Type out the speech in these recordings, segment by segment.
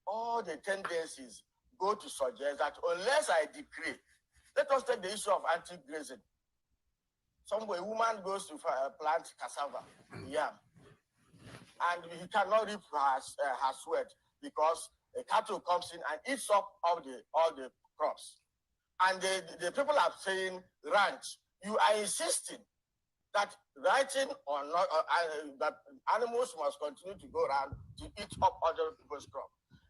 all the tendencies go to suggest that unless I decree, let us take the issue of anti-grazing. Somewhere a woman goes to plant cassava, yam, and he cannot reap her sweat because a cattle comes in and eats up all the crops. And the people are saying, ranch, you are insisting that writing or not, that animals must continue to go around to eat up other people's crop.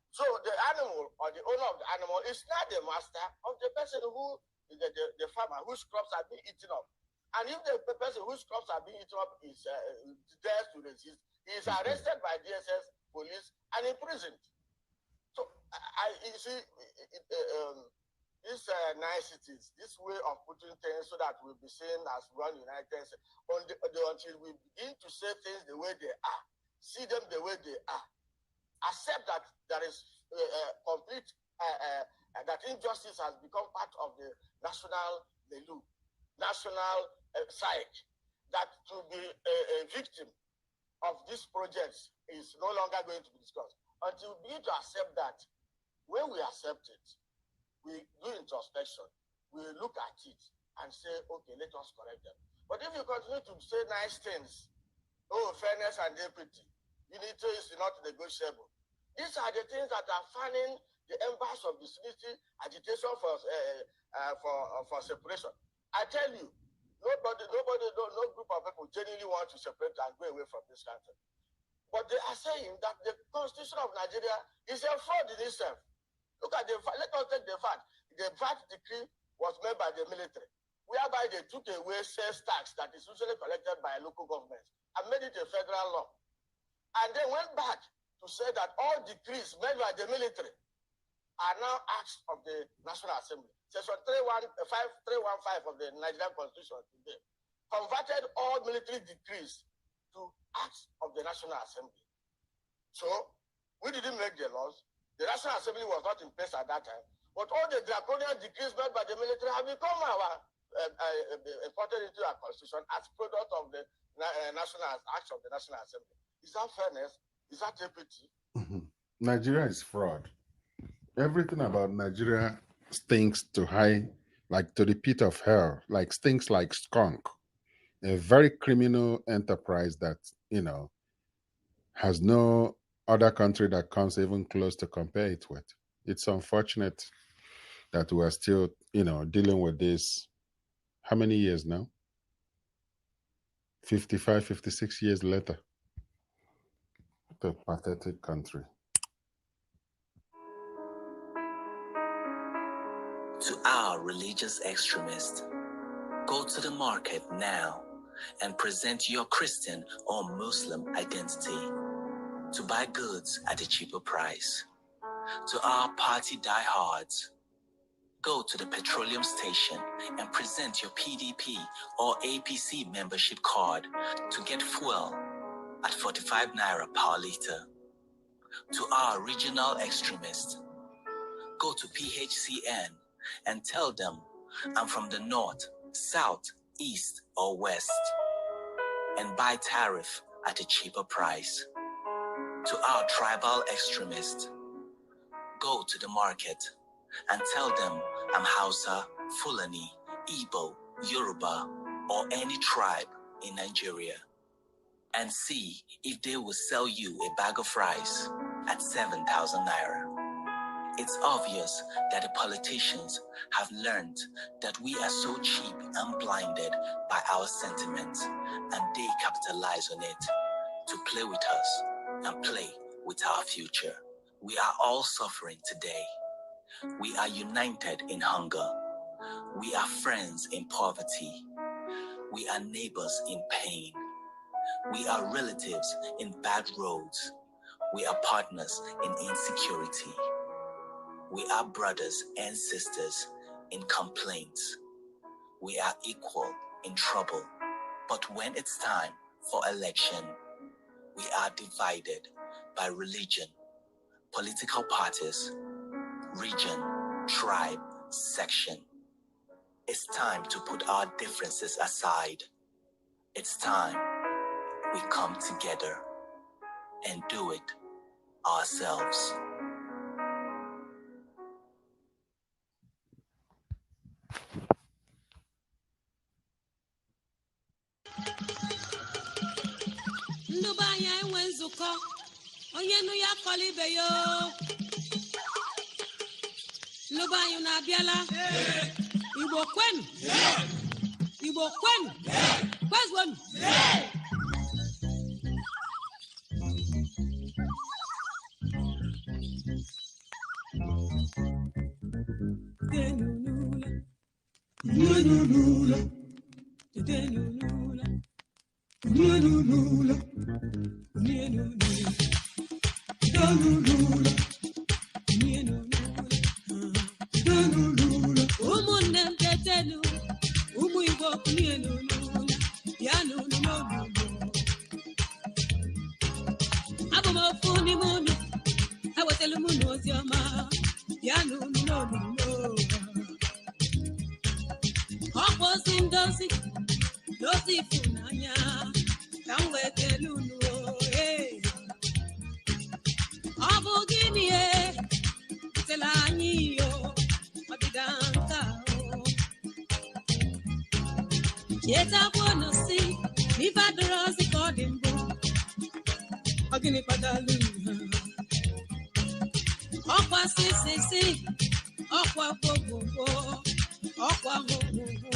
So the animal or the owner of the animal is not the master of the person who, the farmer whose crops are being eaten up. And if the person whose crops are being eaten up is dares to resist, he is arrested by DSS, police, and imprisoned. So you see, these niceties, this way of putting things so that we'll be seen as one united, until we begin to say things the way they are, see them the way they are, accept that there is complete, that injustice has become part of the national milieu, national psyche, that to be a victim of these projects is no longer going to be discussed. Until we begin to accept that, when we accept it, we do introspection, we look at it and say, okay, let us correct them. But if you continue to say nice things, oh, fairness and equity, unity is not negotiable. These are the things that are fanning the embers of disunity, agitation for separation. I tell you, no group of people genuinely want to separate and go away from this country. But they are saying that the Constitution of Nigeria is a fraud in itself. Look at let us take the fact. The VAT decree was made by the military, whereby they took away sales tax that is usually collected by local governments and made it a federal law. And they went back to say that all decrees made by the military are now acts of the National Assembly. Section 315 of the Nigerian Constitution today converted all military decrees to acts of the National Assembly. So we didn't make the laws. The National Assembly was not in place at that time, but all the draconian decrees made by the military have become imported into our constitution as product of the national acts of the National Assembly. Is that fairness? Is that equity? Nigeria is fraud. Everything about Nigeria stinks to high, like to the pit of hell, like stinks like skunk. A very criminal enterprise that, has no other country that comes even close to compare it with. It's unfortunate that we're still, dealing with this. How many years now? 55, 56 years later. What a pathetic country. To our religious extremists, go to the market now and present your Christian or Muslim identity to buy goods at a cheaper price. To our party diehards, go to the petroleum station and present your PDP or APC membership card to get fuel at 45 naira per liter. To our regional extremists, go to PHCN and tell them I'm from the north, south, east, or west, and buy tariff at a cheaper price. To our tribal extremists, go to the market and tell them I'm Hausa, Fulani, Igbo, Yoruba, or any tribe in Nigeria, and see if they will sell you a bag of rice at 7,000 naira. It's obvious that the politicians have learned that we are so cheap and blinded by our sentiments, and they capitalize on it to play with us and play with our future. We are all suffering today. We are united in hunger. We are friends in poverty. We are neighbors in pain. We are relatives in bad roads. We are partners in insecurity. We are brothers and sisters in complaints. We are equal in trouble. But when it's time for election, we are divided by religion, political parties, region, tribe, section. It's time to put our differences aside. It's time we come together and do it ourselves. nzukọ onye nụ ya kọla ibe yo lụba anyị na-abịala Igbo kwenu Igbo kwenu kwezuonu ụmụnne m tetenu ụmụ Igbo kunienu ya n'ụlọ abụ m ofu n'ime unu ewetala m unu ozi ọma ya n'ụlọ ọkwa ozi ndozi n'ozi ịfụnanya ka m wetala unu ọ bụ gịnị tela anyị yo ọdịda nke ahụ chetakwa na si n'ife adịrọ ozi ka ọ dị mbụ ọ gịnị kpatara ha ọkwa sisisi ọkwa gbogbogbò ọkwa hụhụhụ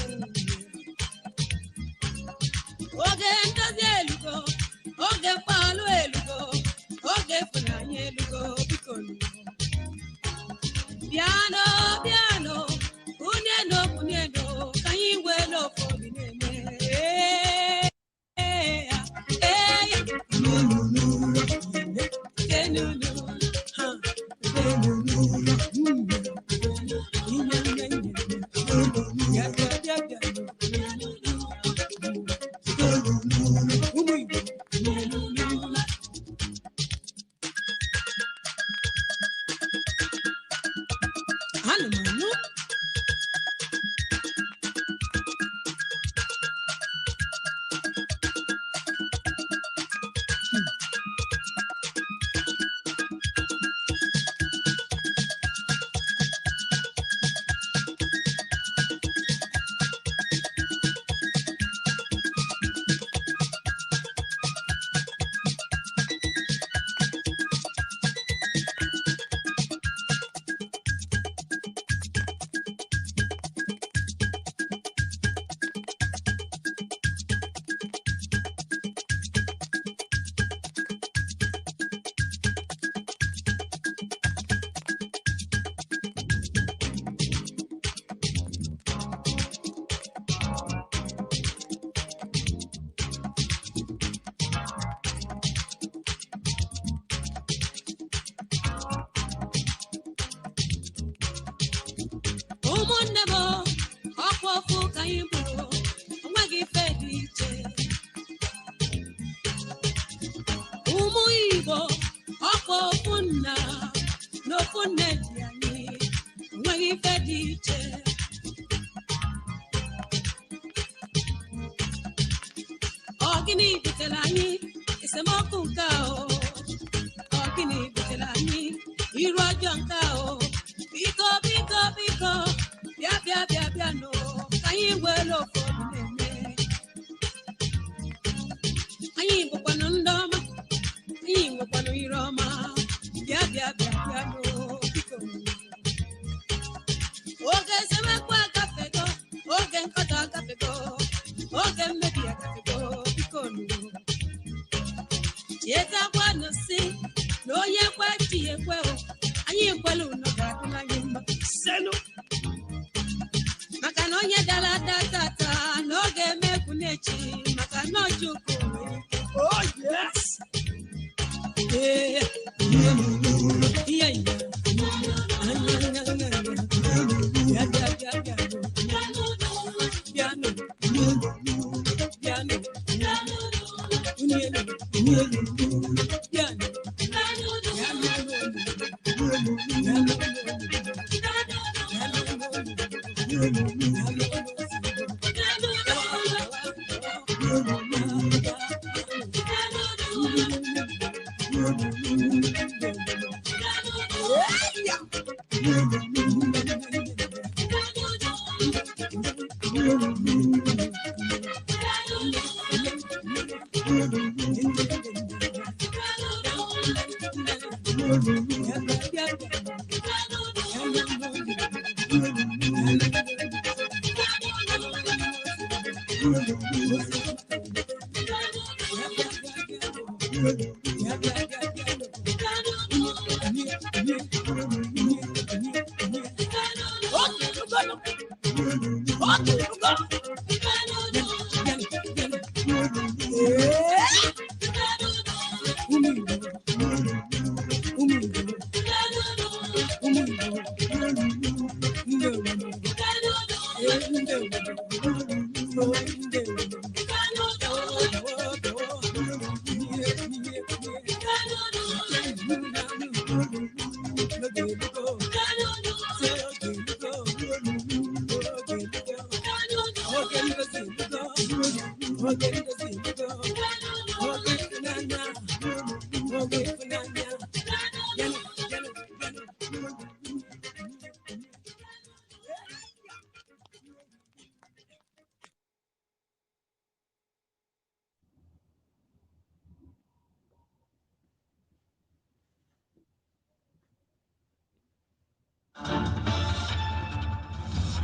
oge ndozi elugo oge mkpalụ elugo oge ịfụnanya elugo biko piano piano unieno unieno ka anyị wee n'ofe obi na-eme ụmụnne m ọkwa ofu ka anyị bụrụ onweghị ife dị iche ụmụ Igbo ọkwa ofu nna na ofu nne dị anyị onweghị ife dị iche ọ gịnị butere anyị esemokwu nke ahụ ọ gịnị butere anyị iru ọjọọ nke ahụ biko biko biko bịa bịa bịa bịa nụ ka anyị were ofe obi na-eme anyị bụkwanụ ndị ọma anyị nwekwanụ ire ọma bịa bịa bịa bịa nụ biko oge esemokwu agafego oge nkọta agafego oge mmebi agafego biko nụ chetakwanụ si na onye kwe chi ekwe anyị ekwela unu ga-adịla anyị mma senu maka na onye dara tata n'oge emekwu n'echi maka na Ojukwu oh yes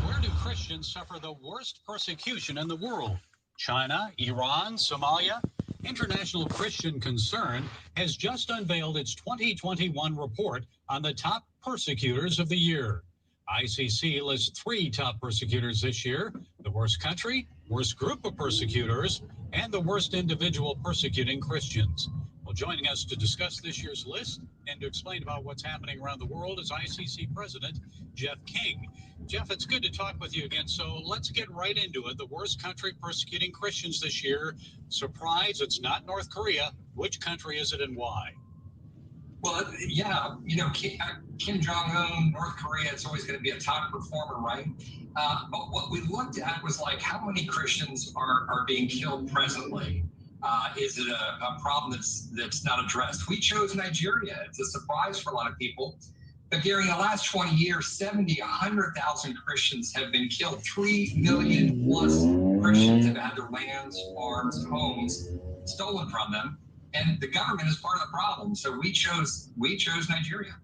Where do Christians suffer the worst persecution in the world? China, Iran, Somalia? International Christian Concern has just unveiled its 2021 report on the top persecutors of the year. ICC lists 3 top persecutors this year: the worst country, worst group of persecutors, and the worst individual persecuting Christians. Well, joining us to discuss this year's list and to explain about what's happening around the world is ICC President Jeff King. Jeff, it's good to talk with you again. So let's get right into it. The worst country persecuting Christians this year. Surprise, it's not North Korea. Which country is it and why? Well, yeah, you know, Kim Jong-un, North Korea, it's always going to be a top performer, right? But what we looked at was like how many Christians are being killed presently. Is it a problem that's not addressed? We chose Nigeria. It's a surprise for a lot of people. But Gary, in the last 20 years, 70, 100,000 Christians have been killed. 3 million plus Christians have had their lands, farms, homes stolen from them. And the government is part of the problem. So we chose Nigeria.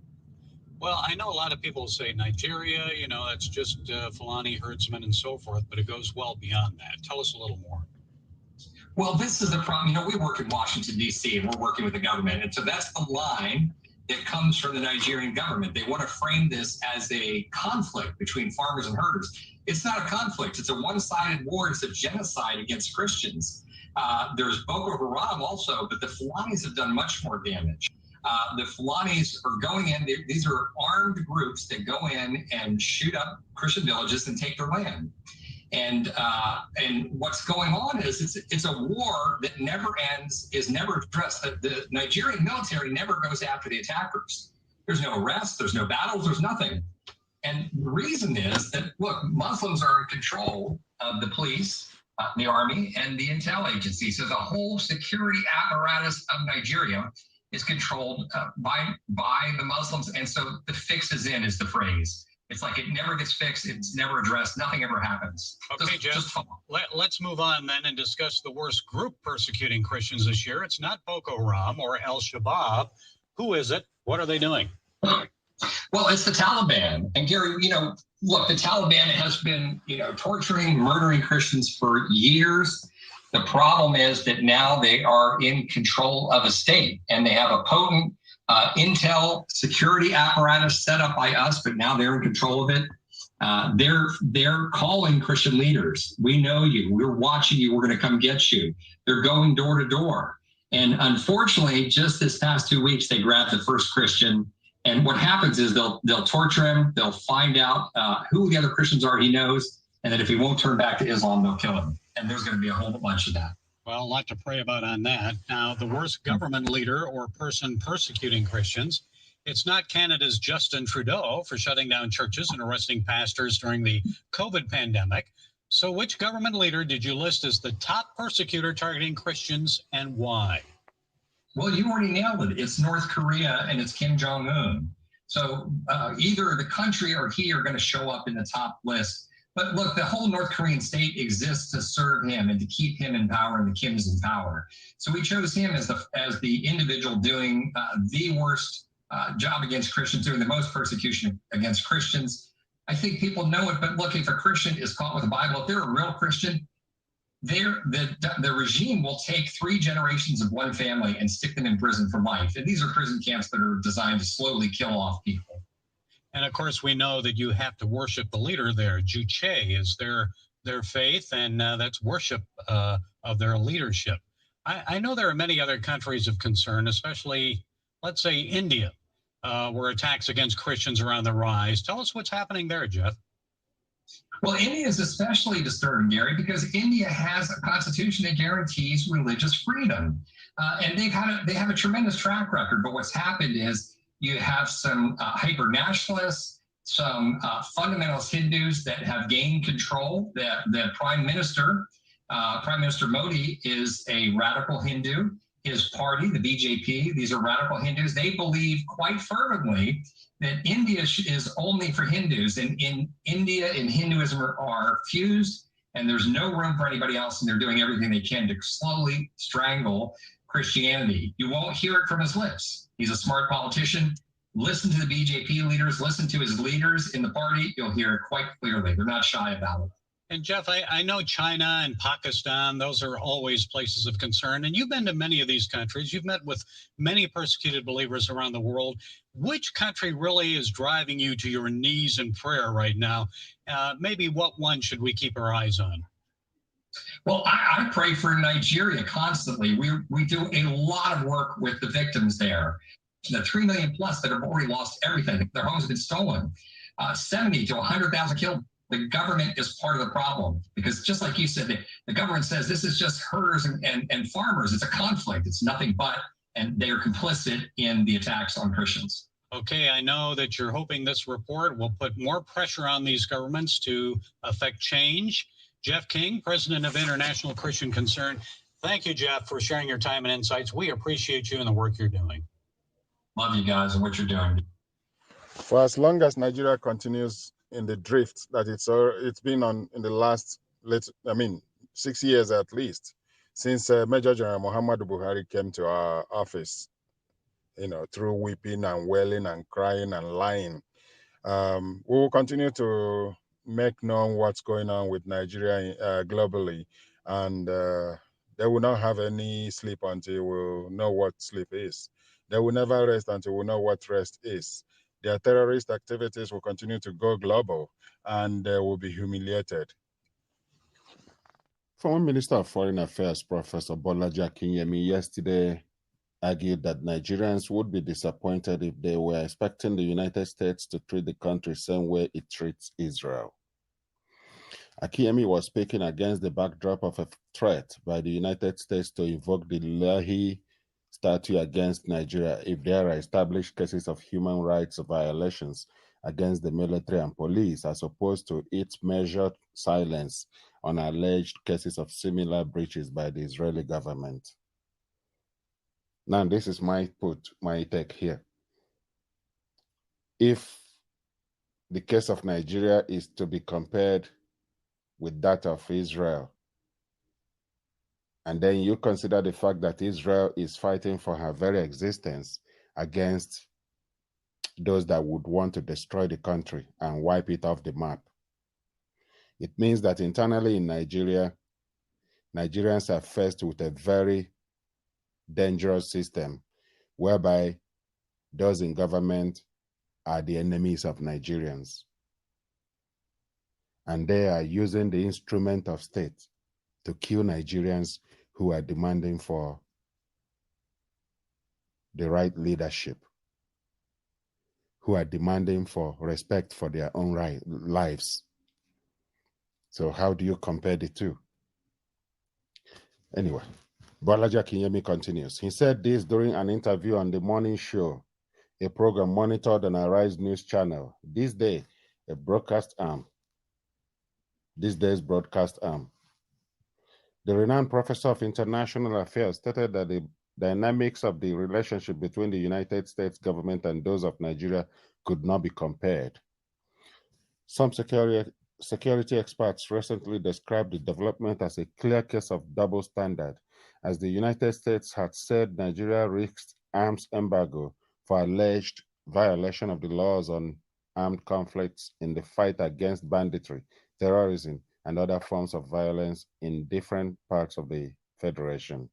Well, I know a lot of people say Nigeria, you know, that's just Fulani herdsmen and so forth, but it goes well beyond that. Tell us a little more. Well, this is the problem. You know, we work in Washington, D.C., and we're working with the government. And so that's the line that comes from the Nigerian government. They want to frame this as a conflict between farmers and herders. It's not a conflict. It's a one-sided war. It's a genocide against Christians. There's Boko Haram also, but the Fulanis have done much more damage. The Fulanis are going in. These are armed groups that go in and shoot up Christian villages and take their land. And what's going on is it's a war that never ends, is never addressed. The Nigerian military never goes after the attackers. There's no arrests, there's no battles, there's nothing. And the reason is that, look, Muslims are in control of the police, the army, and the intel agency. So the whole security apparatus of Nigeria is controlled by the Muslims. And so the fix is in is the phrase. It's like it never gets fixed. It's never addressed. Nothing ever happens. Okay, Jeff, let's move on then and discuss the worst group persecuting Christians this year. It's not Boko Haram or Al-Shabaab. Who is it? What are they doing? Well, it's the Taliban. And Gary, you know, look, the Taliban has been, you know, torturing, murdering Christians for years. The problem is that now they are in control of a state and they have a potent intel security apparatus set up by us, but now they're in control of it. They're calling Christian leaders. We know you. We're watching you. We're going to come get you. They're going door to door. And unfortunately, just this past 2 weeks, they grabbed the first Christian. And what happens is they'll torture him. They'll find out who the other Christians are he knows. And that if he won't turn back to Islam, they'll kill him. And there's going to be a whole bunch of that. Well, a lot to pray about on that. Now, the worst government leader or person persecuting Christians, it's not Canada's Justin Trudeau for shutting down churches and arresting pastors during the COVID pandemic. So which government leader did you list as the top persecutor targeting Christians and why? Well, you already nailed it. It's North Korea and it's Kim Jong-un. So either the country or he are going to show up in the top list. But look, the whole North Korean state exists to serve him and to keep him in power and the Kims in power. So we chose him as the individual doing the worst job against Christians, doing the most persecution against Christians. I think people know it, but look, if a Christian is caught with the Bible, if they're a real Christian, the regime will take 3 generations of one family and stick them in prison for life. And these are prison camps that are designed to slowly kill off people. And of course, we know that you have to worship the leader there. Juche is their faith, and that's worship of their leadership. I know there are many other countries of concern, especially, let's say, India, where attacks against Christians are on the rise. Tell us what's happening there, Jeff. Well, India is especially disturbing, Gary, because India has a constitution that guarantees religious freedom, and they have a tremendous track record. But what's happened is you have some hyper-nationalists, some fundamentalist Hindus that have gained control. The Prime Minister Modi, is a radical Hindu. His party, the BJP, these are radical Hindus. They believe quite fervently that India is only for Hindus, and in India and Hinduism are fused, and there's no room for anybody else, and they're doing everything they can to slowly strangle Christianity. You won't hear it from his lips. He's a smart politician. Listen to the BJP leaders, listen to his leaders in the party. You'll hear it quite clearly. They're not shy about it. And Jeff, I know China and Pakistan, those are always places of concern. And you've been to many of these countries. You've met with many persecuted believers around the world. Which country really is driving you to your knees in prayer right now? Maybe what one should we keep our eyes on? Well, I pray for Nigeria constantly. We do a lot of work with the victims there. The 3 million plus that have already lost everything. Their homes have been stolen. 70 to 100,000 killed. The government is part of the problem, because just like you said, the government says this is just herders and farmers. It's a conflict. It's nothing but, and they are complicit in the attacks on Christians. Okay, I know that you're hoping this report will put more pressure on these governments to affect change. Jeff King, president of International Christian Concern. Thank you, Jeff, for sharing your time and insights. We appreciate you and the work you're doing. Love you guys and what you're doing. For as long as Nigeria continues in the drift that it's been on in the last 6 years at least, since Major General Muhammadu Buhari came to our office, through weeping and wailing and crying and lying. We will continue to make known what's going on with Nigeria globally, and they will not have any sleep until we'll know what sleep is. They will never rest until we know what rest is. Their terrorist activities will continue to go global, and they will be humiliated. Former Minister of Foreign Affairs, Professor Bolaji Akinyemi, yesterday argued that Nigerians would be disappointed if they were expecting the United States to treat the country the same way it treats Israel. Akinyemi was speaking against the backdrop of a threat by the United States to invoke the Lahi statute against Nigeria if there are established cases of human rights violations against the military and police, as opposed to its measured silence on alleged cases of similar breaches by the Israeli government. Now, this is my take here. If the case of Nigeria is to be compared with that of Israel, and then you consider the fact that Israel is fighting for her very existence against those that would want to destroy the country and wipe it off the map. It means that internally in Nigeria, Nigerians are faced with a very dangerous system whereby those in government are the enemies of Nigerians. And they are using the instrument of state to kill Nigerians who are demanding for the right leadership, who are demanding for respect for their own lives. So how do you compare the two? Anyway, Bolaji Akinyemi continues. He said this during an interview on The Morning Show, a program monitored on Arise News Channel. This day's broadcast arm. The renowned professor of international affairs stated that the dynamics of the relationship between the United States government and those of Nigeria could not be compared. Some security experts recently described the development as a clear case of double standard, as the United States had said Nigeria risked arms embargo for alleged violation of the laws on armed conflicts in the fight against banditry, terrorism, and other forms of violence in different parts of the Federation.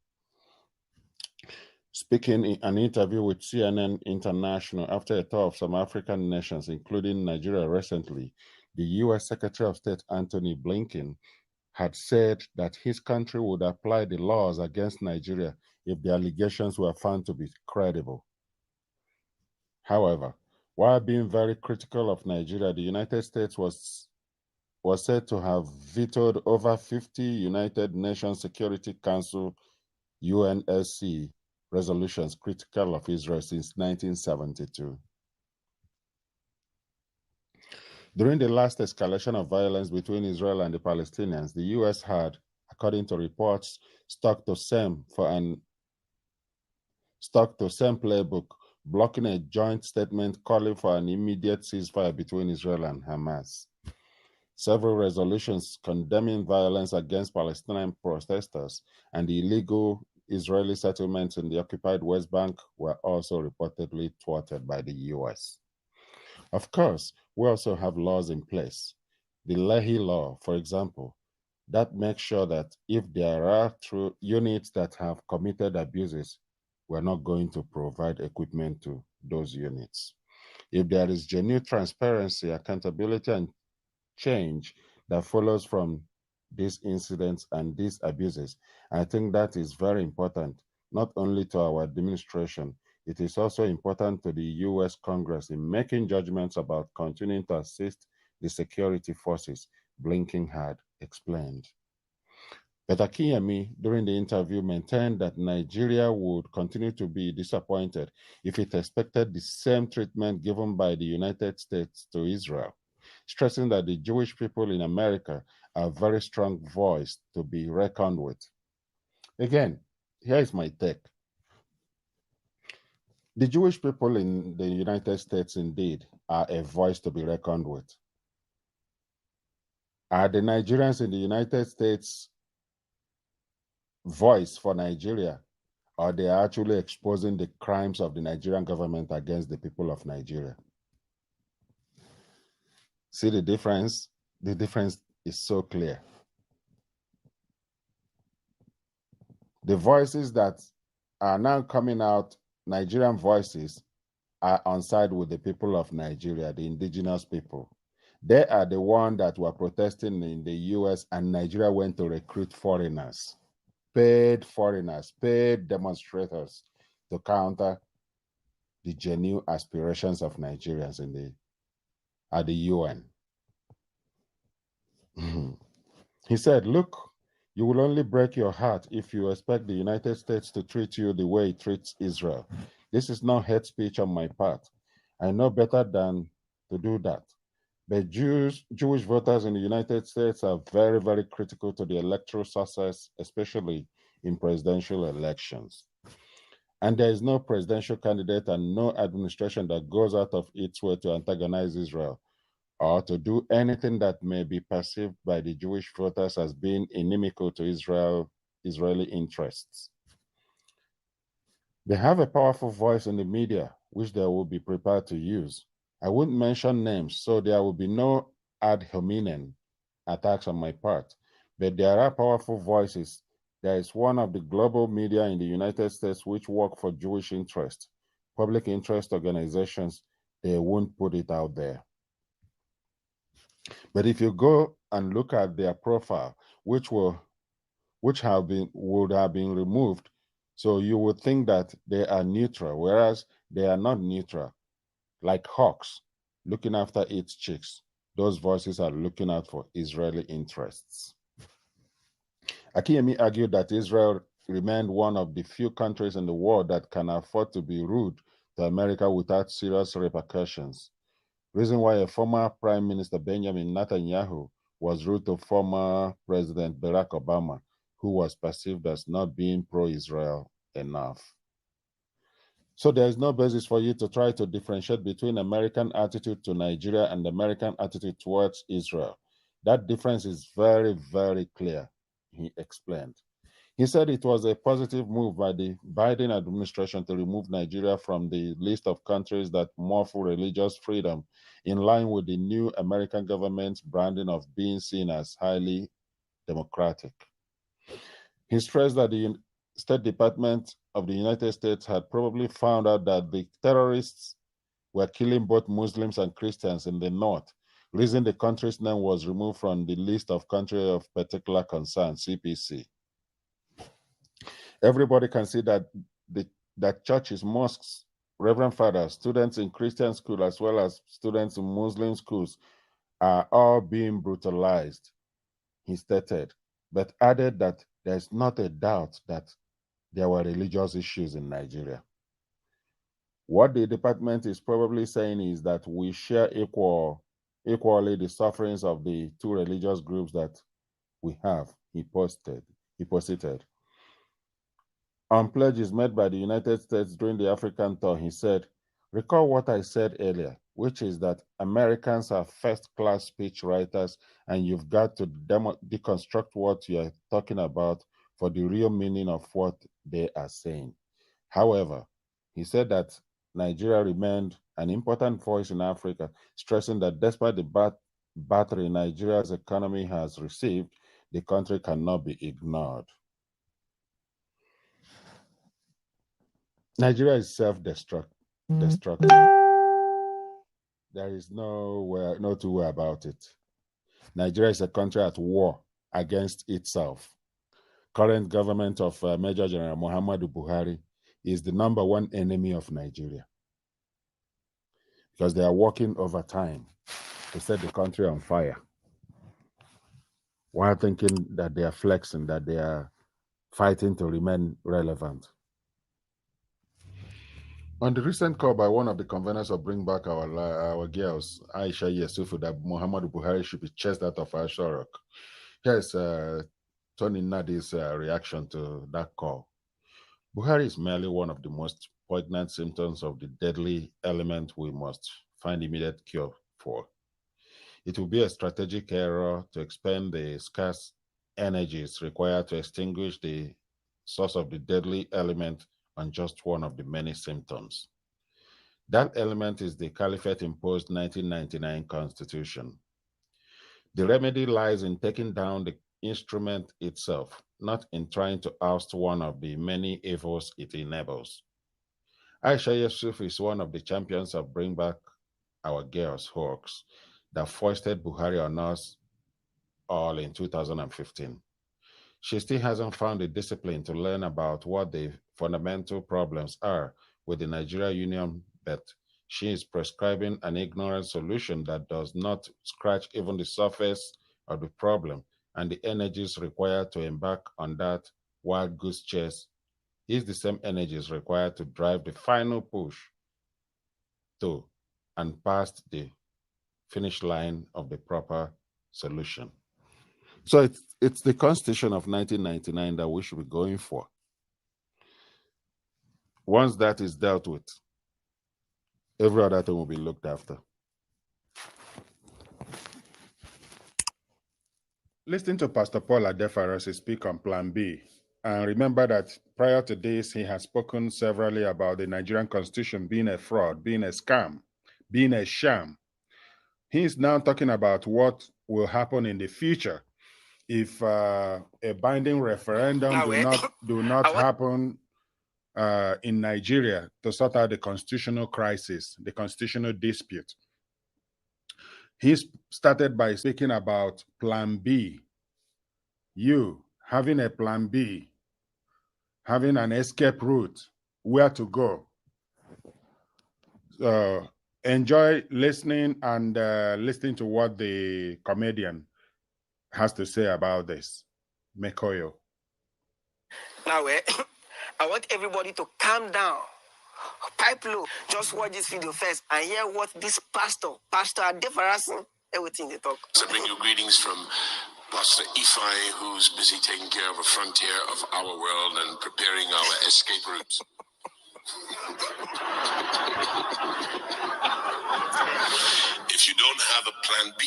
Speaking in an interview with CNN International after a tour of some African nations, including Nigeria recently, the U.S. Secretary of State Anthony Blinken had said that his country would apply the laws against Nigeria if the allegations were found to be credible. However, while being very critical of Nigeria, the United States was said to have vetoed over 50 United Nations Security Council UNSC resolutions critical of Israel since 1972. During the last escalation of violence between Israel and the Palestinians, the U.S. had, according to reports, stuck to same playbook, blocking a joint statement calling for an immediate ceasefire between Israel and Hamas. Several resolutions condemning violence against Palestinian protesters and the illegal Israeli settlements in the occupied West Bank were also reportedly thwarted by the U.S. Of course, we also have laws in place. The Lehi Law, for example, that makes sure that if there are units that have committed abuses, we're not going to provide equipment to those units. If there is genuine transparency, accountability, and change that follows from these incidents and these abuses, I think that is very important, not only to our administration, it is also important to the U.S. Congress in making judgments about continuing to assist the security forces, Blinken had explained. But Akinyemi, during the interview, maintained that Nigeria would continue to be disappointed if it expected the same treatment given by the United States to Israel, stressing that the Jewish people in America are a very strong voice to be reckoned with. Again, here is my take. The Jewish people in the United States indeed are a voice to be reckoned with. Are the Nigerians in the United States voice for Nigeria, or they are actually exposing the crimes of the Nigerian government against the people of Nigeria? See the difference? The difference is so clear. The voices that are now coming out, Nigerian voices, are on side with the people of Nigeria, the indigenous people. They are the ones that were protesting in the US, and Nigeria went to recruit foreigners, paid demonstrators to counter the genuine aspirations of Nigerians at the UN. He said, look, you will only break your heart if you expect the United States to treat you the way it treats Israel. This is not hate speech on my part. I know better than to do that. But Jewish voters in the United States are very, very critical to the electoral success, especially in presidential elections. And there is no presidential candidate and no administration that goes out of its way to antagonize Israel or to do anything that may be perceived by the Jewish voters as being inimical to Israeli interests. They have a powerful voice in the media, which they will be prepared to use. I wouldn't mention names, so there will be no ad hominem attacks on my part, but there are powerful voices. There is one of the global media in the United States which work for Jewish interest, public interest organizations. They won't put it out there. But if you go and look at their profile, which would have been removed, so you would think that they are neutral, whereas they are not neutral. Like hawks looking after its chicks, those voices are looking out for Israeli interests. Akinyemi argued that Israel remained one of the few countries in the world that can afford to be rude to America without serious repercussions. Reason why a former Prime Minister Benjamin Netanyahu was rude to former President Barack Obama, who was perceived as not being pro-Israel enough. So there is no basis for you to try to differentiate between American attitude to Nigeria and American attitude towards Israel. That difference is very, very clear, he explained. He said it was a positive move by the Biden administration to remove Nigeria from the list of countries that muffle religious freedom, in line with the new American government's branding of being seen as highly democratic. He stressed that the State Department of the United States had probably found out that the terrorists were killing both Muslims and Christians in the north, reason the country's name was removed from the list of countries of particular concern, CPC. Everybody can see that that churches, mosques, reverend fathers, students in Christian schools, as well as students in Muslim schools, are all being brutalized, he stated, but added that there's not a doubt that there were religious issues in Nigeria. What the department is probably saying is that we share equally the sufferings of the two religious groups that we have, he posited. On pledges made by the United States during the African tour, he said, "Recall what I said earlier, which is that Americans are first-class speech writers, and you've got to deconstruct what you are talking about for the real meaning of what they are saying." However, he said that Nigeria remained an important voice in Africa, stressing that despite the battery Nigeria's economy has received, the country cannot be ignored. Nigeria is self-destructive. There is no two way about it. Nigeria is a country at war against itself. Current government of Major General Muhammadu Buhari is the #1 enemy of Nigeria, because they are working overtime to set the country on fire, while thinking that they are flexing, that they are fighting to remain relevant. On the recent call by one of the conveners of Bring Back Our Girls, Aisha Yesufu, that Muhammadu Buhari should be chased out of Aso Rock. Here's Tony Nadi's reaction to that call. Buhari is merely one of the most poignant symptoms of the deadly element we must find immediate cure for. It will be a strategic error to expend the scarce energies required to extinguish the source of the deadly element on just one of the many symptoms. That element is the Caliphate-imposed 1999 Constitution. The remedy lies in taking down the instrument itself, not in trying to oust one of the many evils it enables. Aisha Yusuf is one of the champions of Bring Back Our Girls hoax that foisted Buhari on us all in 2015. She still hasn't found the discipline to learn about what the fundamental problems are with the Nigeria Union, but she is prescribing an ignorant solution that does not scratch even the surface of the problem, and the energies required to embark on that wild goose chase is the same energies required to drive the final push to and past the finish line of the proper solution. So it's the Constitution of 1999 that we should be going for. Once that is dealt with, every other thing will be looked after. Listen to Pastor Paul Adefarosi speak on Plan B. And remember that prior to this, he has spoken severally about the Nigerian Constitution being a fraud, being a scam, being a sham. He is now talking about what will happen in the future if a binding referendum do not happen in Nigeria to sort out the constitutional crisis, the constitutional dispute. He started by speaking about Plan B. You having a Plan B, having an escape route, where to go. Enjoy listening and listening to what the comedian has to say about this. Mekoyo. Now, I want everybody to calm down. Pipe low. Just watch this video first and hear what this Pastor Adefarosi, everything they talk. I bring you greetings from Pastor Ifai, who's busy taking care of a frontier of our world and preparing our escape route. If you don't have a Plan B,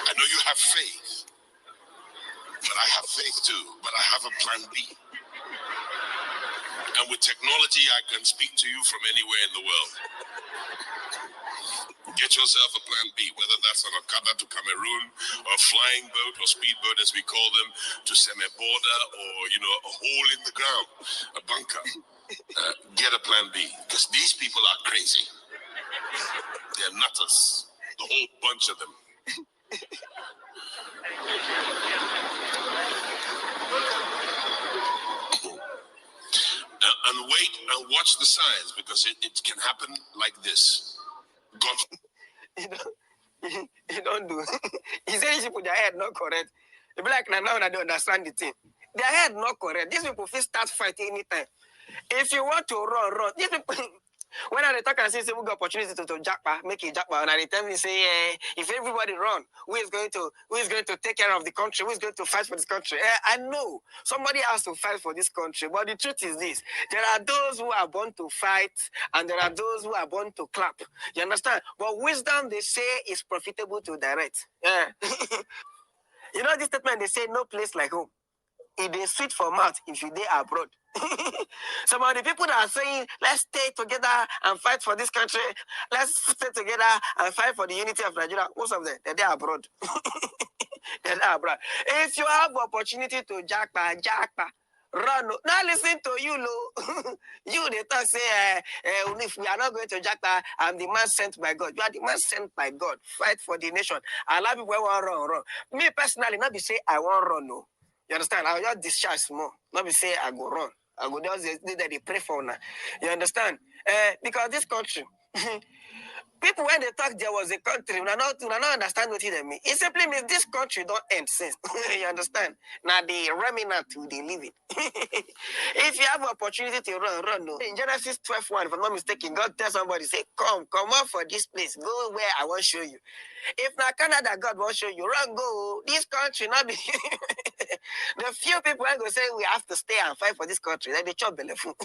I know you have faith, but I have faith too, but I have a plan B. And with technology, I can speak to you from anywhere in the world. Get yourself a plan B, whether that's an Okada to Cameroon, or a flying boat, or speedboat as we call them, to Seme-Border, or, a hole in the ground, a bunker. Get a plan B, because these people are crazy. They're nutters, the whole bunch of them. And wait and watch the signs, because it can happen like this. God. You don't do. He said you put their head not correct. You be like, now they don't understand the thing. Their head not correct. These people feel start fighting anytime. If you want to run. These people, when I talk and say we got opportunity to jackpot, make it jackpot, and I tell me say, if everybody run, who is going to take care of the country? Who is going to fight for this country? I know somebody has to fight for this country, but the truth is this: there are those who are born to fight, and there are those who are born to clap. You understand? But wisdom, they say, is profitable to direct. Yeah. You know this statement? They say, no place like home. It is sweet for mouth if you dey abroad. Some of the people that are saying, let's stay together and fight for this country, let's stay together and fight for the unity of Nigeria, most of them, they're abroad. They're abroad. If you have opportunity to jackpot, run. Now listen to you, Lo. You, they talk, say, if we are not going to jackpot, I'm the man sent by God. You are the man sent by God. Fight for the nation. A lot of people want to run. Me personally, not be say I want to run, no. You understand? I'll just discharge more. Not be say I go run. I go just that they pray for now. You understand? Because this country, people when they talk there was a country, we not understand what it means. It simply means this country don't end since. You understand? Now the remnant will they live it. If you have an opportunity to run. No. In Genesis 12:1, if I'm not mistaken, God tells somebody, say, come out for this place. Go where I want to show you. If not Canada, God won't show you. Run, go. This country not be. The few people are going to say we have to stay and fight for this country. Then they chop belly food.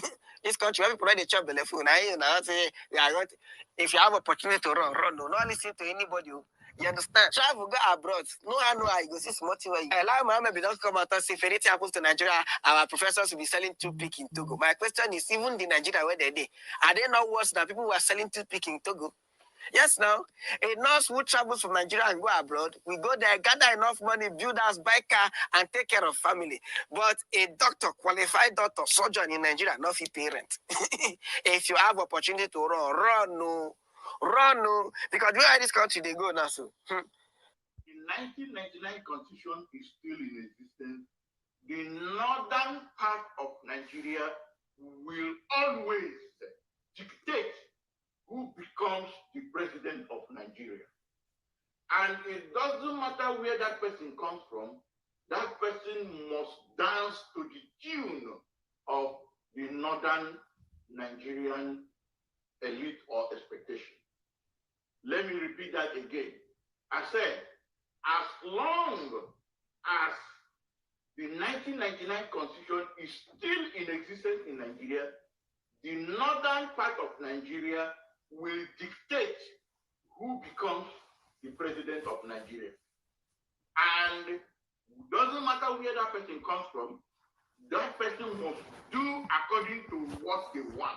This country, when people they chop belly food. Now you know say we are going to, if you have opportunity to run. No, not listen to anybody. You understand? Travel, go abroad. No, I know I go see smart way. Allow Mohammed don't come out and say if anything happens to Nigeria, our professors will be selling toothpick in Togo. My question is, even the Nigeria where they are they not worse than people who are selling toothpick in Togo? Yes, now, a nurse who travels from Nigeria and go abroad, we go there, gather enough money, build house, buy car, and take care of family. But a doctor, qualified doctor, surgeon in Nigeria, not fit parent. If you have opportunity to run, no. Because where this country they go now, so. The 1999 constitution is still in existence. The northern part of Nigeria will always dictate who becomes the president of Nigeria. And it doesn't matter where that person comes from, that person must dance to the tune of the northern Nigerian elite or expectation. Let me repeat that again. I said, as long as the 1999 constitution is still in existence in Nigeria, the northern part of Nigeria will dictate who becomes the president of Nigeria. And it doesn't matter where that person comes from, that person must do according to what they want.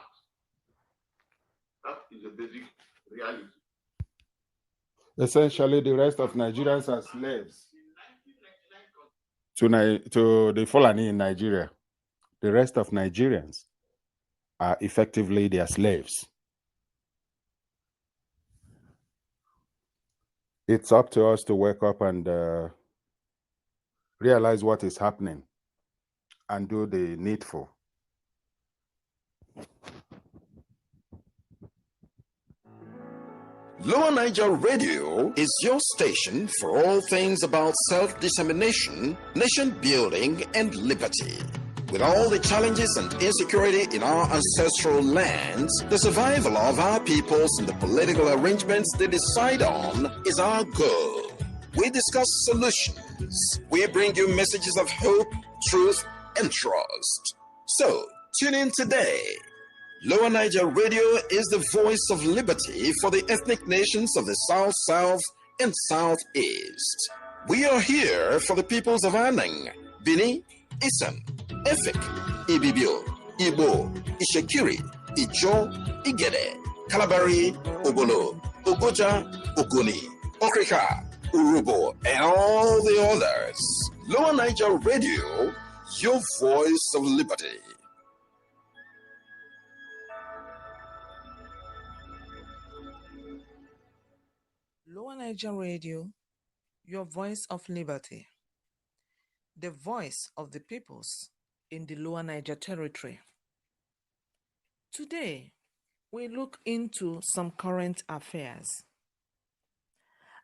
That is a basic reality. Essentially, the rest of Nigerians are slaves to the Fulani in Nigeria. The rest of Nigerians are effectively their slaves. It's up to us to wake up and realize what is happening and do the needful. Lower Niger Radio is your station for all things about self-dissemination, nation building, and liberty. With all the challenges and insecurity in our ancestral lands, the survival of our peoples and the political arrangements they decide on is our goal. We discuss solutions. We bring you messages of hope, truth, and trust. So, tune in today. Lower Niger Radio is the voice of liberty for the ethnic nations of the South, and Southeast. We are here for the peoples of Anang, Bini, Isan, Efik, Ibibio, Igbo, Ishekiri, Icho, Igede, Kalabari, Obolo, Ogoja, Ogoni, Okrika, Urubo, and all the others. Lower Niger Radio, your voice of liberty. Lower Niger Radio, your voice of liberty. The voice of the peoples in the Lower Niger Territory. Today, we look into some current affairs.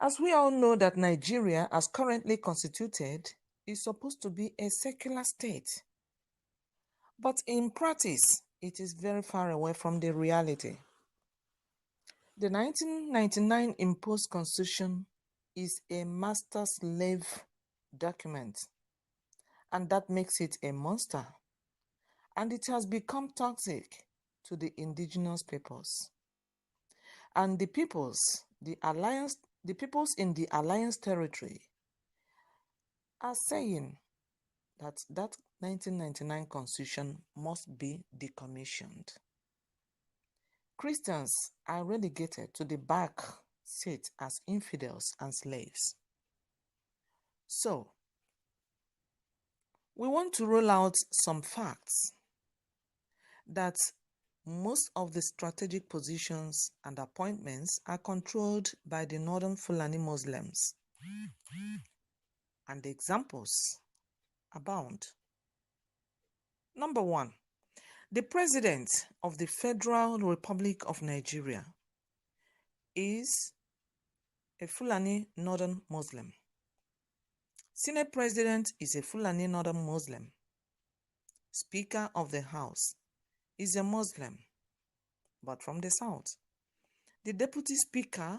As we all know that Nigeria, as currently constituted, is supposed to be a secular state. But in practice, it is very far away from the reality. The 1999 imposed constitution is a master slave document, and that makes it a monster. And it has become toxic to the indigenous peoples. And the peoples in the Alliance territory are saying that 1999 constitution must be decommissioned. Christians are relegated to the back seat as infidels and slaves. So, we want to roll out some facts that most of the strategic positions and appointments are controlled by the Northern Fulani Muslims. And the examples abound. Number one, the President of the Federal Republic of Nigeria is a Fulani Northern Muslim. Senate President is a Fulani Northern Muslim. Speaker of the House is a Muslim, but from the south. The Deputy Speaker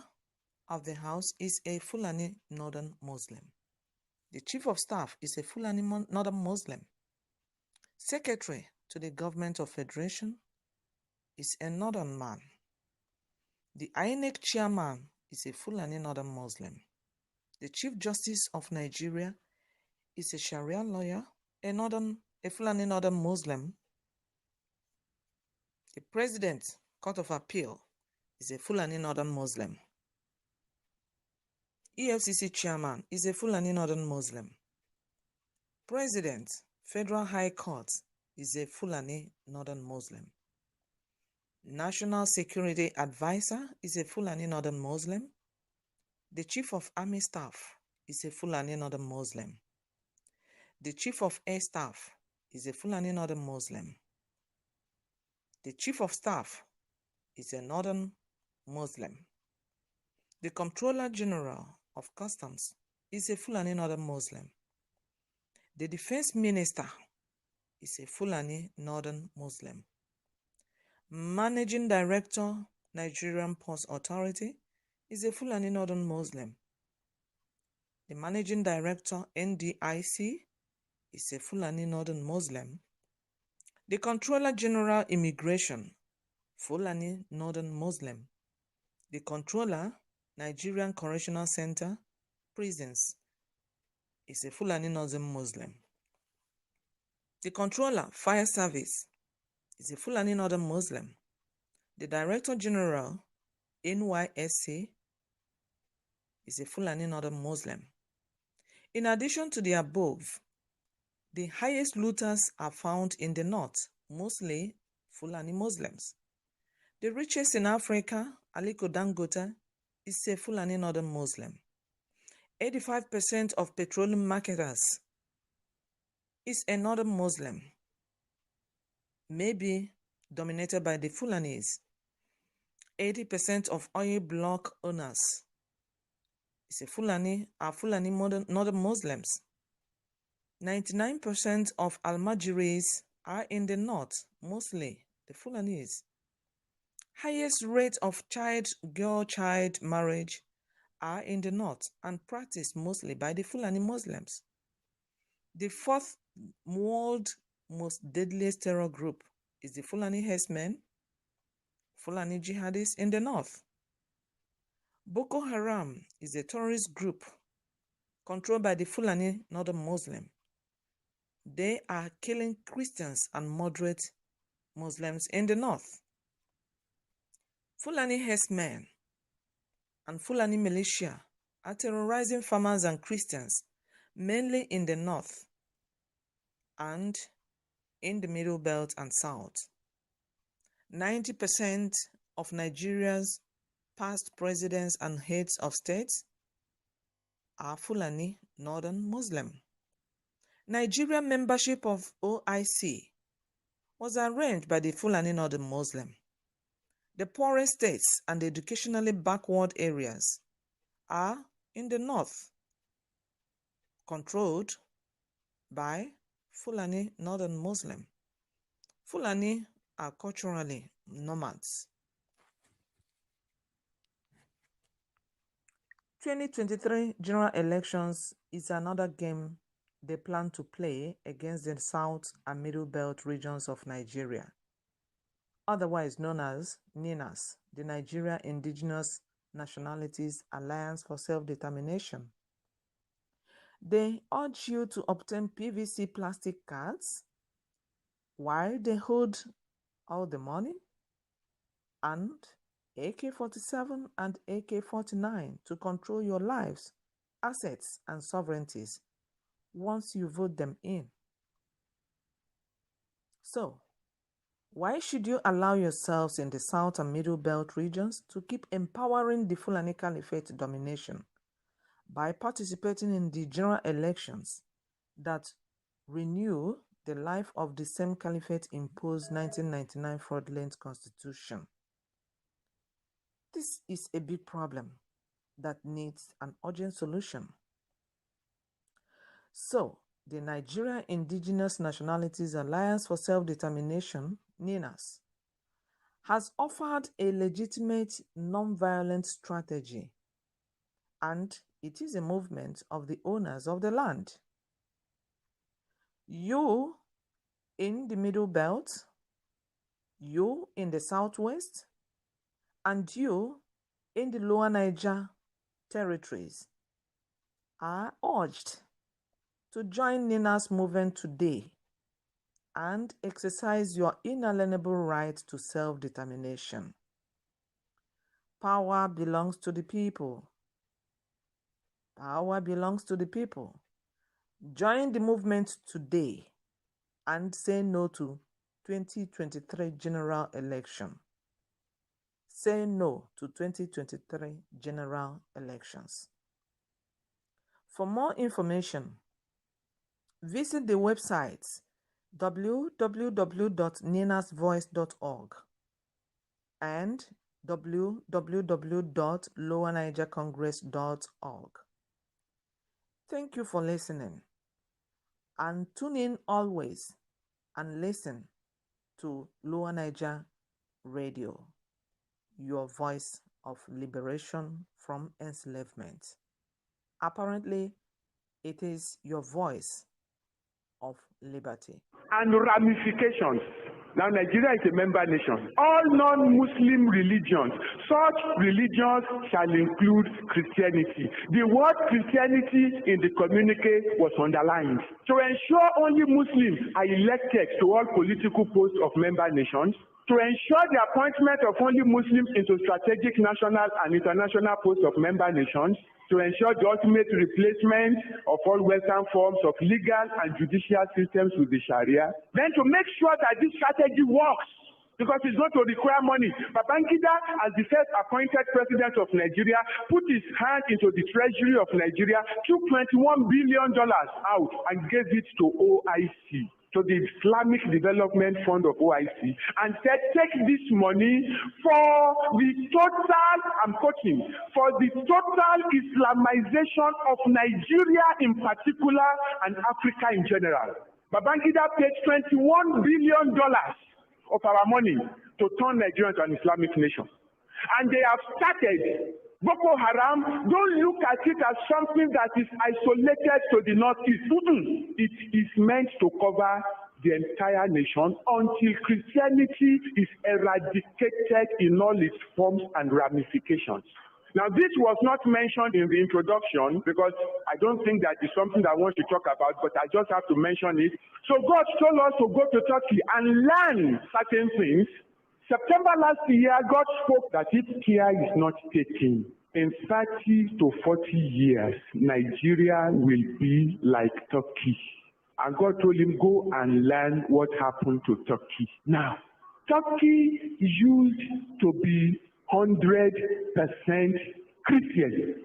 of the House is a Fulani Northern Muslim. The Chief of Staff is a Fulani Northern Muslim. Secretary to the Government of Federation is a Northern man. The INEC Chairman is a Fulani Northern Muslim. The Chief Justice of Nigeria is a Sharia lawyer, a Fulani Northern Muslim. The President, Court of Appeal, is a Fulani Northern Muslim. EFCC Chairman is a Fulani Northern Muslim. President, Federal High Court, is a Fulani Northern Muslim. National Security Advisor is a Fulani Northern Muslim. The Chief of Army Staff is a Fulani Northern Muslim. The Chief of Air Staff is a Fulani Northern Muslim. The Chief of Staff is a Northern Muslim. The Comptroller General of Customs is a Fulani Northern Muslim. The Defense Minister is a Fulani Northern Muslim. Managing Director, Nigerian Ports Authority, is a Fulani Northern Muslim. The Managing Director, NDIC, is a Fulani Northern Muslim. The Controller General Immigration, Fulani Northern Muslim. The Controller, Nigerian Correctional Center, Prisons, is a Fulani Northern Muslim. The Controller, Fire Service, is a Fulani Northern Muslim. The Director General, NYSC, is a Fulani Northern Muslim. In addition to the above, the highest looters are found in the north, mostly Fulani Muslims. The richest in Africa, Aliko Dangote, is a Fulani Northern Muslim. 85% of petroleum marketers is a Northern Muslim, maybe dominated by the Fulanis. 80% of oil block owners is a Fulani Northern Muslims. 99% of Almajiris are in the north, mostly the Fulanis. Highest rate of girl-child marriage are in the north and practiced mostly by the Fulani Muslims. The fourth world most deadliest terror group is the Fulani herdsmen, Fulani jihadists in the north. Boko Haram is a terrorist group controlled by the Fulani Northern Muslim. They are killing Christians and moderate Muslims in the north. Fulani herdsmen and Fulani militia are terrorizing farmers and Christians, mainly in the north and in the Middle Belt and South. 90% of Nigeria's past presidents and heads of states are Fulani Northern Muslim. Nigeria membership of OIC was arranged by the Fulani Northern Muslim. The poorest states and educationally backward areas are in the north, controlled by Fulani Northern Muslim. Fulani are culturally nomads. 2023 general elections is another game they plan to play against the South and Middle Belt regions of Nigeria, otherwise known as NINAS, the Nigeria Indigenous Nationalities Alliance for Self-Determination. They urge you to obtain PVC plastic cards while they hold all the money and AK-47 and AK-49 to control your lives, assets, and sovereignties once you vote them in. So, why should you allow yourselves in the South and Middle Belt regions to keep empowering the Fulani Caliphate domination by participating in the general elections that renew the life of the same Caliphate imposed 1999 fraudulent constitution? This is a big problem that needs an urgent solution. So, the Nigeria Indigenous Nationalities Alliance for Self-Determination, NINAS, has offered a legitimate non-violent strategy, and it is a movement of the owners of the land. You in the Middle Belt, you in the Southwest, and you in the Lower Niger territories are urged to join NINAS movement today and exercise your inalienable right to self-determination. Power belongs to the people. Power belongs to the people. Join the movement today and say no to 2023 general election. Say no to 2023 general elections. For more information, visit the websites www.ninasvoice.org and www.lowernigercongress.org. Thank you for listening, and tune in always and listen to Lower Niger Radio, your voice of liberation from enslavement. Apparently, it is your voice of liberty. And ramifications. Now, Nigeria is a member nation. All non-Muslim religions, such religions shall include Christianity. The word Christianity in the communique was underlined. To ensure only Muslims are elected to all political posts of member nations, to ensure the appointment of only Muslims into strategic national and international posts of member nations, to ensure the ultimate replacement of all Western forms of legal and judicial systems with the Sharia, then to make sure that this strategy works, because it's going to require money. Babangida, as the first appointed president of Nigeria, put his hand into the treasury of Nigeria, took $21 billion out and gave it to OIC, to the Islamic Development Fund of OIC, and said, take this money for the total, I'm quoting, for the total Islamization of Nigeria in particular and Africa in general. Babangida paid $21 billion of our money to turn Nigeria into an Islamic nation. And they have started. Boko Haram, don't look at it as something that is isolated to the northeast. It is meant to cover the entire nation until Christianity is eradicated in all its forms and ramifications. Now, this was not mentioned in the introduction because I don't think that is something that I want to talk about, but I just have to mention it. So God told us to go to Turkey and learn certain things. September last year, God spoke that if care is not taken, in 30 to 40 years, Nigeria will be like Turkey. And God told him, go and learn what happened to Turkey. Now, Turkey used to be 100% Christian.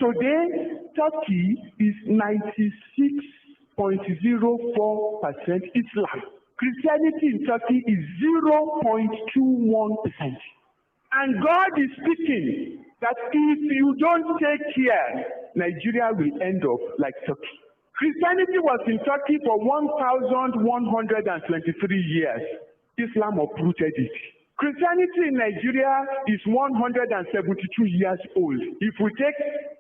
Today, Turkey is 96.04% Islam. Christianity in Turkey is 0.21%. And God is speaking that if you don't take care, Nigeria will end up like Turkey. Christianity was in Turkey for 1,123 years. Islam uprooted it. Christianity in Nigeria is 172 years old. If we take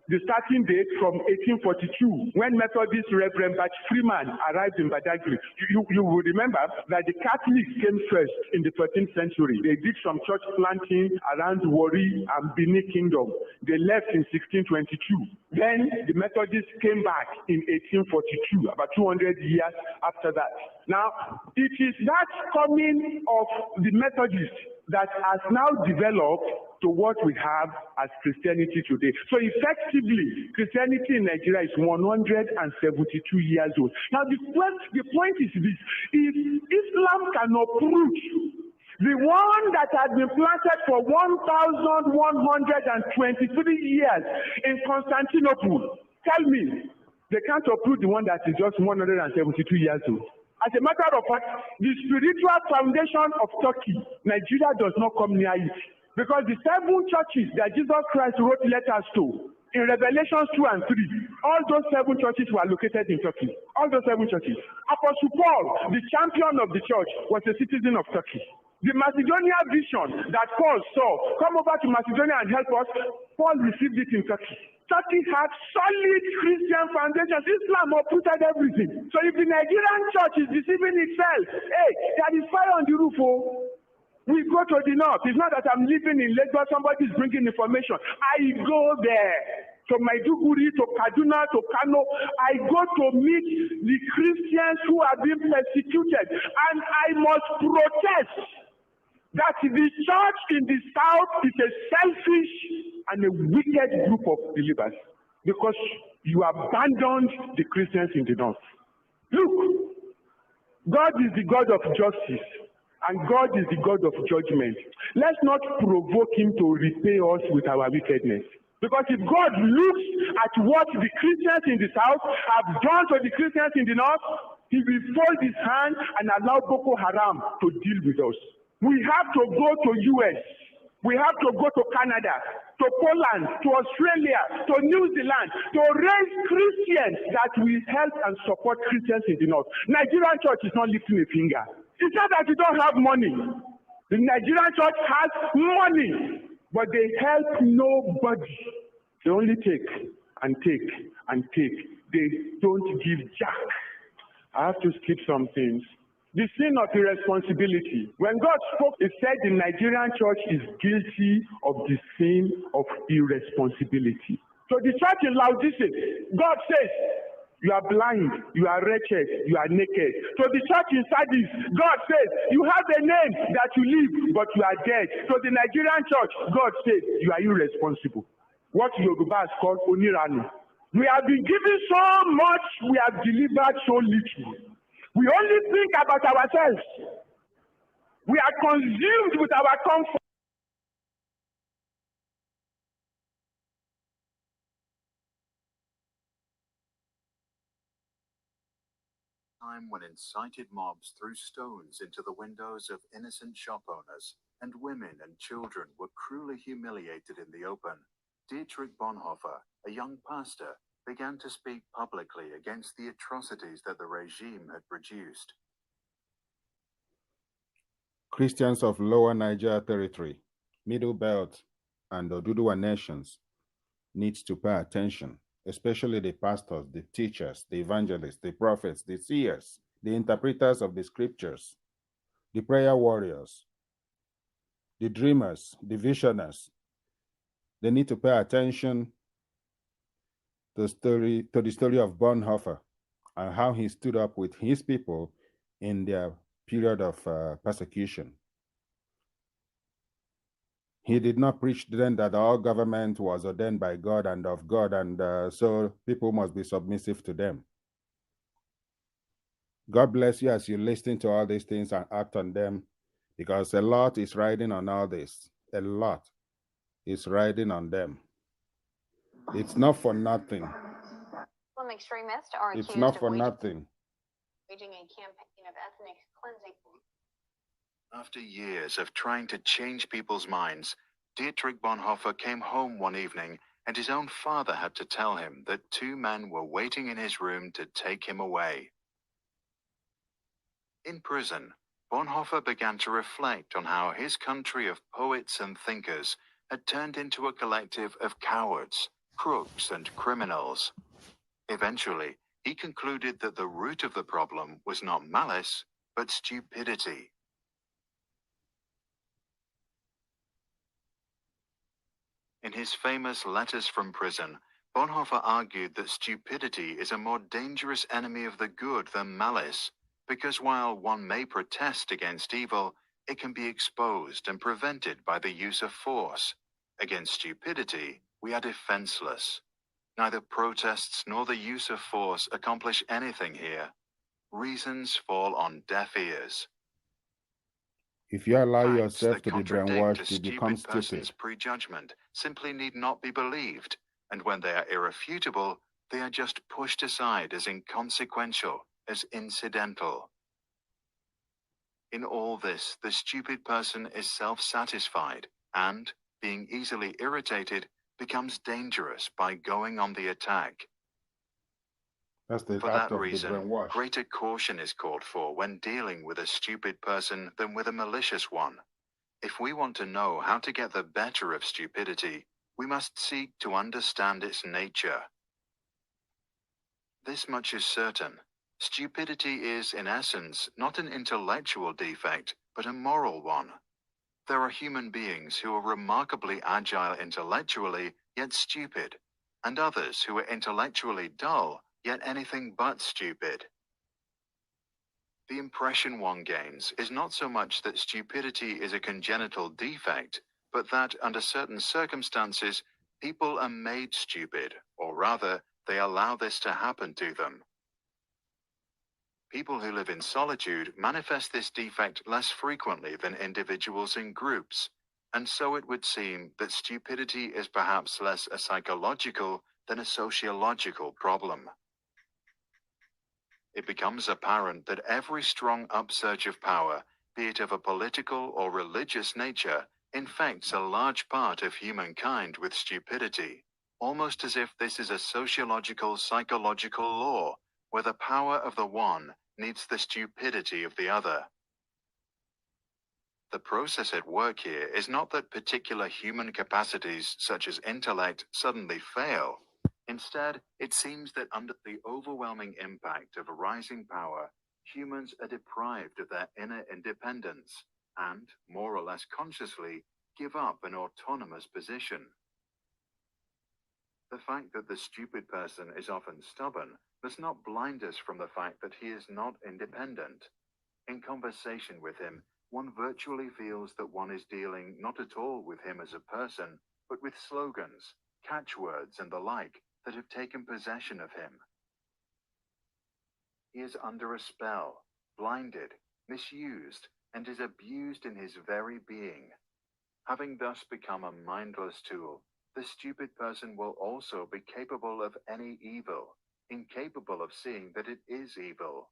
the starting date from 1842, when Methodist Reverend Bach Freeman arrived in Badagry, you will remember that the Catholics came first in the 13th century. They did some church planting around Warri and Benin Kingdom. They left in 1622. Then the Methodists came back in 1842, about 200 years after that. Now, it is that coming of the Methodists that has now developed to what we have as Christianity today. So effectively, Christianity in Nigeria is 172 years old. Now, the point is this: if Islam can uproot the one that had been planted for 1,123 years in Constantinople, tell me, they can't uproot the one that is just 172 years old. As a matter of fact, the spiritual foundation of Turkey, Nigeria does not come near it. Because the 7 churches that Jesus Christ wrote letters to, in Revelations 2 and 3, all those 7 churches were located in Turkey. All those 7 churches. Apostle Paul, the champion of the church, was a citizen of Turkey. The Macedonia vision that Paul saw, come over to Macedonia and help us, Paul received it in Turkey. Turkey had solid Christian foundations. Islam uprooted everything. So if the Nigerian church is deceiving itself, hey, there is fire on the roof. Oh. We go to the north. It's not that I'm living in Lagos, somebody is bringing information. I go there. To Maiduguri, to Kaduna, to Kano. I go to meet the Christians who are being persecuted. And I must protest that the church in the south is a selfish and a wicked group of believers because you abandoned the Christians in the north. Look, God is the God of justice and God is the God of judgment. Let's not provoke him to repay us with our wickedness. Because if God looks at what the Christians in the south have done to the Christians in the north, he will fold his hand and allow Boko Haram to deal with us. We have to go to US. We have to go to Canada, to Poland, to Australia, to New Zealand, to raise Christians that will help and support Christians in the north. Nigerian church is not lifting a finger. It's not that you don't have money. The Nigerian church has money, but they help nobody. They only take and take and take. They don't give jack. I have to skip some things. The sin of irresponsibility. When God spoke, he said the Nigerian church is guilty of the sin of irresponsibility. So the church in Laodicea, God says, you are blind, you are wretched, you are naked. So the church in Sardis, God says, you have a name that you live, but you are dead. So the Nigerian church, God says, you are irresponsible. What Yoruba is called Oniranu. We have been given so much, we have delivered so little. We only think about ourselves. We are consumed with our comfort. Time when incited mobs threw stones into the windows of innocent shop owners, and women and children were cruelly humiliated in the open, Dietrich Bonhoeffer, a young pastor, began to speak publicly against the atrocities that the regime had produced. Christians of Lower Niger Territory, Middle Belt, and Oduduwa nations need to pay attention, especially the pastors, the teachers, the evangelists, the prophets, the seers, the interpreters of the scriptures, the prayer warriors, the dreamers, the visioners, they need to pay attention to the story of Bonhoeffer and how he stood up with his people in their period of persecution. He did not preach then that all government was ordained by God and of God, and so people must be submissive to them. God bless you as you listen to all these things and act on them, because a lot is riding on all this. A lot is riding on them. It's not for nothing. Muslim extremists are It's accused not of for nothing. waging a campaign of ethnic cleansing. After years of trying to change people's minds, Dietrich Bonhoeffer came home one evening and his own father had to tell him that two men were waiting in his room to take him away. In prison, Bonhoeffer began to reflect on how his country of poets and thinkers had turned into a collective of cowards, crooks, and criminals. Eventually, he concluded that the root of the problem was not malice, but stupidity. In his famous Letters from Prison, Bonhoeffer argued that stupidity is a more dangerous enemy of the good than malice, because while one may protest against evil, it can be exposed and prevented by the use of force. Against stupidity, we are defenseless. Neither protests nor the use of force accomplish anything here. Reasons fall on deaf ears. If you allow Facts yourself that to be contradict brainwashed, a you become stupid person's stupid. prejudgment simply need not be believed, and when they are irrefutable, they are just pushed aside as inconsequential, as incidental. In all this, the stupid person is self-satisfied and, being easily irritated, becomes dangerous by going on the attack. That's the For act that of the reason, brainwash. greater caution is called for when dealing with a stupid person than with a malicious one. If we want to know how to get the better of stupidity, we must seek to understand its nature. This much is certain. Stupidity is, in essence, not an intellectual defect, but a moral one. There are human beings who are remarkably agile intellectually, yet stupid, and others who are intellectually dull, yet anything but stupid. The impression one gains is not so much that stupidity is a congenital defect, but that under certain circumstances, people are made stupid, or rather, they allow this to happen to them. People who live in solitude manifest this defect less frequently than individuals in groups, and so it would seem that stupidity is perhaps less a psychological than a sociological problem. It becomes apparent that every strong upsurge of power, be it of a political or religious nature, infects a large part of humankind with stupidity, almost as if this is a sociological psychological law, where the power of the one needs the stupidity of the other. The process at work here is not that particular human capacities such as intellect suddenly fail. Instead, it seems that under the overwhelming impact of a rising power, humans are deprived of their inner independence and, more or less consciously, give up an autonomous position. The fact that the stupid person is often stubborn must not blind us from the fact that he is not independent. In conversation with him, one virtually feels that one is dealing not at all with him as a person, but with slogans, catchwords, and the like that have taken possession of him. He is under a spell, blinded, misused, and is abused in his very being. Having thus become a mindless tool, the stupid person will also be capable of any evil, incapable of seeing that it is evil.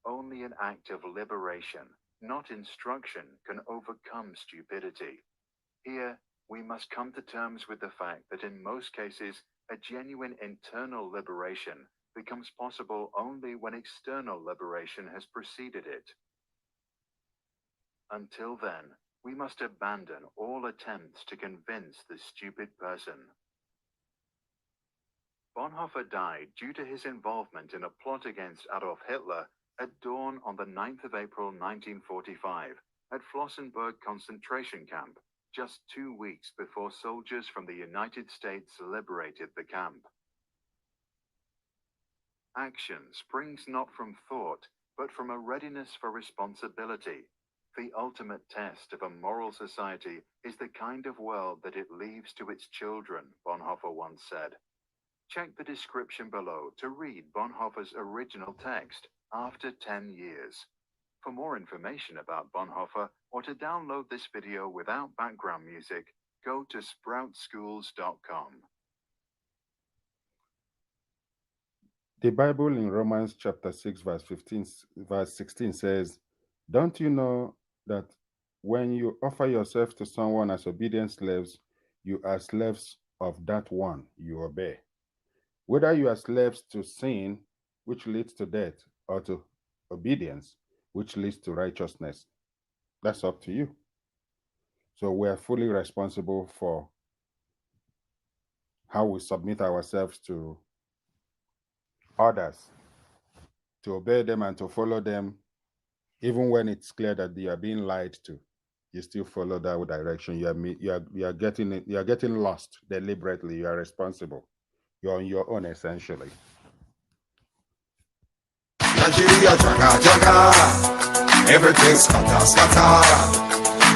Only an act of liberation, not instruction, can overcome stupidity. Here, we must come to terms with the fact that in most cases, a genuine internal liberation becomes possible only when external liberation has preceded it. Until then, we must abandon all attempts to convince the stupid person. Bonhoeffer died due to his involvement in a plot against Adolf Hitler at dawn on the 9th of April 1945 at Flossenburg concentration camp, just 2 weeks before soldiers from the United States liberated the camp. Action springs not from thought, but from a readiness for responsibility. The ultimate test of a moral society is the kind of world that it leaves to its children, Bonhoeffer once said. Check the description below to read Bonhoeffer's original text, After 10 Years. For more information about Bonhoeffer or to download this video without background music, go to sproutschools.com. The Bible in Romans chapter 6, verse 16 says, "Don't you know that when you offer yourself to someone as obedient slaves, you are slaves of that one you obey? Whether you are slaves to sin, which leads to death, or to obedience, which leads to righteousness. That's up to you." So we are fully responsible for how we submit ourselves to others, to obey them and to follow them, even when it's clear that they are being lied to. You still follow that direction. You are getting lost deliberately. You are responsible. You're on your own, essentially. Nigeria jaga jaga, everything scatter.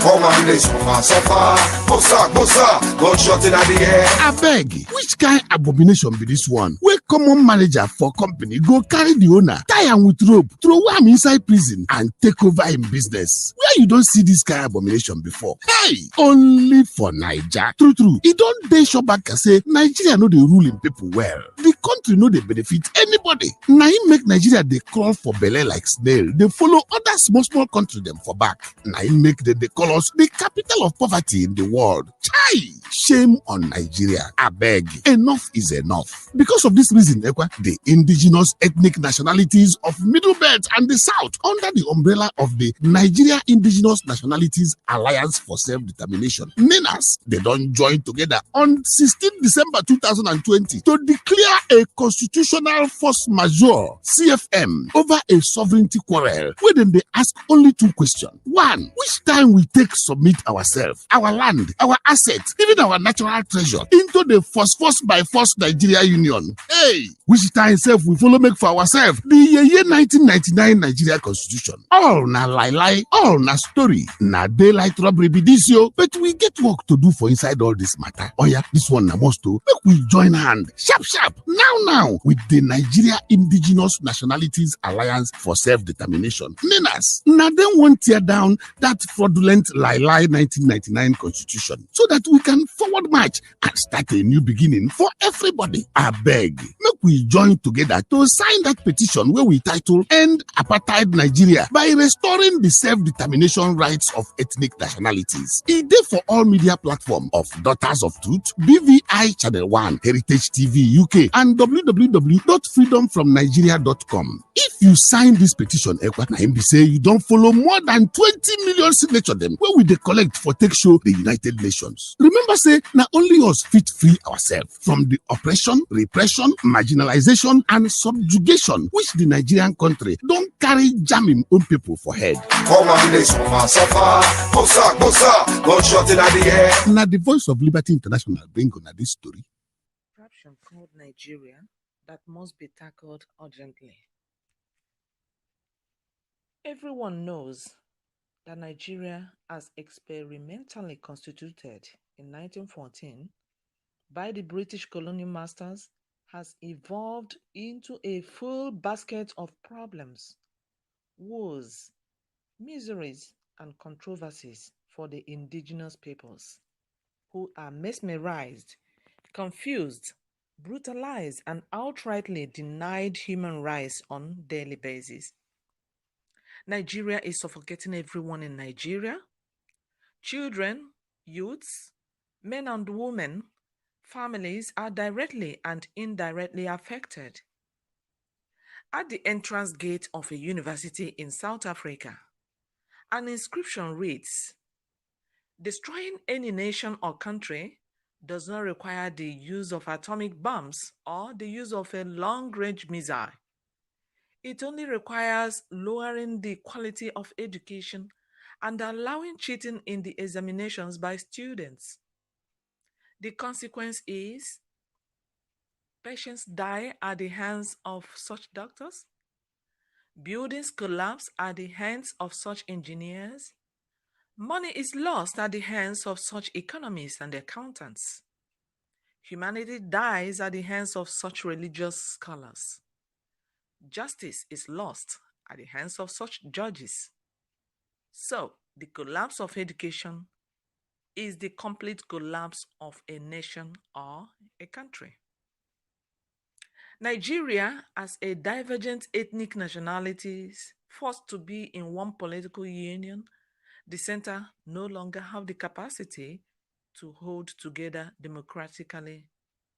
Come on, this suffer. Bossa, gunshot in the air. I beg, which kind abomination be this one? Where common manager for company go carry the owner, tie him with rope, throw him inside prison, and take over in business. Where you don't see this kind of abomination before? Hey, only for Niger. True. It don't dey show back and say Nigeria know the ruling people well. The country know they benefit anybody. Now him make Nigeria they crawl for belle like snail. They follow other small country them for back. Now him make them they call us the capital of poverty in the world. Chai! Shame on Nigeria. I beg. Enough is enough. Because of this reason, the indigenous ethnic nationalities of Middle Belt and the South, under the umbrella of the Nigeria Indigenous Nationalities Alliance for Self-Determination, NINAS, they don't join together on 16 December 2020 to declare a constitutional force majeure, CFM, over a sovereignty quarrel, where then they ask only two questions. One, which time we take submit ourselves, our land, our assets, even our natural treasure into the force by force Nigeria Union? Hey, which time self we follow make for ourselves the year 1999 Nigeria Constitution? All na lie, all na story, na daylight robbery be this yo. But we get work to do for inside all this matter. Oh yeah, this one na must to make we join hand sharp now with the Nigeria Indigenous Nationalities Alliance for Self-Determination, NINAS. Now then won't tear down that fraudulent lie 1999 Constitution so that we can forward march and start a new beginning for everybody. I beg, make we join together to sign that petition where we title End Apartheid Nigeria by restoring the self-determination rights of ethnic nationalities. It is for all media platform of Daughters of Truth, BVI Channel 1, Heritage TV UK, and www.freedomfromnigeria.com. If you sign this petition, say you don't follow more than 20 million signature them where we collect for take show the United Nations. Remember say, now only us fit free ourselves from the oppression, repression, marginalization, and subjugation which the Nigerian country don't carry jamming own people for head. Come on, this suffer. Bossa, gunshot in the air. Now the Voice of Liberty International bring on this story. Corruption called Nigeria that must be tackled urgently. Everyone knows that Nigeria, as experimentally constituted in 1914 by the British colonial masters, has evolved into a full basket of problems, wars, miseries, and controversies for the indigenous peoples, who are mesmerized, confused, brutalized, and outrightly denied human rights on a daily basis. Nigeria is suffocating everyone in Nigeria. Children, youths, men and women, families are directly and indirectly affected. At the entrance gate of a university in South Africa, an inscription reads, "Destroying any nation or country does not require the use of atomic bombs or the use of a long-range missile. It only requires lowering the quality of education and allowing cheating in the examinations by students. The consequence is patients die at the hands of such doctors, buildings collapse at the hands of such engineers, money is lost at the hands of such economists and accountants. Humanity dies at the hands of such religious scholars. Justice is lost at the hands of such judges. So, the collapse of education is the complete collapse of a nation or a country. Nigeria, as a divergent ethnic nationalities forced to be in one political union, the center no longer have the capacity to hold together democratically,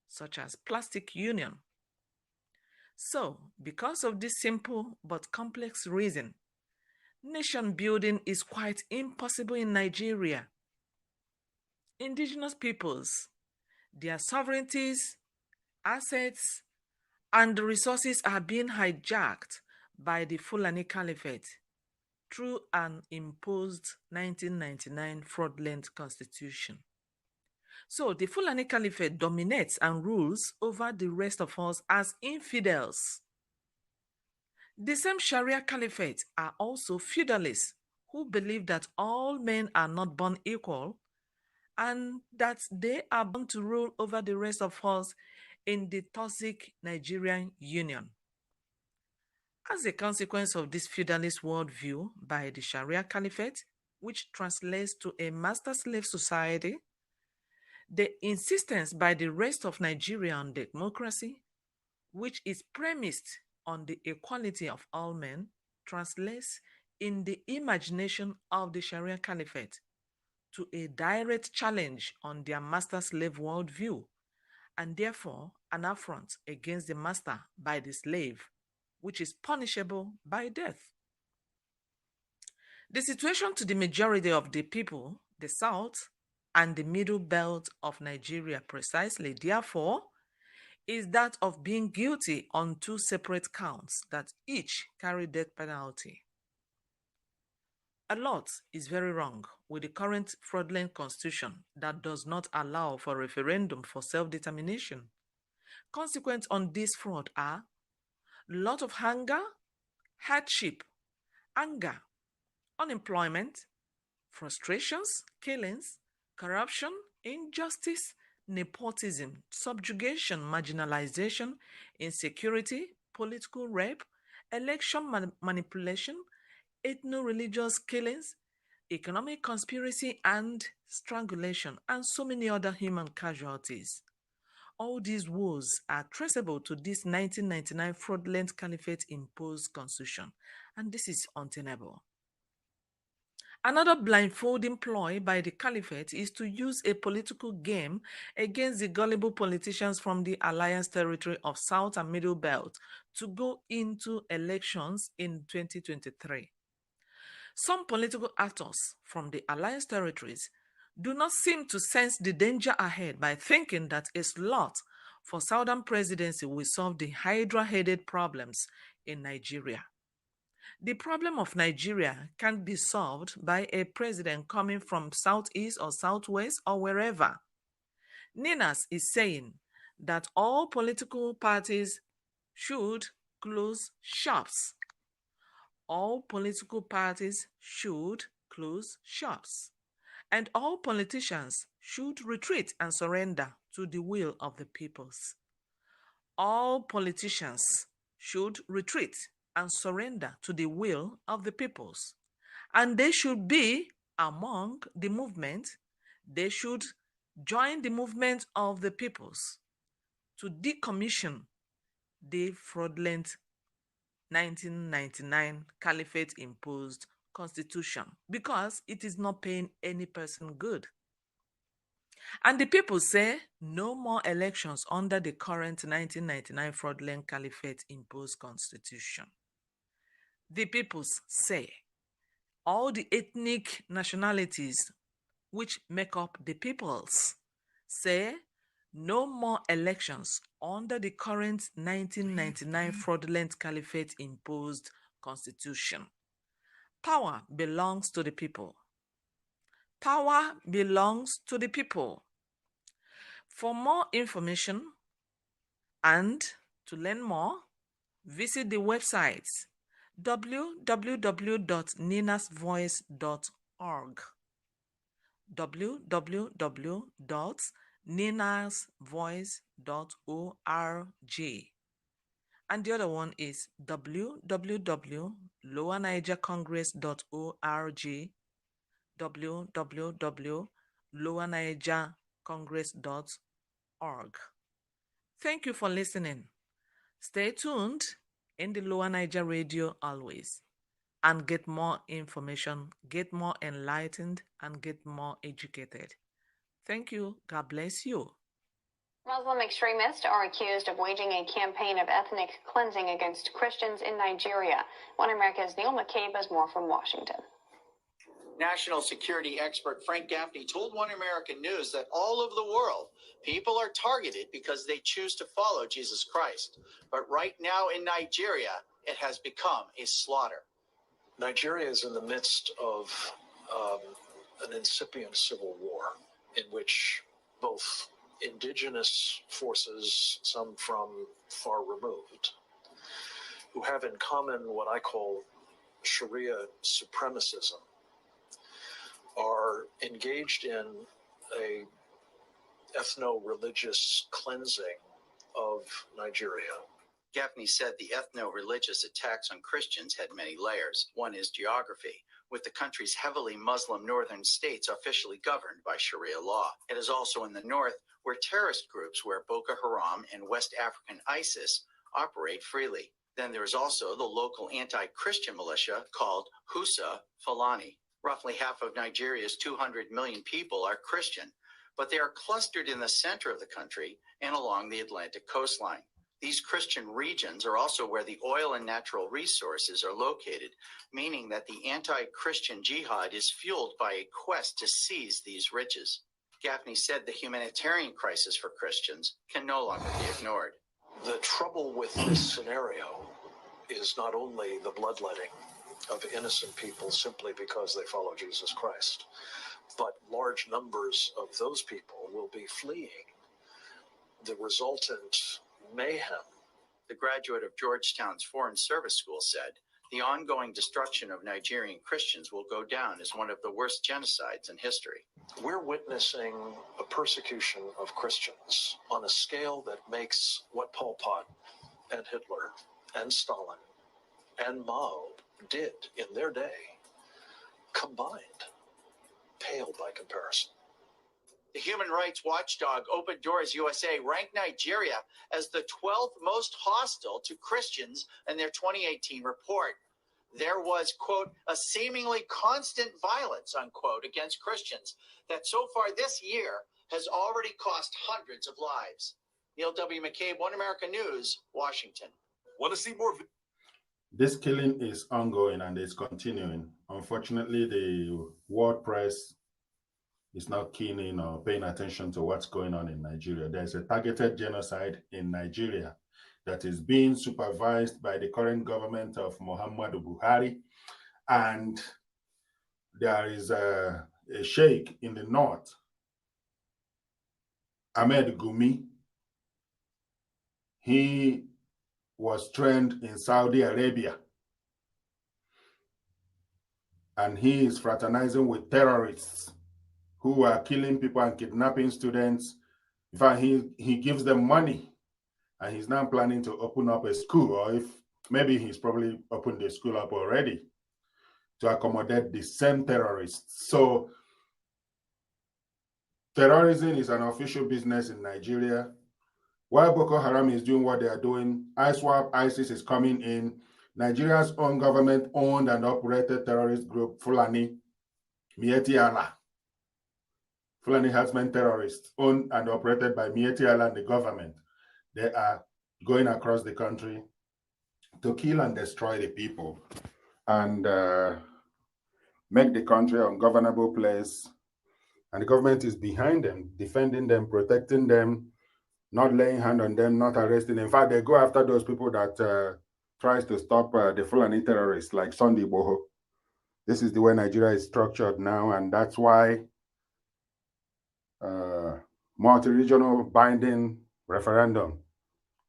such as plastic union. So, because of this simple but complex reason, nation building is quite impossible in Nigeria. Indigenous peoples, their sovereignties, assets, and resources are being hijacked by the Fulani Caliphate through an imposed 1999 fraudulent constitution. So the Fulani Caliphate dominates and rules over the rest of us as infidels. The same Sharia Caliphate are also feudalists who believe that all men are not born equal and that they are born to rule over the rest of us in the toxic Nigerian Union. As a consequence of this feudalist worldview by the Sharia Caliphate, which translates to a master-slave society, the insistence by the rest of Nigeria on democracy, which is premised on the equality of all men, translates in the imagination of the Sharia Caliphate to a direct challenge on their master-slave worldview, and therefore an affront against the master by the slave, which is punishable by death. The situation to the majority of the people, the South and the middle belt of Nigeria precisely, therefore, is that of being guilty on two separate counts that each carry death penalty. A lot is very wrong with the current fraudulent constitution that does not allow for referendum for self-determination. Consequent on this fraud are a lot of hunger, hardship, anger, unemployment, frustrations, killings, corruption, injustice, nepotism, subjugation, marginalization, insecurity, political rape, election manipulation, ethno-religious killings, economic conspiracy and strangulation, and so many other human casualties. All these woes are traceable to this 1999 fraudulent caliphate-imposed constitution, and this is untenable. Another blindfolding ploy by the caliphate is to use a political game against the gullible politicians from the alliance territory of South and Middle Belt to go into elections in 2023. Some political actors from the alliance territories do not seem to sense the danger ahead by thinking that a slot for Southern presidency will solve the hydra-headed problems in Nigeria. The problem of Nigeria can be solved by a president coming from Southeast or Southwest or wherever. Ninas is saying that all political parties should close shops. All political parties should close shops. And all politicians should retreat and surrender to the will of the peoples. All politicians should retreat and surrender to the will of the peoples. And they should be among the movement. They should join the movement of the peoples to decommission the fraudulent 1999 caliphate-imposed constitution because it is not paying any person good. And the people say no more elections under the current 1999 fraudulent caliphate-imposed constitution. The peoples say all the ethnic nationalities which make up the peoples say no more elections under the current 1999 fraudulent caliphate-imposed constitution. Power belongs to the people. Power belongs to the people. For more information and to learn more, visit the websites www.ninasvoice.org, www.ninasvoice.org, and the other one is www.lowernigercongress.org, www.lowernigercongress.org. Thank you for listening. Stay tuned in the Lower Niger Radio always and get more information, get more enlightened, and get more educated. Thank you. God bless you. Muslim extremists are accused of waging a campaign of ethnic cleansing against Christians in Nigeria. One America's Neil McCabe has more from Washington. National security expert Frank Gaffney told One American News that all over the world, people are targeted because they choose to follow Jesus Christ. But right now in Nigeria, it has become a slaughter. Nigeria is in the midst of an incipient civil war in which both indigenous forces, some from far removed, who have in common what I call Sharia supremacism, are engaged in a ethno-religious cleansing of Nigeria. Gaffney said the ethno-religious attacks on Christians had many layers. One is geography, with the country's heavily Muslim northern states officially governed by Sharia law. It is also in the north where terrorist groups where Boko Haram and West African ISIS operate freely. Then there is also the local anti-Christian militia called Husa Fulani. Roughly half of Nigeria's 200 million people are Christian, but they are clustered in the center of the country and along the Atlantic coastline. These Christian regions are also where the oil and natural resources are located, meaning that the anti-Christian jihad is fueled by a quest to seize these riches. Gaffney said the humanitarian crisis for Christians can no longer be ignored. The trouble with this scenario is not only the bloodletting of innocent people simply because they follow Jesus Christ, but large numbers of those people will be fleeing the resultant mayhem. The graduate of Georgetown's Foreign Service School said, the ongoing destruction of Nigerian Christians will go down as one of the worst genocides in history. We're witnessing a persecution of Christians on a scale that makes what Pol Pot and Hitler and Stalin and Mao did in their day combined pale by comparison. The human rights watchdog Open Doors USA ranked Nigeria as the 12th most hostile to Christians in their 2018 report. There was, quote, a seemingly constant violence, unquote, against Christians that so far this year has already cost hundreds of lives. Neil W. McCabe, One American News, Washington. Want to see more? This killing is ongoing and it's continuing. Unfortunately, the world press is not keen in or paying attention to what's going on in Nigeria. There's a targeted genocide in Nigeria that is being supervised by the current government of Muhammadu Buhari. And there is a sheikh in the north, Ahmed Gumi. He was trained in Saudi Arabia. And he is fraternizing with terrorists who are killing people and kidnapping students. In fact, he gives them money. And he's now planning to open up a school, or if maybe he's probably opened the school up already to accommodate the same terrorists. So terrorism is an official business in Nigeria. While Boko Haram is doing what they are doing, ISWAP, ISIS is coming in. Nigeria's own government-owned and operated terrorist group, Fulani, Miyetti Allah. Fulani herdsmen terrorists, owned and operated by Miyetti Allah and the government. They are going across the country to kill and destroy the people and make the country an ungovernable place. And the government is behind them, defending them, protecting them, not laying hand on them, not arresting them. In fact, they go after those people that tries to stop the Fulani terrorists like Sunday Boho. This is the way Nigeria is structured now, and that's why multi-regional binding referendum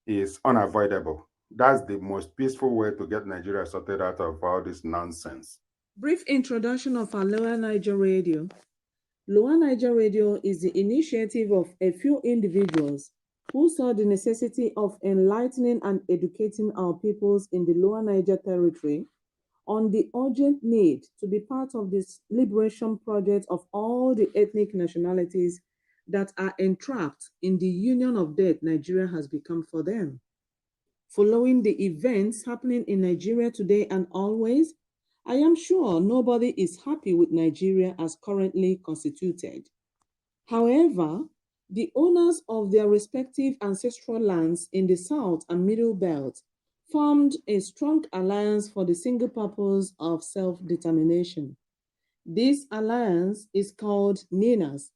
is unavoidable. That's the most peaceful way to get Nigeria sorted out of all this nonsense. Brief introduction of our Lower Niger Radio. Lower Niger Radio is the initiative of a few individuals who saw the necessity of enlightening and educating our peoples in the Lower Niger Territory on the urgent need to be part of this liberation project of all the ethnic nationalities that are entrapped in the union of death Nigeria has become for them. Following the events happening in Nigeria today and always, I am sure nobody is happy with Nigeria as currently constituted. However, the owners of their respective ancestral lands in the South and Middle Belt formed a strong alliance for the single purpose of self-determination. This alliance is called NINAS,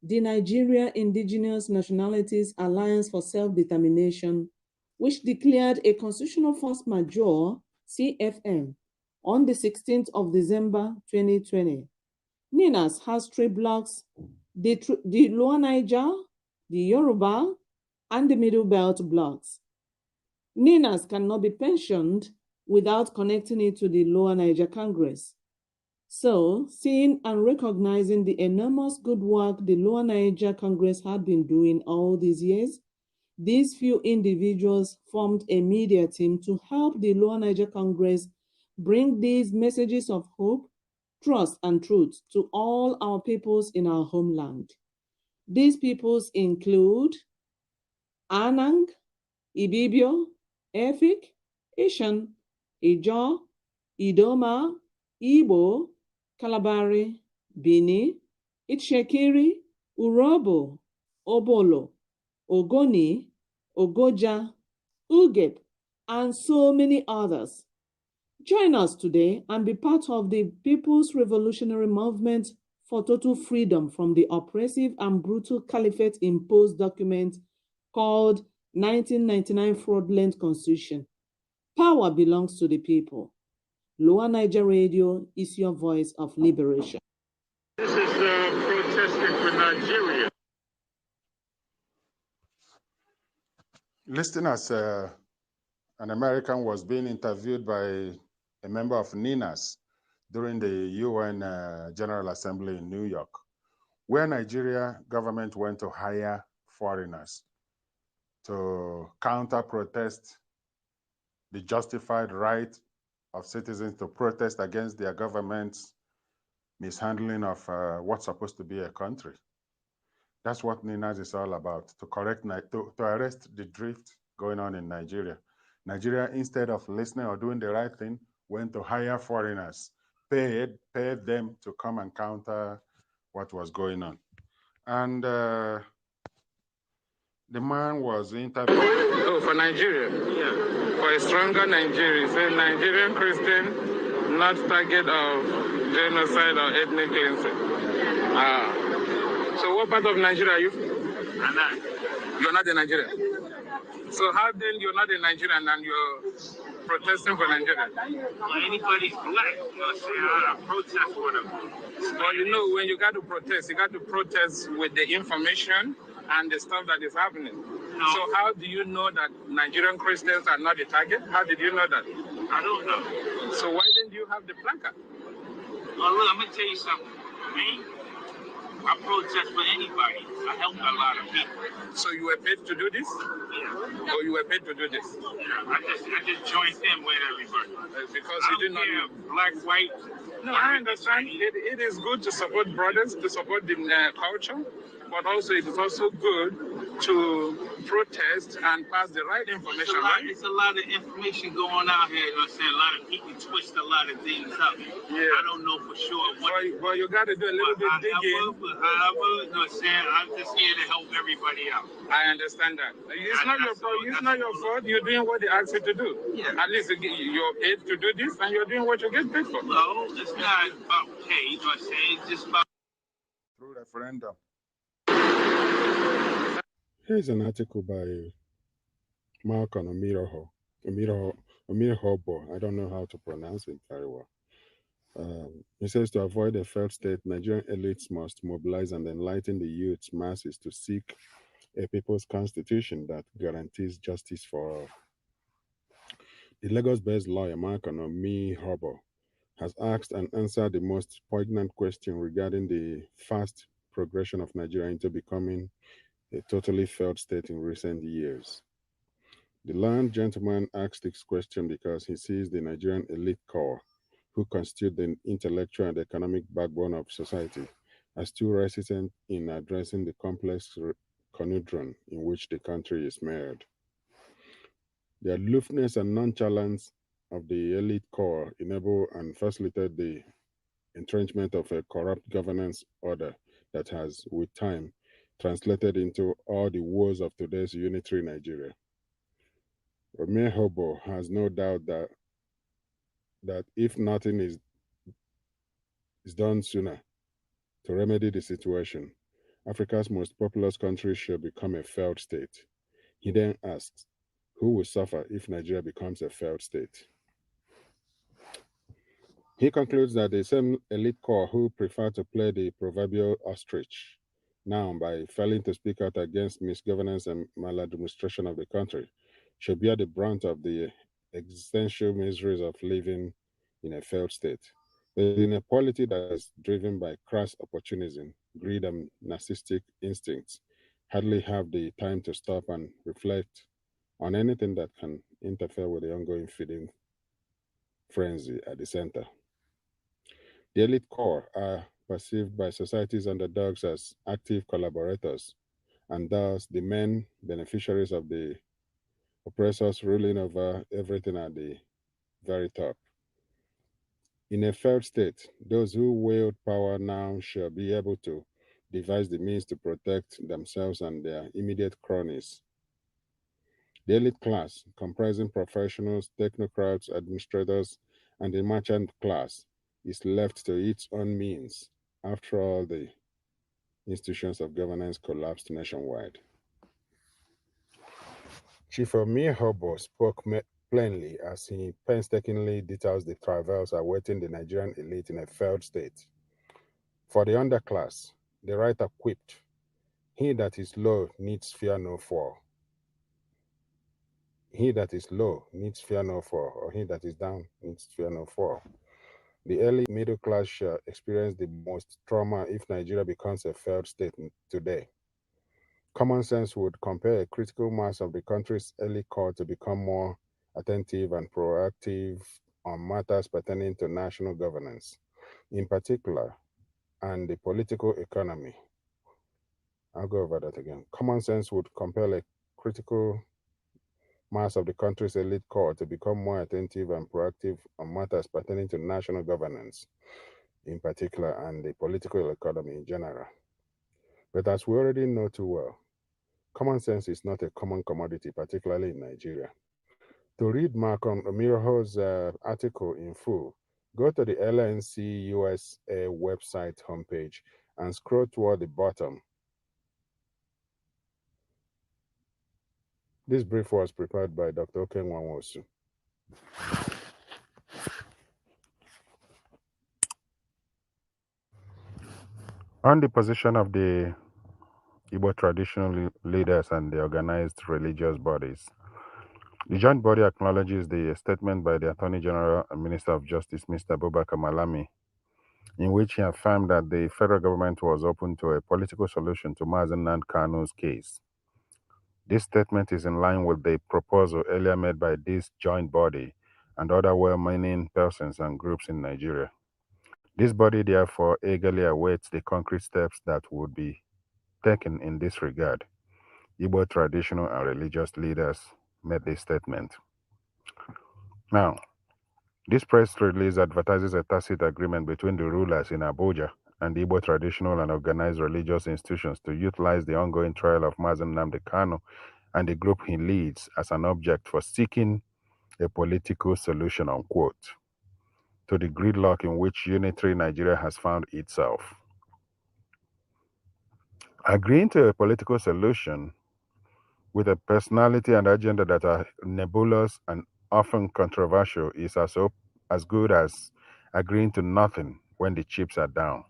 the Nigeria Indigenous Nationalities Alliance for Self-Determination, which declared a constitutional force majeure, CFM, on the 16th of December 2020. NINAS has 3 blocks, the Lower Niger, the Yoruba, and the Middle Belt blocks. NINAS cannot be pensioned without connecting it to the Lower Niger Congress. So, seeing and recognizing the enormous good work the Lower Niger Congress had been doing all these years, these few individuals formed a media team to help the Lower Niger Congress bring these messages of hope, trust, and truth to all our peoples in our homeland. These peoples include Anang, Ibibio, Efik, Ishan, Ijaw, Idoma, Igbo, Kalabari, Bini, Itshekiri, Urobo, Obolo, Ogoni, Ogoja, Ugep, and so many others. Join us today and be part of the People's Revolutionary Movement for total freedom from the oppressive and brutal caliphate-imposed document called 1999 Fraudulent Constitution. Power belongs to the people. Lower Niger Radio is your voice of liberation. This is protesting for Nigeria. Listening as an American was being interviewed by a member of NINAS during the UN General Assembly in New York, where Nigeria government went to hire foreigners to counter-protest the justified right of citizens to protest against their government's mishandling of what's supposed to be a country. That's what NINAS is all about, to arrest the drift going on in Nigeria. Nigeria, instead of listening or doing the right thing, went to hire foreigners, paid them to come and counter what was going on. And the man was interviewed. Oh, for Nigeria? Yeah. For a stronger Nigeria, say Nigerian Christian, not target of genocide or ethnic cleansing. So what part of Nigeria are you from? You're not in Nigeria. So how then you're not in Nigeria and you're protesting for Nigeria? Well, anybody's black, you know what I'm saying? I protest for them. Well, you know, when you got to protest with the information and the stuff that is happening. No. So how do you know that Nigerian Christians are not the target? How did you know that? I don't know. So why didn't you have the placard? Well, look, I'm going to tell you something. Me, I protest for anybody. I help a lot of people. So you were paid to do this? Yeah. Or you were paid to do this? Yeah, I just joined in with everybody. Because you did not know. Black, white. No, I understand. It is good to support brothers, to support the culture, but also it is also good to protest and pass the right information. There's a lot of information going out here. You know what I'm saying? A lot of people twist a lot of things up. Yeah. I don't know for sure. Well, you got to do a little bit digging. However, you know what I'm saying? I'm just here to help everybody out. I understand that. It's not your fault. It's not your fault. You're doing what they ask you to do. Yeah. At least you're paid to do this, and you're doing what you get paid for. No, it's not about pay. You know what I'm saying? It's just about through referendum. Here's an article by Malcolm Omiroho. I don't know how to pronounce it very well. He says to avoid a failed state, Nigerian elites must mobilize and enlighten the youth masses to seek a people's constitution that guarantees justice for all. The Lagos-based lawyer Mark Onomi Hobo has asked and answered the most poignant question regarding the fast progression of Nigeria into becoming a totally failed state in recent years. The learned gentleman asked this question because he sees the Nigerian elite corps, who constitute the intellectual and economic backbone of society, as too reticent in addressing the complex conundrum in which the country is mired. The aloofness and nonchalance of the elite corps enable and facilitate the entrenchment of a corrupt governance order that has, with time, translated into all the woes of today's unitary Nigeria. Onomi Hobo has no doubt that if nothing is done sooner to remedy the situation, Africa's most populous country should become a failed state. He then asks, who will suffer if Nigeria becomes a failed state? He concludes that the same elite corps who prefer to play the proverbial ostrich now by failing to speak out against misgovernance and maladministration of the country should bear the brunt of the existential miseries of living in a failed state. The inequality that is driven by crass opportunism, greed, and narcissistic instincts hardly have the time to stop and reflect on anything that can interfere with the ongoing feeding frenzy at the center. The elite corps are perceived by society's underdogs as active collaborators, and thus the main beneficiaries of the oppressors ruling over everything at the very top. In a failed state, those who wield power now shall be able to devise the means to protect themselves and their immediate cronies. The elite class, comprising professionals, technocrats, administrators, and the merchant class, is left to its own means after all the institutions of governance collapsed nationwide. Chief Onomi Hobo spoke plainly as he painstakingly details the travails awaiting the Nigerian elite in a failed state. For the underclass, the writer quipped, "He that is low needs fear no fall. He that is low needs fear no fall, or he that is down needs fear no fall." The early middle class shall experience the most trauma if Nigeria becomes a failed state today. Common sense would compel a critical mass of the country's elite corps to become more attentive and proactive on matters pertaining to national governance, in particular, and the political economy. I'll go over that again. Common sense would compel a critical mass of the country's elite corps to become more attentive and proactive on matters pertaining to national governance, in particular, and the political economy in general. But as we already know too well, common sense is not a common commodity, particularly in Nigeria. To read Malcolm Omiroho's article in full, go to the LNC USA website homepage and scroll toward the bottom. This brief was prepared by Dr. Okenwa Nwosu. On the position of the Igbo traditional leaders and the organized religious bodies, the joint body acknowledges the statement by the Attorney General and Minister of Justice, Mr. Abubakar Malami, in which he affirmed that the federal government was open to a political solution to Mazen Nnamdi Kanu's case. This statement is in line with the proposal earlier made by this joint body and other well-meaning persons and groups in Nigeria. This body therefore eagerly awaits the concrete steps that would be taken in this regard. Igbo traditional and religious leaders made this statement. Now, this press release advertises a tacit agreement between the rulers in Abuja and the Igbo traditional and organized religious institutions to utilize the ongoing trial of Mazen Nnamdi Kanu and the group he leads as an object for seeking a political solution, unquote, to the gridlock in which unitary Nigeria has found itself. Agreeing to a political solution with a personality and agenda that are nebulous and often controversial is as good as agreeing to nothing when the chips are down.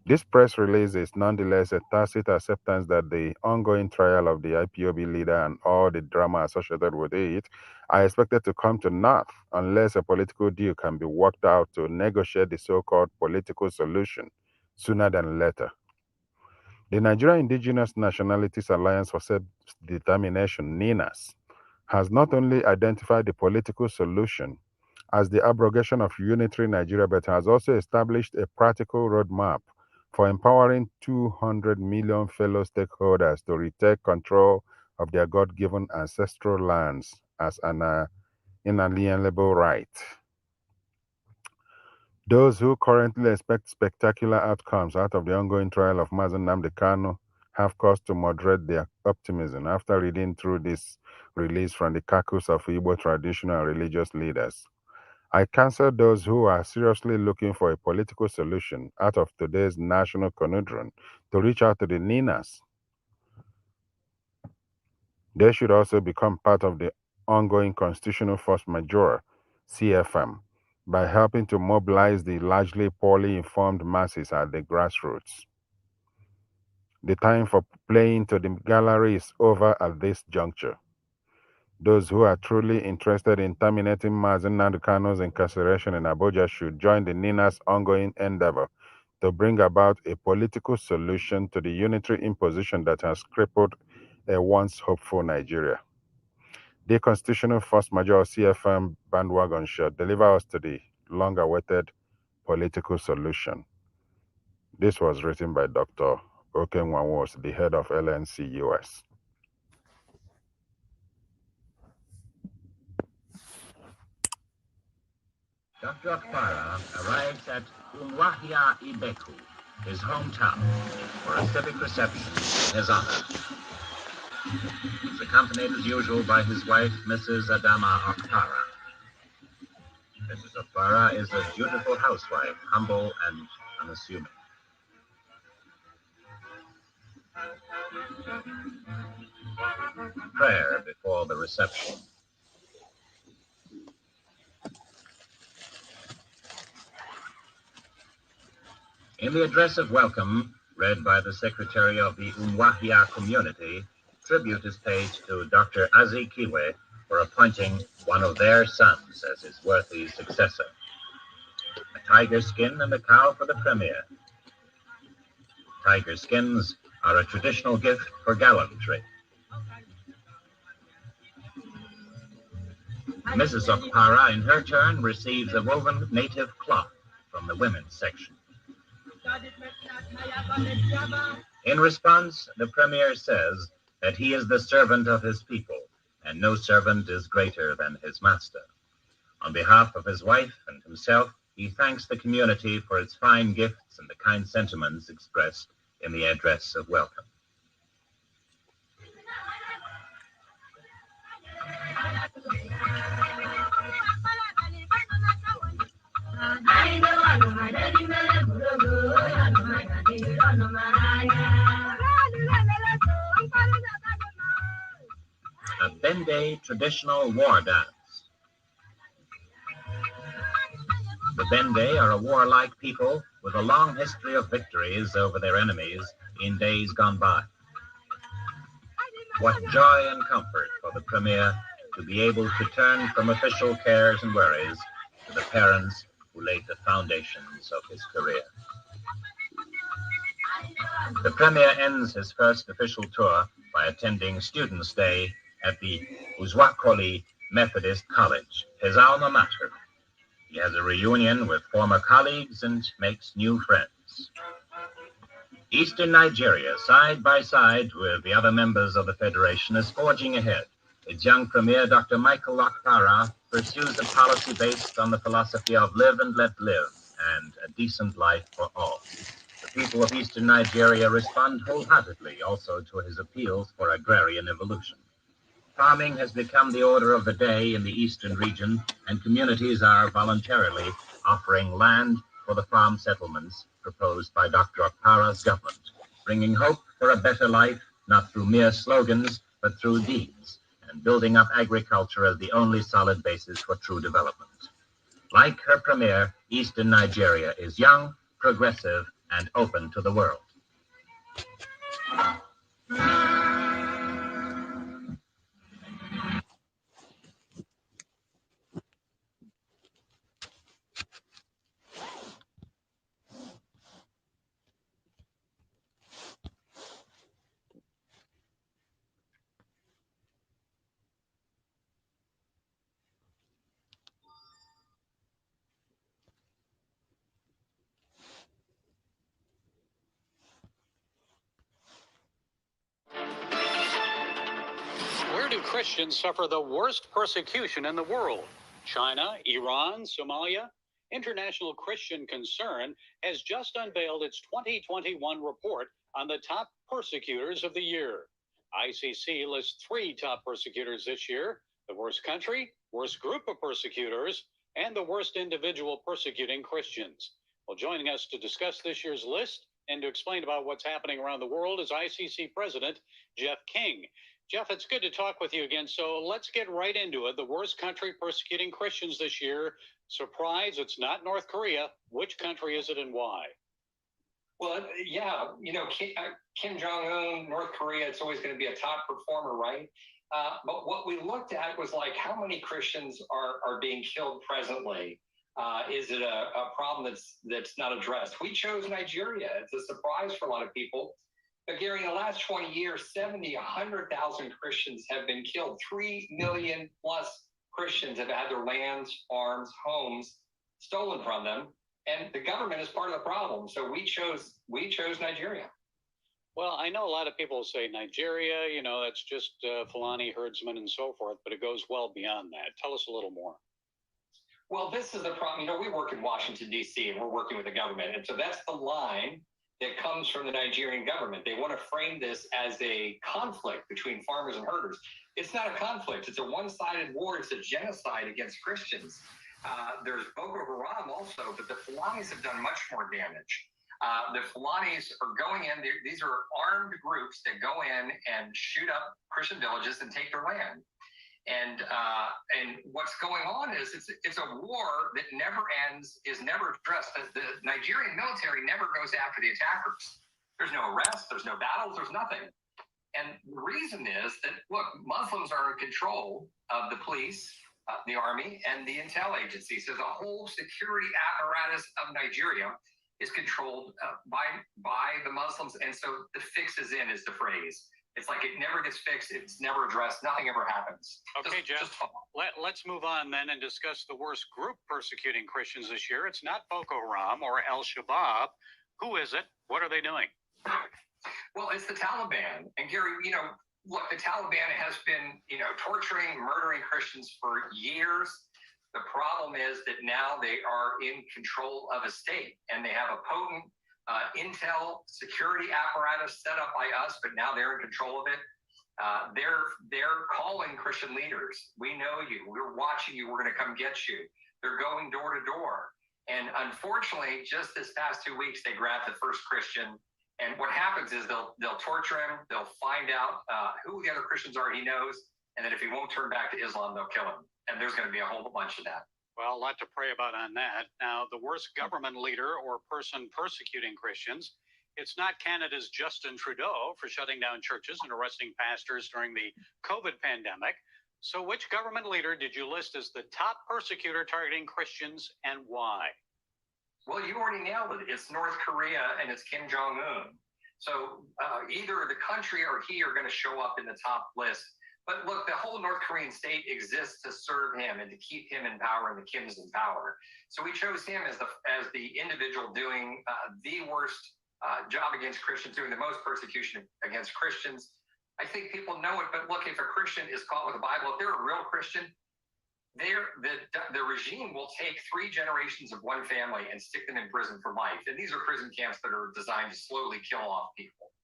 This press release is nonetheless a tacit acceptance that the ongoing trial of the IPOB leader and all the drama associated with it are expected to come to naught unless a political deal can be worked out to negotiate the so-called political solution sooner than later. The Nigerian Indigenous Nationalities Alliance for Self-Determination, NINAS, has not only identified the political solution as the abrogation of unitary Nigeria, but has also established a practical roadmap for empowering 200 million fellow stakeholders to retake control of their God-given ancestral lands as an inalienable right. Those who currently expect spectacular outcomes out of the ongoing trial of Mazi Nnamdi Kanu have cause to moderate their optimism after reading through this release from the caucus of Igbo traditional and religious leaders. I counsel those who are seriously looking for a political solution out of today's national conundrum to reach out to the NINAS. They should also become part of the ongoing Constitutional Force Majeure, CFM, by helping to mobilize the largely poorly informed masses at the grassroots. The time for playing to the gallery is over at this juncture. Those who are truly interested in terminating Mazi Nnamdi Kanu's incarceration in Abuja should join the NINA's ongoing endeavor to bring about a political solution to the unitary imposition that has crippled a once hopeful Nigeria. The Constitutional Force Majeure CFM bandwagon should deliver us to the long-awaited political solution. This was written by Dr. Okenwawos, the head of LNC US. Dr. Okpara arrives at Umuahia Ibeku, his hometown, for a civic reception in his honor. He's accompanied as usual by his wife, Mrs. Adama Okpara. Mrs. Okpara is a dutiful housewife, humble and unassuming. Prayer before the reception. In the address of welcome, read by the secretary of the Umuahia community, tribute is paid to Dr. Azikiwe for appointing one of their sons as his worthy successor. A tiger skin and a cow for the premier. Tiger skins are a traditional gift for gallantry. Mrs. Okpara, in her turn, receives a woven native cloth from the women's section. In response, the premier says that he is the servant of his people, and no servant is greater than his master. On behalf of his wife and himself, he thanks the community for its fine gifts and the kind sentiments expressed in the address of welcome. A Bende traditional war dance. The Bende are a warlike people with a long history of victories over their enemies in days gone by. What joy and comfort for the premier to be able to turn from official cares and worries to the parents who laid the foundations of his career. The premier ends his first official tour by attending Students' Day at the Uzwakoli Methodist College, his alma mater. He has a reunion with former colleagues and makes new friends. Eastern Nigeria, side by side with the other members of the Federation, is forging ahead. Its young premier, Dr. Michael Okpara, pursues a policy based on the philosophy of live and let live and a decent life for all. The people of Eastern Nigeria respond wholeheartedly also to his appeals for agrarian evolution. Farming has become the order of the day in the eastern region, and communities are voluntarily offering land for the farm settlements proposed by Dr. Okpara's government, bringing hope for a better life, not through mere slogans, but through deeds, and building up agriculture as the only solid basis for true development. Like her premier, Eastern Nigeria is young, progressive, and open to the world. Where do Christians suffer the worst persecution in the world? China, Iran, Somalia? International Christian Concern has just unveiled its 2021 report on the top persecutors of the year. ICC lists 3 top persecutors this year: the worst country, worst group of persecutors, and the worst individual persecuting Christians. Well, joining us to discuss this year's list and to explain about what's happening around the world is ICC President Jeff King. Jeff, it's good to talk with you again. So let's get right into it. The worst country persecuting Christians this year. Surprise, it's not North Korea. Which country is it and why? Well, yeah, Kim Jong-un, North Korea, it's always going to be a top performer, right? But what we looked at was like how many Christians are being killed presently. Is it a problem that's not addressed? We chose Nigeria. It's a surprise for a lot of people. But Gary, in the last 20 years, 100,000 Christians have been killed. 3 million plus Christians have had their lands, farms, homes stolen from them. And the government is part of the problem. So we chose Nigeria. Well, I know a lot of people say Nigeria, that's just Fulani herdsmen and so forth, but it goes well beyond that. Tell us a little more. Well, this is the problem. We work in Washington, D.C., and we're working with the government. And so that's the line that comes from the Nigerian government. They want to frame this as a conflict between farmers and herders. It's not a conflict. It's a one-sided war. It's a genocide against Christians. There's Boko Haram also, but the Fulanis have done much more damage. The Fulanis are going in. These are armed groups that go in and shoot up Christian villages and take their land. And what's going on is it's a war that never ends, is never addressed. The Nigerian military never goes after the attackers. There's no arrests, there's no battles, there's nothing. And the reason is that, look, Muslims are in control of the police, the army, and the intel agencies. So the whole security apparatus of Nigeria is controlled by the Muslims. And so the fix is in is the phrase. It's like it never gets fixed. It's never addressed. Nothing ever happens. Okay, Jeff, let's move on then and discuss the worst group persecuting Christians this year. It's not Boko Haram or Al-Shabaab. Who is it? What are they doing? Well, it's the Taliban. And Gary, look, the Taliban has been, torturing, murdering Christians for years. The problem is that now they are in control of a state and they have a potent intel security apparatus set up by us, but now they're in control of it. They're calling Christian leaders. We know you. We're watching you. We're going to come get you. They're going door to door. And unfortunately, just this past 2 weeks, they grabbed the first Christian. And what happens is they'll torture him. They'll find out who the other Christians are he knows. And then if he won't turn back to Islam, they'll kill him. And there's going to be a whole bunch of that. Well, a lot to pray about on that. Now, the worst government leader or person persecuting Christians, it's not Canada's Justin Trudeau for shutting down churches and arresting pastors during the COVID pandemic. So which government leader did you list as the top persecutor targeting Christians and why? Well, you already nailed it. It's North Korea and it's Kim Jong-un. So either the country or he are going to show up in the top list. But look, the whole North Korean state exists to serve him and to keep him in power and the Kims in power. So we chose him as the individual doing the worst job against Christians, doing the most persecution against Christians. I think people know it, but look, if a Christian is caught with a Bible, if they're a real Christian, the regime will take 3 generations of one family and stick them in prison for life. And these are prison camps that are designed to slowly kill off people.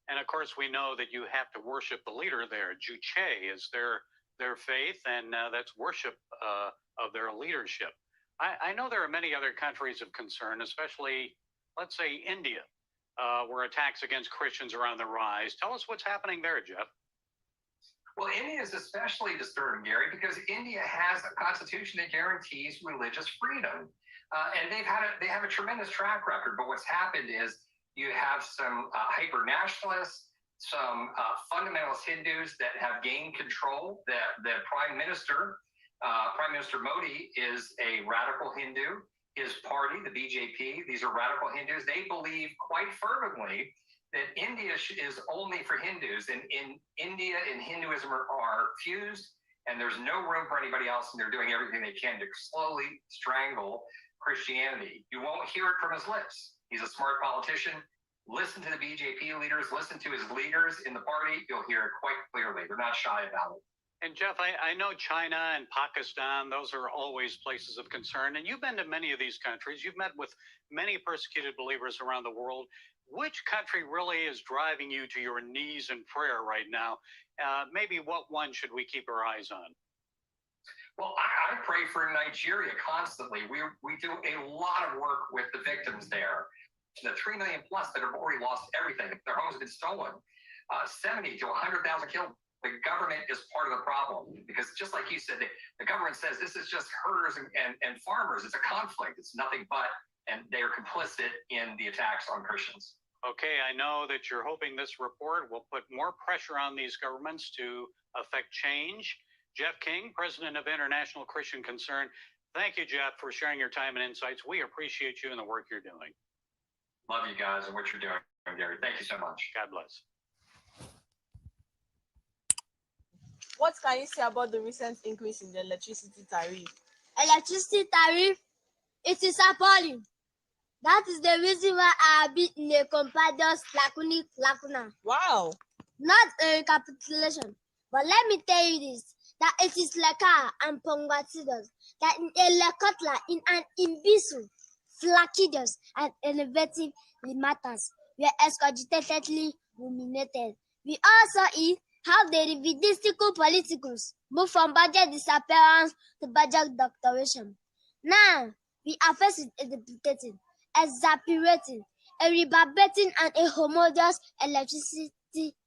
And of course, we know that you have to worship the leader there. Juche is their faith, and that's worship of their leadership. I know there are many other countries of concern, especially, let's say, India, where attacks against Christians are on the rise. Tell us what's happening there, Jeff. Well, India is especially disturbing, Gary, because India has a constitution that guarantees religious freedom, and they have a tremendous track record. But what's happened is you have some hyper nationalists, some fundamentalist Hindus that have gained control. The Prime Minister Modi, is a radical Hindu. His party, the BJP, these are radical Hindus. They believe quite fervently that India is only for Hindus, and in India and Hinduism are fused, and there's no room for anybody else, and they're doing everything they can to slowly strangle Christianity. You won't hear it from his lips. He's a smart politician. Listen to the BJP leaders, listen to his leaders in the party. You'll hear it quite clearly. They're not shy about it. And Jeff, I know China and Pakistan, those are always places of concern. And you've been to many of these countries. You've met with many persecuted believers around the world. Which country really is driving you to your knees in prayer right now? Maybe what one should we keep our eyes on? Well, I pray for Nigeria constantly. We do a lot of work with the victims there. The 3 million plus that have already lost everything. Their homes have been stolen. 70 to 100,000 killed. The government is part of the problem, because just like you said, the government says this is just herders and farmers. It's a conflict. It's nothing but, and they are complicit in the attacks on Christians. Okay, I know that you're hoping this report will put more pressure on these governments to affect change. Jeff King, president of International Christian Concern. Thank you, Jeff, for sharing your time and insights. We appreciate you and the work you're doing. Love you guys and what you're doing, Gary. Thank you so much. God bless. What can you say about the recent increase in the electricity tariff? Electricity tariff, it is appalling. That is the reason why I have been in a companions lacuna. Wow. Not a recapitulation. But let me tell you this, that it is Leka and Pongwatidos, that in a Lekotla, in an Imbisu, Flakidos, and innovative matters, we are excogitatedly ruminated. We also eat how the revidistical politicals move from budget disappearance to budget doctoration. Now, we are faced with a duplicating, exasperating, a reverberating, and a homogeneous electricity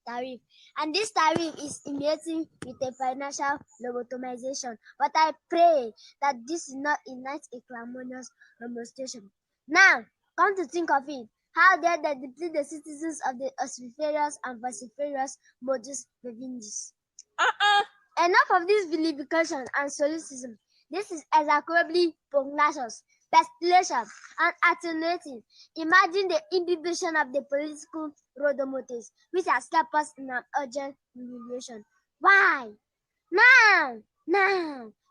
tariff. And this tariff is emulating with a financial lobotomization. But I pray that this is not ignite a clamorous demonstration. Now, come to think of it, how dare they deplete the citizens of the ossiferous and vociferous modus vivendi? Enough of this vilification and solecism. This is execrably pugnacious, pestilential, and attenuating. Imagine the imbibition of the political rodomotives, which has kept us in an urgent humiliation. Why? Now,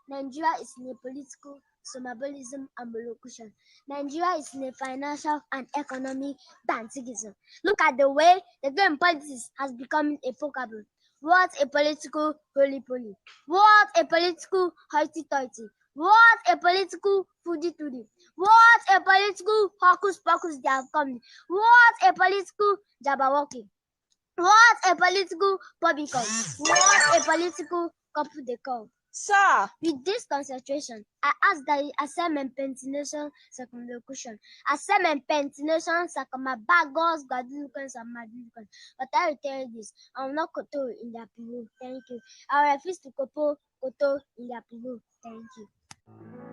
Nigeria is in a political somnambulism and molocution. Nigeria is in a financial and economic bantigism. Look at the way the game politics has become a vocabulary. What a political holy-poly. What a political hoity-toity. What a political foodie-toodie. What a political hocus-pocus they have come. What a political jabberwocky. What a political publicon. What a political couple de corps. Sir, with this concentration, I ask that you accept my pentination circumlocution. Accept my pentination circumabagos, guadalucans, and madulucans. But I will tell you this, I will not koto in their people. Thank you. I will refuse to koto in their people. Thank you.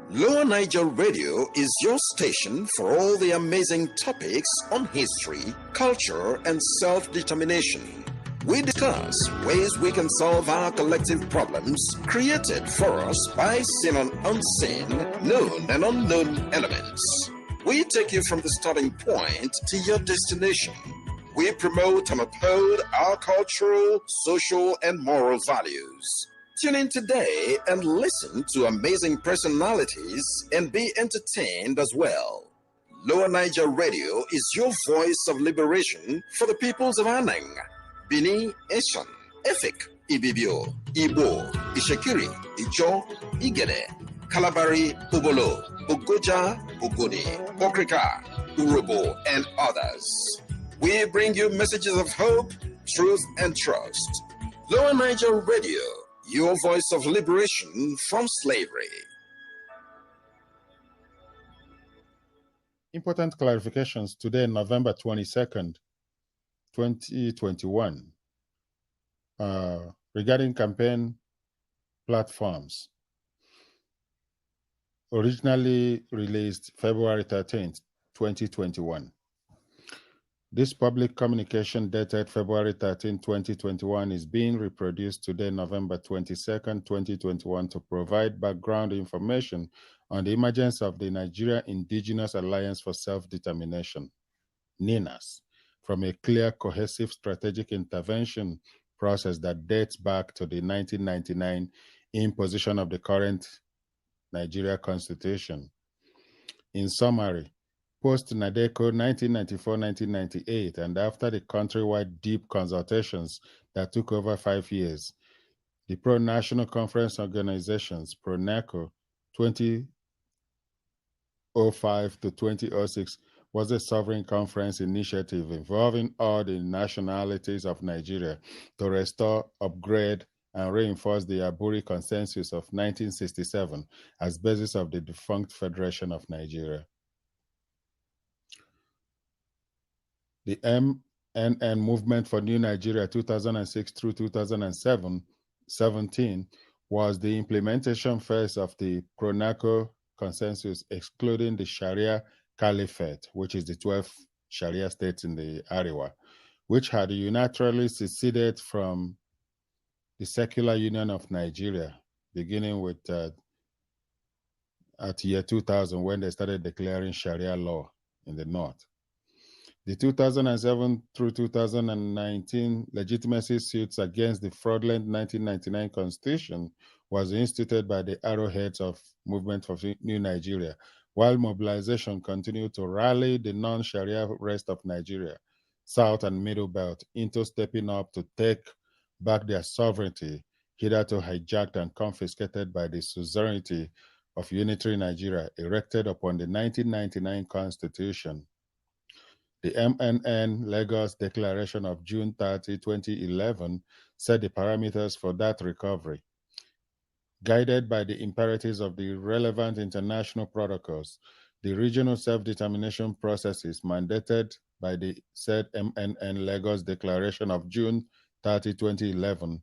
Lower Niger Radio is your station for all the amazing topics on history, culture, and self-determination. We discuss ways we can solve our collective problems created for us by seen and unseen, known and unknown elements. We take you from the starting point to your destination. We promote and uphold our cultural, social, and moral values. Tune in today and listen to amazing personalities and be entertained as well. Lower Niger Radio is your voice of liberation for the peoples of Anang, Bini, Eshan, Efik, Ibibio, Ibo, Ishekiri, Ijo, Igede, Kalabari, Ubolo, Ugoja, Ugoni, Okrika, Urobo, and others. We bring you messages of hope, truth, and trust. Lower Niger Radio, your voice of liberation from slavery. Important clarifications today, November 22nd, 2021. regarding campaign platforms, originally released February 13th, 2021. This public communication dated February 13, 2021 is being reproduced today, November 22nd, 2021 to provide background information on the emergence of the Nigeria Indigenous Alliance for Self-Determination, NINAS, from a clear, cohesive strategic intervention process that dates back to the 1999 imposition of the current Nigeria Constitution. In summary, post-NADECO 1994-1998 and after the countrywide deep consultations that took over 5 years, the Pro-National Conference Organizations, PRONACO 2005 to 2006, was a sovereign conference initiative involving all the nationalities of Nigeria to restore, upgrade, and reinforce the Aburi Consensus of 1967 as basis of the defunct Federation of Nigeria. The MNN Movement for New Nigeria 2006 through 2017 was the implementation phase of the PRONACO Consensus, excluding the Sharia Caliphate, which is the 12 Sharia states in the Ariwa, which had unilaterally seceded from the Secular Union of Nigeria, beginning with at year 2000 when they started declaring Sharia law in the north. The 2007 through 2019 legitimacy suits against the fraudulent 1999 Constitution was instituted by the arrowheads of Movement for New Nigeria, while mobilization continued to rally the non-Sharia rest of Nigeria, South and Middle Belt, into stepping up to take back their sovereignty, hitherto hijacked and confiscated by the suzerainty of unitary Nigeria erected upon the 1999 Constitution. The MNN Lagos Declaration of June 30, 2011 set the parameters for that recovery. Guided by the imperatives of the relevant international protocols, the regional self-determination processes mandated by the said MNN Lagos Declaration of June 30, 2011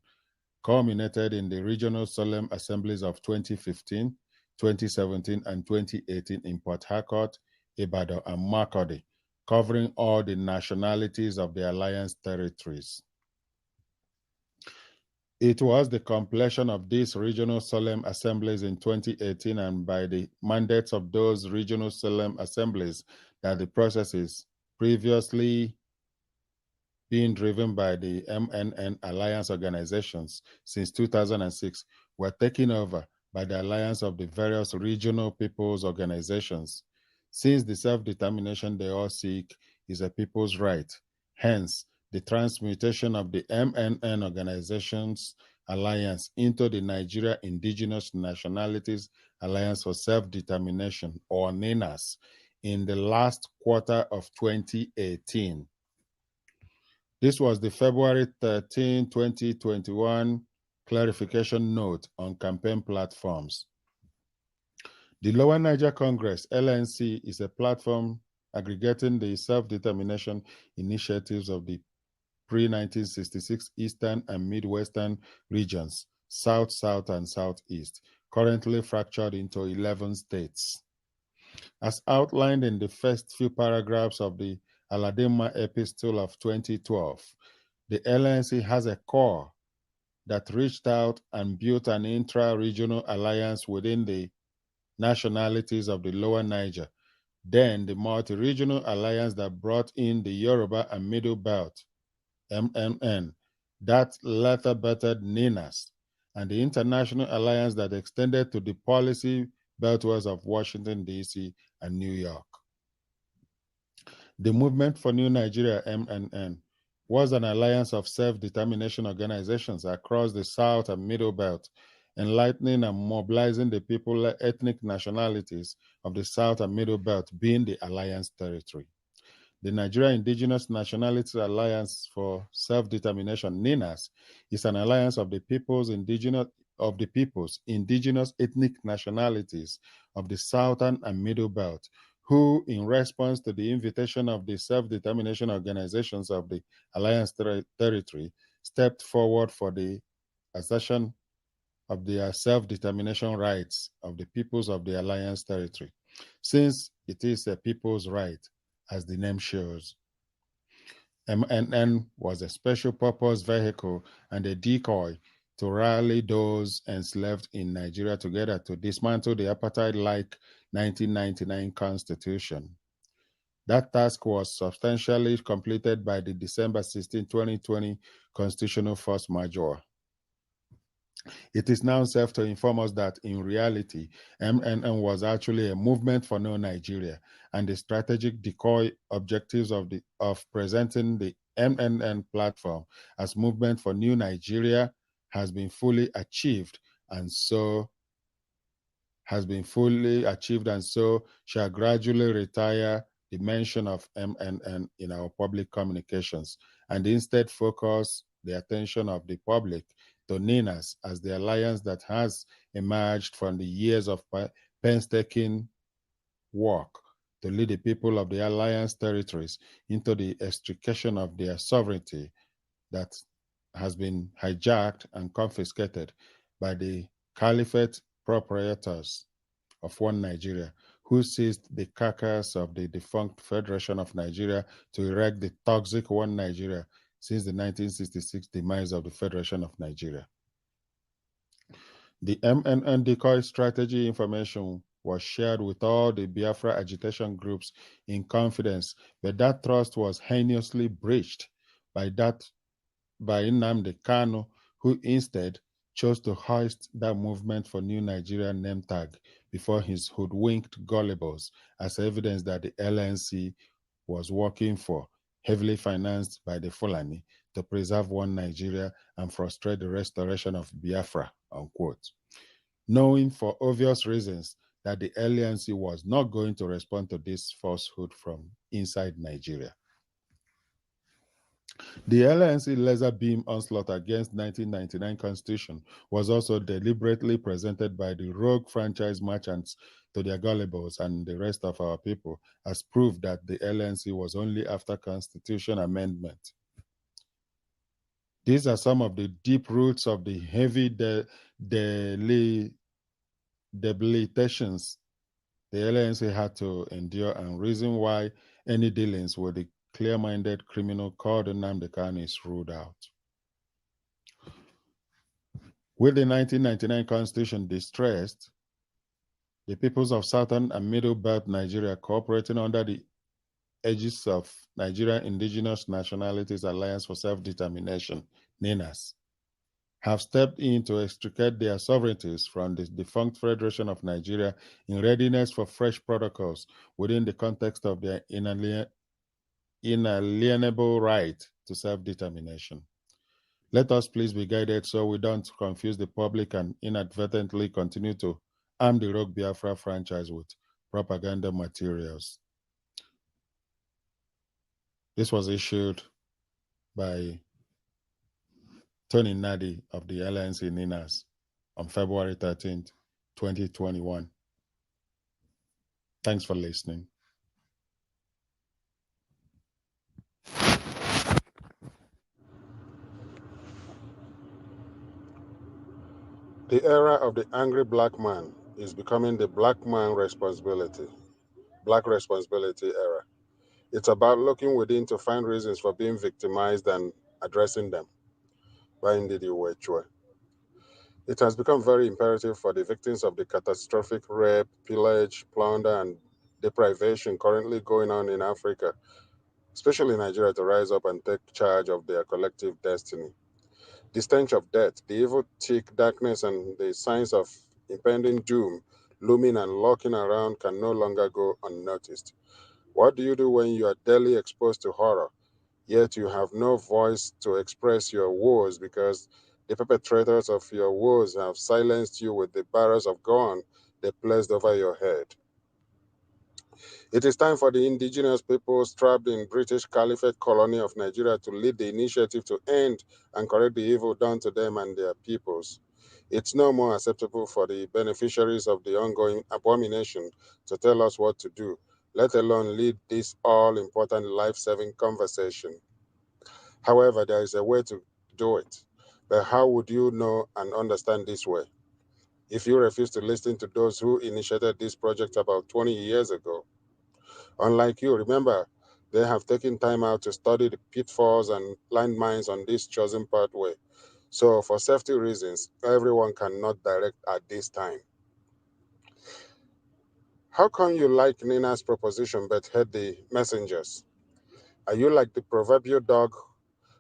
culminated in the regional solemn assemblies of 2015, 2017, and 2018 in Port Harcourt, Ibadan, and Makurdi, covering all the nationalities of the Alliance territories. It was the completion of these regional solemn assemblies in 2018 and by the mandates of those regional solemn assemblies that the processes previously being driven by the MNN Alliance organizations since 2006 were taken over by the Alliance of the various regional people's organizations, since the self-determination they all seek is a people's right. Hence, the transmutation of the MNN Organizations Alliance into the Nigeria Indigenous Nationalities Alliance for Self-Determination, or NINAS, in the last quarter of 2018. This was the February 13, 2021 clarification note on campaign platforms. The Lower Niger Congress, LNC, is a platform aggregating the self-determination initiatives of the pre-1966 Eastern and Midwestern regions, South, South, and Southeast, currently fractured into 11 states. As outlined in the first few paragraphs of the Aladima Epistle of 2012, the LNC has a core that reached out and built an intra-regional alliance within the nationalities of the Lower Niger, then the multi-regional alliance that brought in the Yoruba and Middle Belt, MNN, that later bettered NINAS, and the international alliance that extended to the policy beltways of Washington, D.C. and New York. The Movement for New Nigeria, MNN, was an alliance of self-determination organizations across the South and Middle Belt, enlightening and mobilizing the people, ethnic nationalities of the South and Middle Belt being the alliance territory. The Nigeria Indigenous Nationalities Alliance for Self-Determination, NINAS, is an alliance of the people's indigenous ethnic nationalities of the Southern and Middle Belt, who, in response to the invitation of the self-determination organizations of the alliance territory, stepped forward for the assertion of their self-determination rights of the peoples of the Alliance territory, since it is a people's right, as the name shows. MNN was a special purpose vehicle and a decoy to rally those enslaved in Nigeria together to dismantle the apartheid-like 1999 constitution. That task was substantially completed by the December 16, 2020 Constitutional Force Majeure. It is now safe to inform us that in reality, MNN was actually a movement for New Nigeria, and the strategic decoy objectives of presenting the MNN platform as movement for New Nigeria has been fully achieved, and so shall gradually retire the mention of MNN in our public communications and instead focus the attention of the public to NINAS as the alliance that has emerged from the years of painstaking work to lead the people of the alliance territories into the extrication of their sovereignty that has been hijacked and confiscated by the caliphate proprietors of One Nigeria, who seized the carcass of the defunct Federation of Nigeria to erect the toxic One Nigeria since the 1966 demise of the Federation of Nigeria. The MNN decoy strategy information was shared with all the Biafra agitation groups in confidence, but that trust was heinously breached by Nnamdi Kanu, who instead chose to hoist that movement for New Nigeria name tag before his hoodwinked gullibles as evidence that the LNC was working for, heavily financed by the Fulani, to preserve One Nigeria and frustrate the restoration of Biafra, unquote. Knowing for obvious reasons that the LNC was not going to respond to this falsehood from inside Nigeria. The LNC laser beam onslaught against 1999 Constitution was also deliberately presented by the rogue franchise merchants to their gullibles and the rest of our people as proof that the LNC was only after Constitution amendment. These are some of the deep roots of the heavy debilitations the LNC had to endure and reason why any dealings with the clear-minded criminal called Nnamdi Kanu is ruled out. With the 1999 Constitution distressed, the peoples of Southern and Middle Belt Nigeria, cooperating under the aegis of Nigeria Indigenous Nationalities Alliance for Self-Determination, NINAS, have stepped in to extricate their sovereignties from the defunct Federation of Nigeria in readiness for fresh protocols within the context of their inalienable right to self-determination. Let us please be guided so we don't confuse the public and inadvertently continue to arm the rogue Biafra franchise with propaganda materials. This was issued by Tony Nadi of the LNC NINAS on February 13th, 2021. Thanks for listening. The era of the angry black man is becoming the black responsibility era. It's about looking within to find reasons for being victimized and addressing them. It has become very imperative for the victims of the catastrophic rape, pillage, plunder, and deprivation currently going on in Africa, especially Nigeria, to rise up and take charge of their collective destiny. The stench of death, the evil, thick darkness, and the signs of impending doom looming and lurking around can no longer go unnoticed. What do you do when you are daily exposed to horror, yet you have no voice to express your woes because the perpetrators of your woes have silenced you with the barrels of gun they placed over your head? It is time for the indigenous peoples trapped in British Caliphate colony of Nigeria to lead the initiative to end and correct the evil done to them and their peoples. It's no more acceptable for the beneficiaries of the ongoing abomination to tell us what to do, let alone lead this all-important life-saving conversation. However, there is a way to do it. But how would you know and understand this way if you refuse to listen to those who initiated this project about 20 years ago? Unlike you, remember, they have taken time out to study the pitfalls and landmines on this chosen pathway. So, for safety reasons, everyone cannot direct at this time. How come you like Nina's proposition but hate the messengers? Are you like the proverbial dog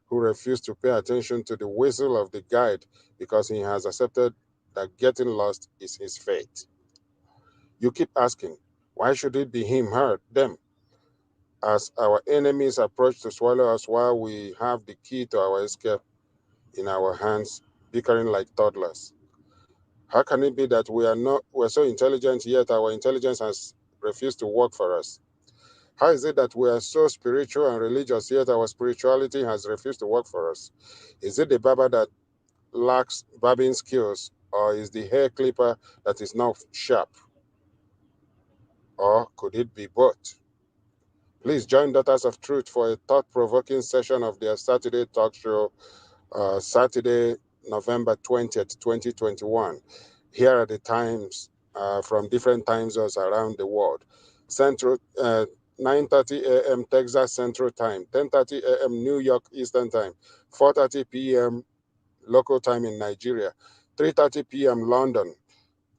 who refused to pay attention to the whistle of the guide because he has accepted that getting lost is his fate? You keep asking, why should it be him, her, them? As our enemies approach to swallow us while we have the key to our escape in our hands, bickering like toddlers. How can it be that we're so intelligent, yet our intelligence has refused to work for us? How is it that we are so spiritual and religious, yet our spirituality has refused to work for us? Is it the barber that lacks barbing skills, or is the hair clipper that is not sharp? Or could it be both? Please join Daughters of Truth for a thought-provoking session of their Saturday talk show, Saturday, November 20th, 2021. Here are the times from different time zones around the world. Central, 9:30 a.m. Texas Central Time, 10:30 a.m. New York Eastern Time, 4:30 p.m. local time in Nigeria, 3:30 p.m. London,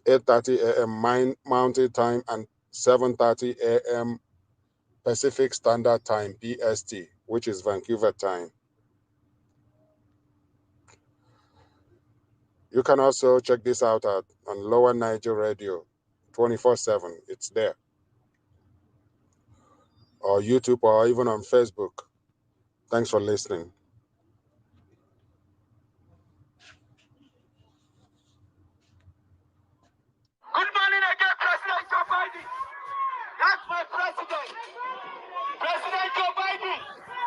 8:30 a.m. Mountain Time, and 7:30 a.m. Pacific Standard Time, PST, which is Vancouver time. You can also check this out on Lower Niger Radio 24/7. It's there. Or YouTube, or even on Facebook. Thanks for listening. Good morning again, President Joe Biden. That's my president. President Joe Biden.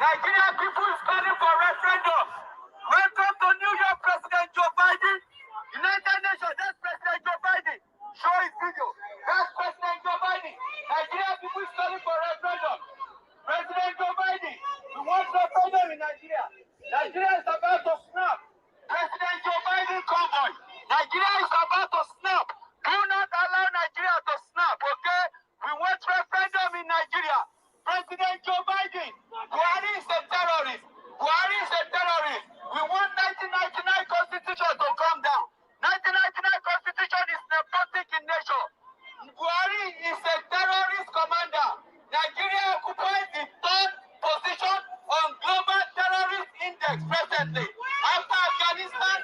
Nigerian people is calling for referendum. Welcome to New York, President Joe Biden. United Nations, that's President Joe Biden. Show his video. That's President Joe Biden. Nigerian people is calling for referendum. President Joe Biden, we want referendum in Nigeria. Nigeria is about to snap. President Joe Biden convoy. Nigeria is about to snap. Do not allow Nigeria to snap, okay? We want referendum in Nigeria. President Joe Biden, Buhari is a terrorist. Buhari is a terrorist. We want 1999 Constitution to come down. 1999 Constitution is nepotic in nature. Buhari is a terrorist commander. Nigeria occupies the third position on global terrorist index presently. After Afghanistan,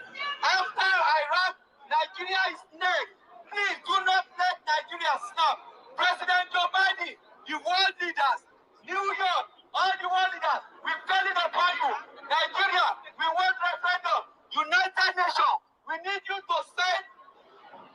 after Iraq, Nigeria is next. Please do not let Nigeria snap. President Joe Biden, the world leaders, New York, all the world leaders, we're calling upon you. Nigeria, we want referendum. United Nations, we need you to send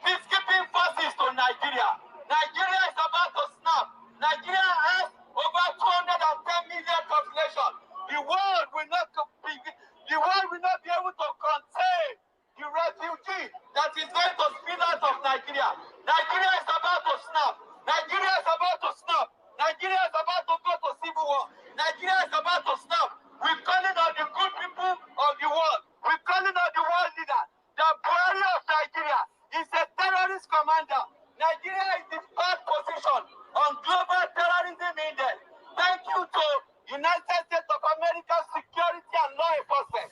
peacekeeping forces to Nigeria. Nigeria is about to snap. Nigeria has over 210 million population. The world will not be able to contain the refugee that is going to spill out of Nigeria. Nigeria is about to snap. Nigeria is about to snap. Nigeria is about to go to civil war. Nigeria is about to snap. We're calling on the good people of the world. We're calling on the world leader. The Buhari of Nigeria is a terrorist commander. Nigeria is the third position on global terrorism index. Thank you to United States of America security and law enforcement.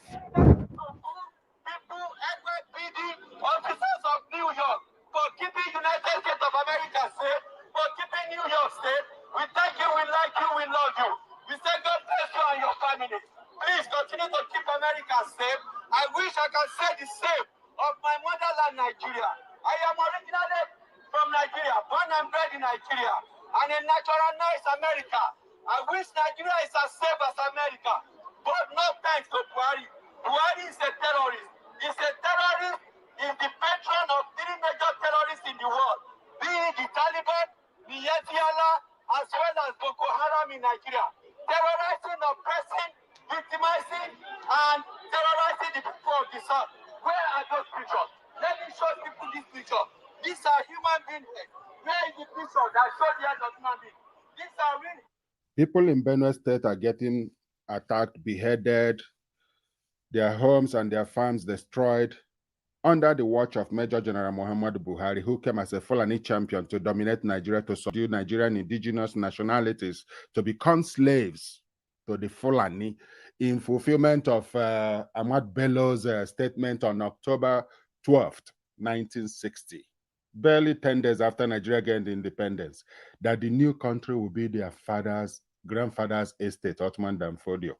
People, NYPD, officers of New York, for keeping United States of America safe, for keeping New York safe. We thank you, we like you, we love you. We say God bless you and your family. Please continue to keep America safe. I wish I could say the same of my motherland, Nigeria. I am originally from Nigeria, born and bred in Nigeria, and a naturalized America. I wish Nigeria is as safe as America, but no thanks to Buhari. Buhari is a terrorist. He's a terrorist. He's the patron of three major terrorists in the world, being the Taliban, the Yetiala, as well as Boko Haram in Nigeria. Terrorizing, oppressing, victimizing, and terrorizing the people of the South. Where are those pictures? Let me show people this picture. These are human beings. Where is the picture that shows the head of human beings? These are real. People in Benue State are getting attacked, beheaded, their homes and their farms destroyed under the watch of Major General Muhammadu Buhari, who came as a Fulani champion to dominate Nigeria, to subdue Nigerian indigenous nationalities, to become slaves to the Fulani, in fulfillment of Ahmad Bello's statement on October 12th, 1960, barely 10 days after Nigeria gained independence, that the new country will be their grandfather's estate, Ottoman Danfodio.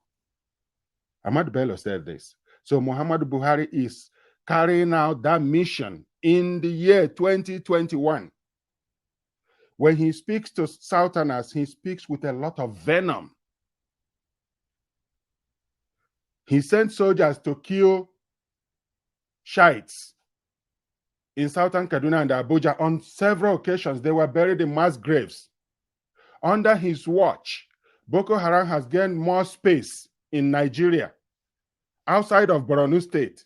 Ahmad Bello said this. So Muhammadu Buhari is carrying out that mission in the year 2021. When he speaks to Southerners, he speaks with a lot of venom. He sent soldiers to kill Shiites in southern Kaduna and Abuja on several occasions. They were buried in mass graves. Under his watch, Boko Haram has gained more space in Nigeria, outside of Borno State.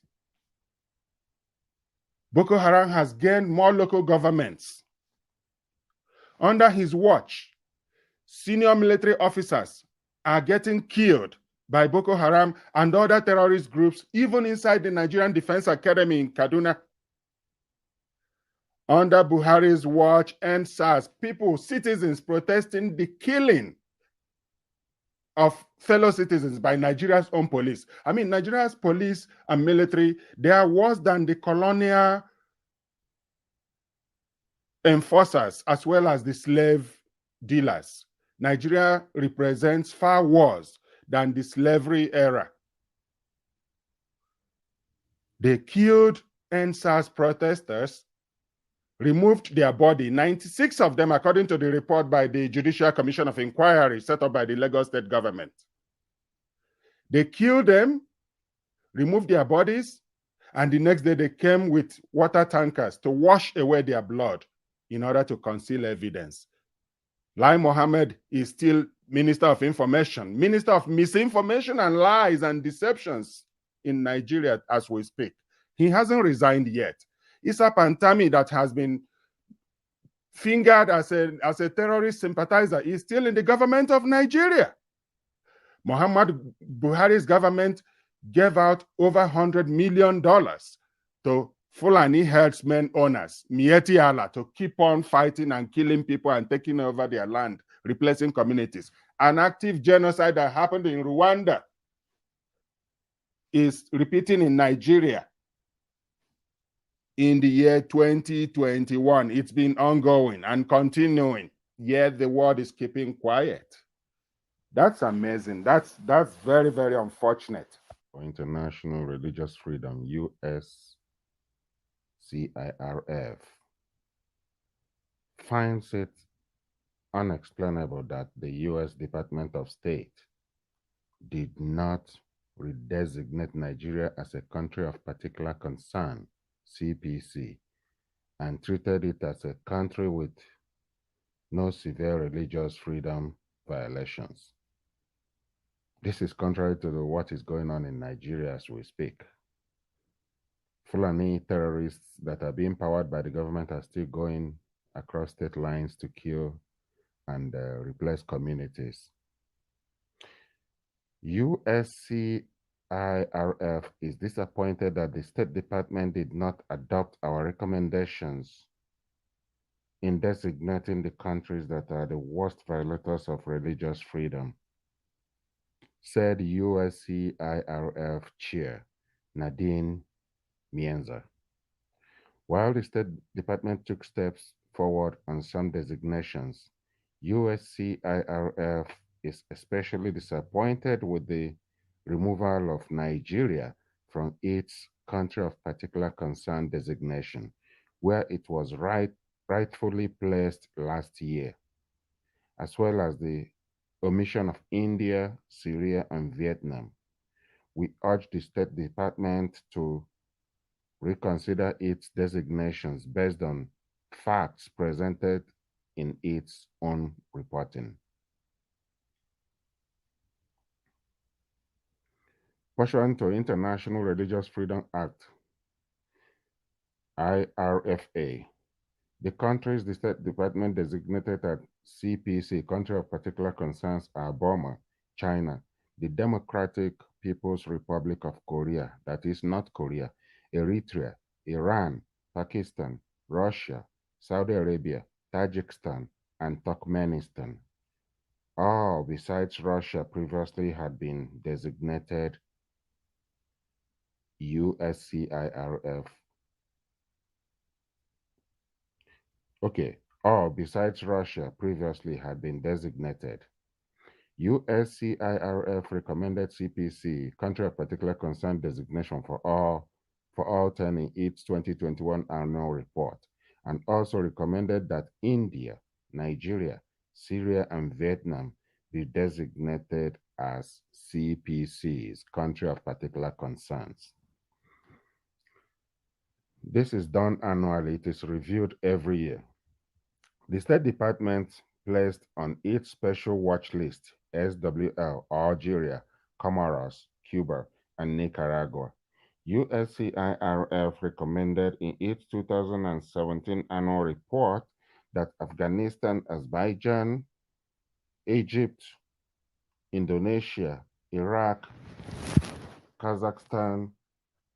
Boko Haram has gained more local governments. Under his watch, senior military officers are getting killed by Boko Haram and other terrorist groups, even inside the Nigerian Defense Academy in Kaduna. Under Buhari's watch and SARS, citizens protesting the killing of fellow citizens by Nigeria's own police. I mean, Nigeria's police and military, they are worse than the colonial enforcers as well as the slave dealers. Nigeria represents far worse than the slavery era. They killed NSAS protesters, removed their body, 96 of them, according to the report by the Judicial Commission of Inquiry set up by the Lagos State government. They killed them, removed their bodies, and the next day they came with water tankers to wash away their blood in order to conceal evidence. Lai Mohammed is still Minister of Information, Minister of Misinformation and Lies and Deceptions in Nigeria as we speak. He hasn't resigned yet. Issa Pantami, that has been fingered as a terrorist sympathizer, is still in the government of Nigeria. Muhammad Buhari's government gave out over $100 million to Fulani herdsmen owners, Mieti Allah, to keep on fighting and killing people and taking over their land, replacing communities. An active genocide that happened in Rwanda is repeating in Nigeria in the year 2021. It's been ongoing and continuing, yet the world is keeping quiet. That's amazing. That's very, very unfortunate. For International Religious Freedom, USCIRF, finds it unexplainable that the U.S. Department of State did not redesignate Nigeria as a country of particular concern, CPC, and treated it as a country with no severe religious freedom violations. This is contrary to what is going on in Nigeria as we speak. Fulani terrorists that are being powered by the government are still going across state lines to kill and replace communities. USCIRF is disappointed that the State Department did not adopt our recommendations in designating the countries that are the worst violators of religious freedom, said USCIRF Chair Nadine Mienza. While the State Department took steps forward on some designations, USCIRF is especially disappointed with the removal of Nigeria from its country of particular concern designation, where it was rightfully placed last year, as well as the omission of India, Syria, and Vietnam. We urge the State Department to reconsider its designations based on facts presented in its own reporting. Pursuant to International Religious Freedom Act, IRFA, the countries the State Department designated as CPC, country of particular concerns, are Burma, China, the Democratic People's Republic of Korea, that is North Korea, Eritrea, Iran, Pakistan, Russia, Saudi Arabia, Tajikistan, and Turkmenistan. All besides Russia previously had been designated USCIRF. Okay, all besides Russia previously had been designated. USCIRF recommended CPC, country of particular concern designation for all 10 in its 2021 annual report, and also recommended that India, Nigeria, Syria, and Vietnam be designated as CPCs, country of particular concerns. This is done annually. It is reviewed every year. The State Department placed on its special watch list SWL, Algeria, Comoros, Cuba, and Nicaragua. USCIRF recommended in its 2017 annual report that Afghanistan, Azerbaijan, Egypt, Indonesia, Iraq, Kazakhstan,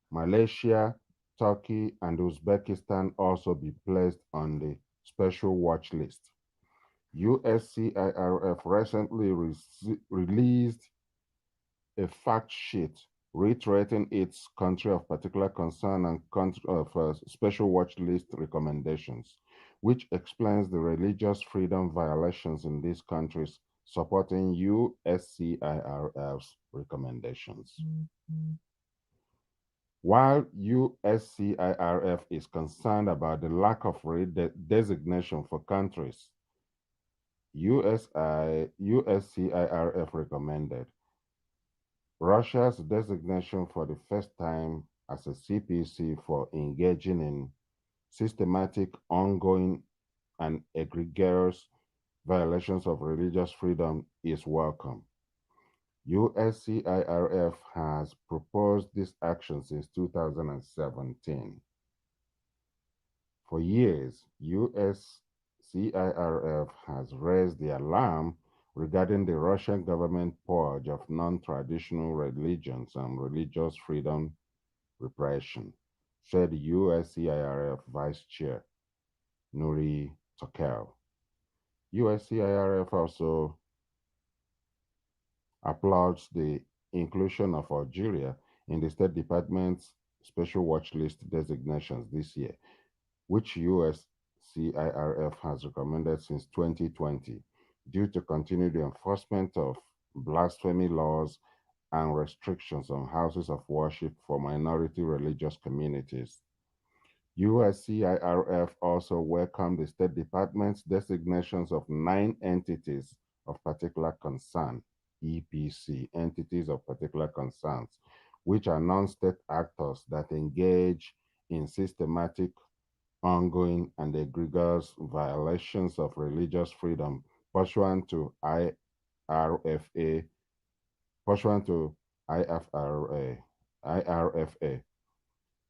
Malaysia, Turkey, and Uzbekistan also be placed on the special watch list. USCIRF recently released a fact sheet reiterating its country of particular concern and country of special watch list recommendations, which explains the religious freedom violations in these countries, supporting USCIRF's recommendations. While USCIRF is concerned about the lack of designation for countries, USCIRF recommended Russia's designation for the first time as a CPC for engaging in systematic, ongoing, and egregious violations of religious freedom is welcome. USCIRF has proposed this action since 2017. For years, USCIRF has raised the alarm regarding the Russian government purge of non-traditional religions and religious freedom repression, said USCIRF Vice Chair Nuri Tokel. USCIRF also applauds the inclusion of Algeria in the State Department's special watch list designations this year, which USCIRF has recommended since 2020 due to continued enforcement of blasphemy laws and restrictions on houses of worship for minority religious communities. USCIRF also welcomed the State Department's designations of 9 entities of particular concern, EPC, entities of particular concerns, which are non-state actors that engage in systematic, ongoing, and egregious violations of religious freedom pursuant to IRFA.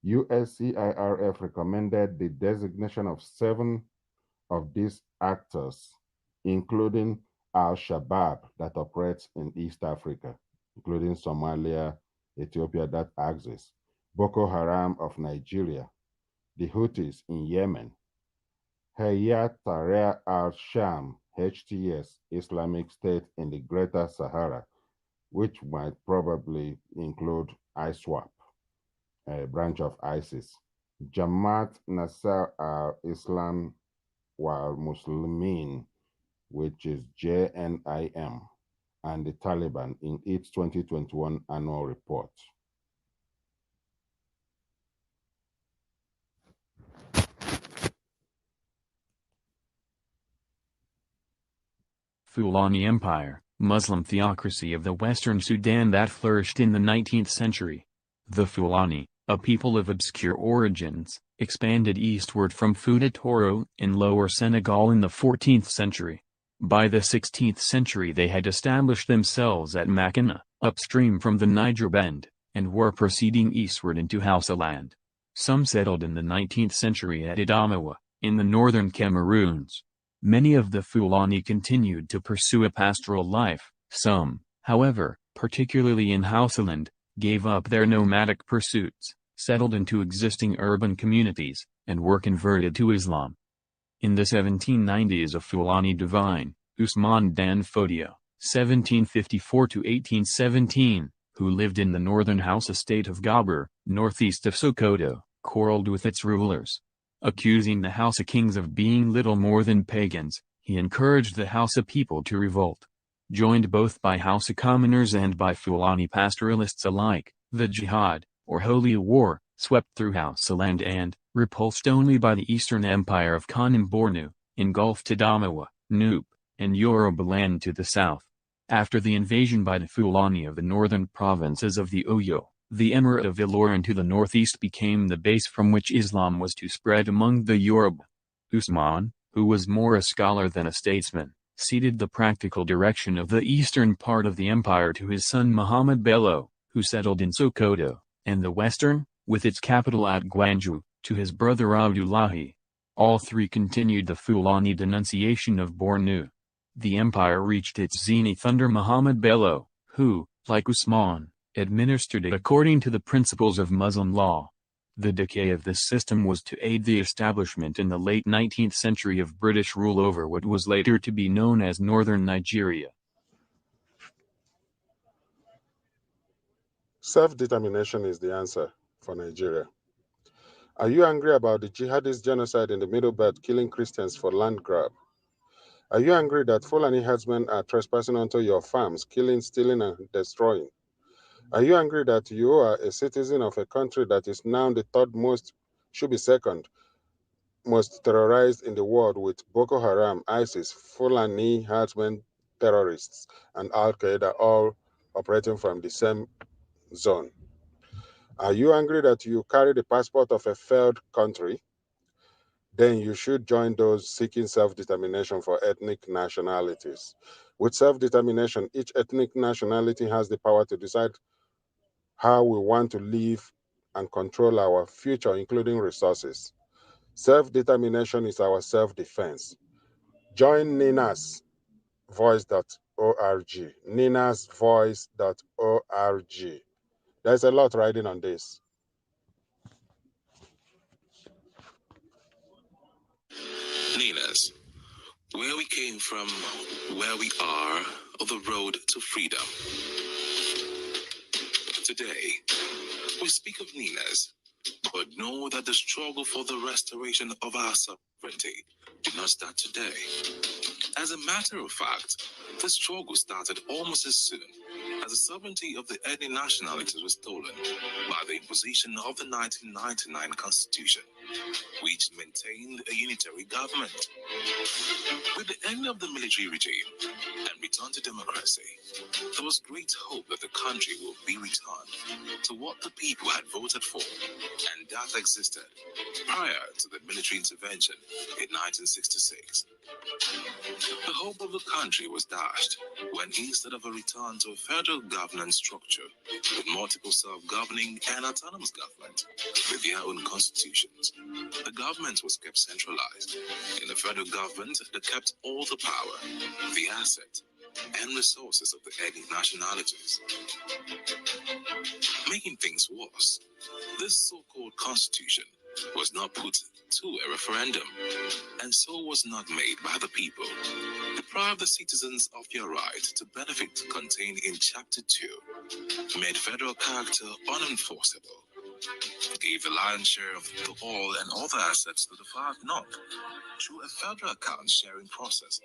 USCIRF recommended the designation of 7 of these actors, including Al-Shabaab that operates in East Africa, including Somalia, Ethiopia, that axis, Boko Haram of Nigeria, the Houthis in Yemen, Hayat Tahrir al-Sham, HTS, Islamic State in the Greater Sahara, which might probably include ISWAP, a branch of ISIS, Jamaat Nasser al-Islam wal-Muslimin, which is JNIM, and the Taliban in its 2021 annual report. Fulani Empire, Muslim theocracy of the Western Sudan that flourished in the 19th century. The Fulani, a people of obscure origins, expanded eastward from Fouta Toro in Lower Senegal in the 14th century. By the 16th century they had established themselves at Makina, upstream from the Niger Bend, and were proceeding eastward into Hausaland. Some settled in the 19th century at Adamawa, in the northern Cameroons. Many of the Fulani continued to pursue a pastoral life. Some, however, particularly in Hausaland, gave up their nomadic pursuits, settled into existing urban communities, and were converted to Islam. In the 1790s a Fulani divine, Usman Dan Fodio, 1754–1817, who lived in the northern Hausa state of Gobir, northeast of Sokoto, quarreled with its rulers. Accusing the Hausa kings of being little more than pagans, he encouraged the Hausa people to revolt. Joined both by Hausa commoners and by Fulani pastoralists alike, the jihad, or holy war, swept through Hausaland and, repulsed only by the Eastern Empire of Kanem Bornu, engulfed Adamawa, Nupe, and Yorubaland to the south. After the invasion by the Fulani of the northern provinces of the Oyo, the Emirate of Ilorin to the northeast became the base from which Islam was to spread among the Yoruba. Usman, who was more a scholar than a statesman, ceded the practical direction of the eastern part of the empire to his son Muhammad Bello, who settled in Sokoto, and the western, with its capital at Gwanju, to his brother Abdullahi. All three continued the Fulani denunciation of Bornu. The empire reached its zenith under Muhammad Bello, who, like Usman, administered it according to the principles of Muslim law. The decay of this system was to aid the establishment in the late 19th century of British rule over what was later to be known as northern Nigeria. Self-determination is the answer for Nigeria. Are you angry about the jihadist genocide in the Middle Belt killing Christians for land grab? Are you angry that Fulani herdsmen are trespassing onto your farms, killing, stealing, and destroying? Are you angry that you are a citizen of a country that is now the third most, should be second, most terrorized in the world with Boko Haram, ISIS, Fulani herdsmen, terrorists, and Al-Qaeda all operating from the same zone? Are you angry that you carry the passport of a failed country? Then you should join those seeking self-determination for ethnic nationalities. With self-determination, each ethnic nationality has the power to decide how we want to live and control our future, including resources. Self-determination is our self-defense. Join NINAS voice.org. NINASvoice.org. There's a lot riding on this. NINAS, where we came from, where we are, on the road to freedom. Today, we speak of NINAS, but know that the struggle for the restoration of our sovereignty did not start today. As a matter of fact, the struggle started almost as soon as the sovereignty of the ethnic nationalities was stolen by the imposition of the 1999 Constitution, which maintained a unitary government. With the end of the military regime and return to democracy, there was great hope that the country will be returned to what the people had voted for, and that existed prior to the military intervention in 1966. The hope of the country was dashed when, instead of a return to a federal governance structure with multiple self-governing and autonomous government with their own constitutions, the government was kept centralized in a federal government that kept all the power, the asset, and resources of the ethnic nationalities. Making things worse, this so-called constitution was not put to a referendum, and so was not made by the people. Deprive the citizens of their right to benefit contained in Chapter 2, made federal character unenforceable, gave the lion's share of the oil and other assets to the far north through a federal account sharing process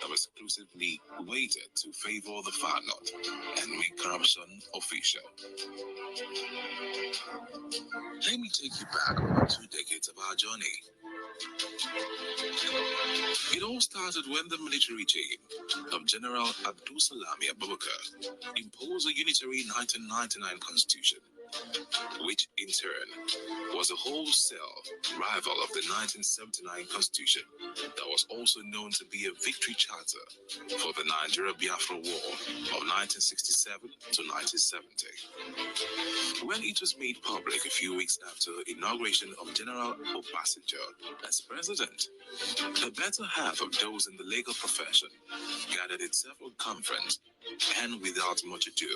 that was exclusively weighted to favor the far north and make corruption official. Let me take you back over 2 decades of our journey. It all started when the military regime of General Abdul Salami Abubakar imposed a unitary 1999 constitution, which in turn was a wholesale rival of the 1979 constitution that was also known to be a victory charter for the Nigeria-Biafra War of 1967 to 1970. When it was made public a few weeks after the inauguration of General Obasanjo as president, the better half of those in the legal profession gathered at several conferences and without much ado,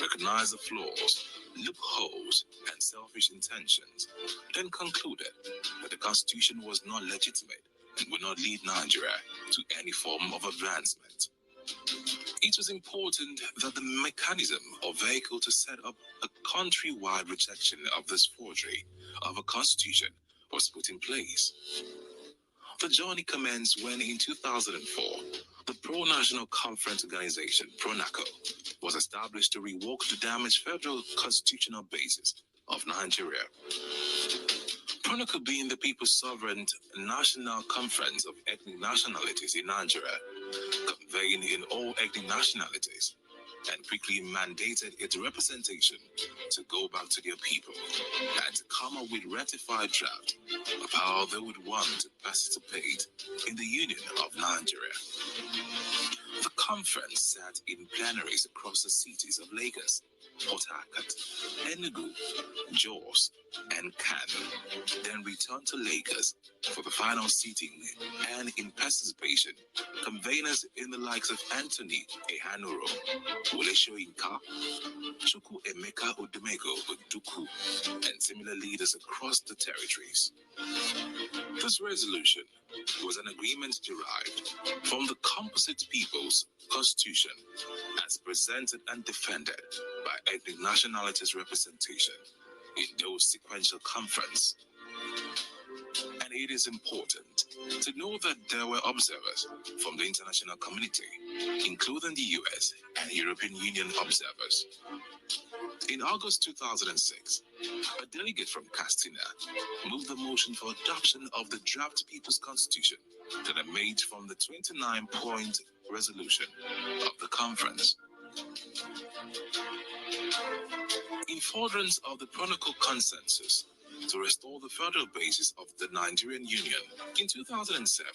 recognized the flaws, loopholes, and selfish intentions, then concluded that the Constitution was not legitimate and would not lead Nigeria to any form of advancement. It was important that the mechanism or vehicle to set up a country-wide rejection of this forgery of a constitution was put in place. The journey commenced when, in 2004, the Pro-National Conference Organization, PRONACO, was established to rework the damaged federal constitutional basis of Nigeria. PRONACO being the People's Sovereign National Conference of Ethnic Nationalities in Nigeria, convened in all ethnic nationalities, and quickly mandated its representation to go back to their people and to come up with ratified draft of how they would want to participate in the Union of Nigeria. The conference sat in plenaries across the cities of Lagos, Port Harcourt, Enugu, Jos, and Kano, then returned to Lagos for the final sitting, and in participation, conveners in the likes of Anthony Ehanuro, Wole Soyinka, Chukwu Emeka Odumego Oduku, and similar leaders across the territories. This resolution was an agreement derived from the Composite People's Constitution as presented and defended by ethnic nationalities representation in those sequential conference. And it is important to know that there were observers from the international community, including the US and European Union observers. In August 2006, a delegate from Castina moved the motion for adoption of the draft People's Constitution that emerged from the 29-point resolution of the conference. In furtherance of the PRONACO consensus to restore the federal basis of the Nigerian Union, in 2007,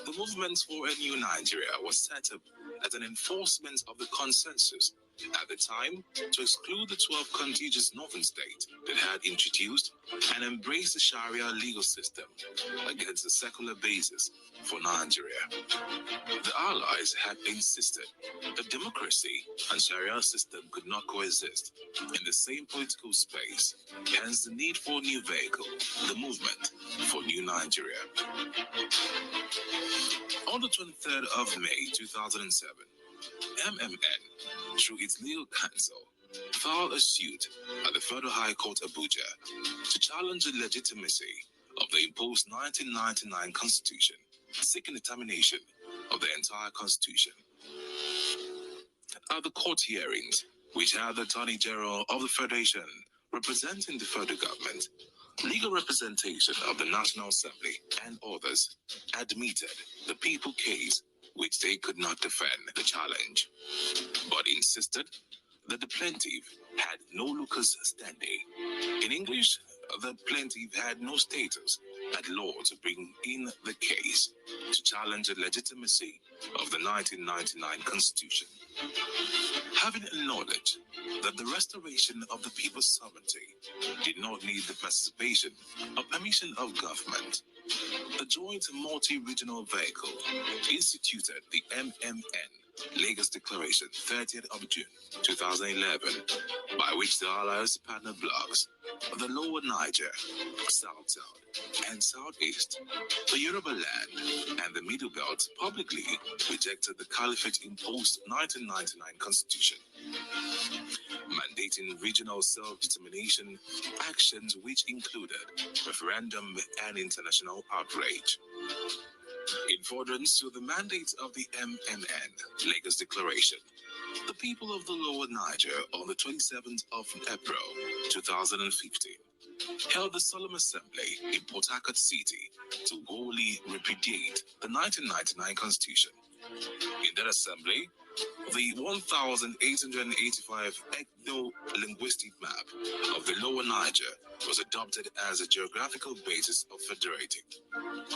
the movement for a new Nigeria was set up as an enforcement of the consensus at the time to exclude the 12 contiguous northern states that had introduced and embraced the Sharia legal system against the secular basis for Nigeria. The Allies had insisted that democracy and Sharia system could not coexist in the same political space, hence the need for a new vehicle, the movement for New Nigeria. On the 23rd of May 2007, MMN, through its legal counsel, filed a suit at the Federal High Court Abuja to challenge the legitimacy of the imposed 1999 Constitution, seeking the termination of the entire Constitution. At the court hearings, which had the Attorney General of the Federation representing the federal government, legal representation of the National Assembly, and others, admitted the people case which they could not defend the challenge, but insisted that the plaintiff had no locus standi. In English, the plaintiff had no status at law to bring in the case to challenge the legitimacy of the 1999 Constitution. Having acknowledged that the restoration of the people's sovereignty did not need the participation or permission of government, the Joint Multi-Regional Vehicle instituted the MMN Lagos Declaration 30th of June 2011, by which the Allies partner blocks of the Lower Niger, South-South, and Southeast, the Yoruba Land, and the Middle Belt publicly rejected the Caliphate-imposed 1999 Constitution, mandating regional self-determination actions which included referendum and international outrage. In furtherance to the mandate of the MMN Lagos Declaration, the people of the Lower Niger on the 27th of April 2015 held the solemn assembly in Port Harcourt City to wholly repudiate the 1999 Constitution. In that assembly, the 1,885 ethno-linguistic map of the Lower Niger was adopted as a geographical basis of federating.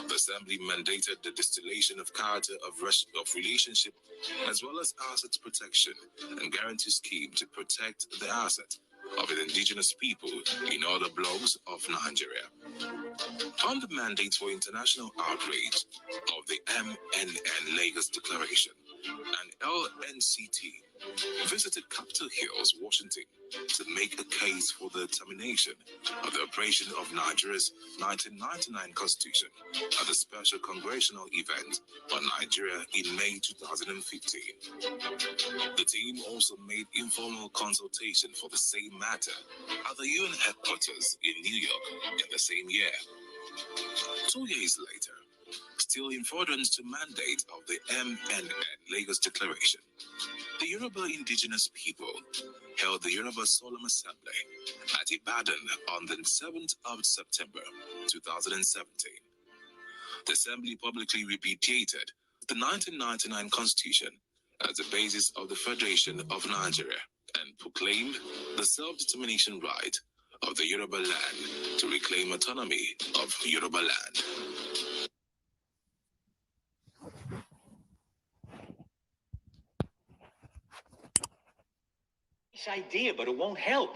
The assembly mandated the distillation of character of relationship, as well as asset protection and guarantee scheme to protect the asset of the indigenous people in other blocks of Nigeria. On the mandate for international outrage of the MNN Lagos Declaration, and LNCT visited Capitol Hills, Washington, to make a case for the termination of the operation of Nigeria's 1999 Constitution at the special congressional event on Nigeria in May 2015. The team also made informal consultation for the same matter at the UN headquarters in New York in the same year. 2 years later, still in furtherance to mandate of the MNN Lagos Declaration, the Yoruba indigenous people held the Yoruba Solemn Assembly at Ibadan on the 7th of September 2017. The Assembly publicly repudiated the 1999 Constitution as the basis of the Federation of Nigeria and proclaimed the self-determination right of the Yoruba land to reclaim autonomy of Yoruba land. Idea, but it won't help.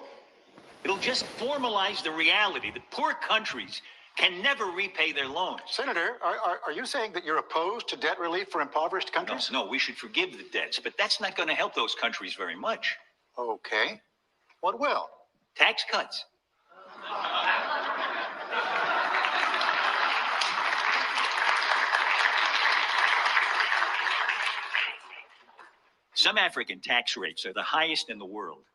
It'll just formalize the reality that poor countries can never repay their loans. Senator, are you saying that you're opposed to debt relief for impoverished countries? No, we should forgive the debts, but that's not going to help those countries very much. Okay. What will? Tax cuts. Some African tax rates are the highest in the world.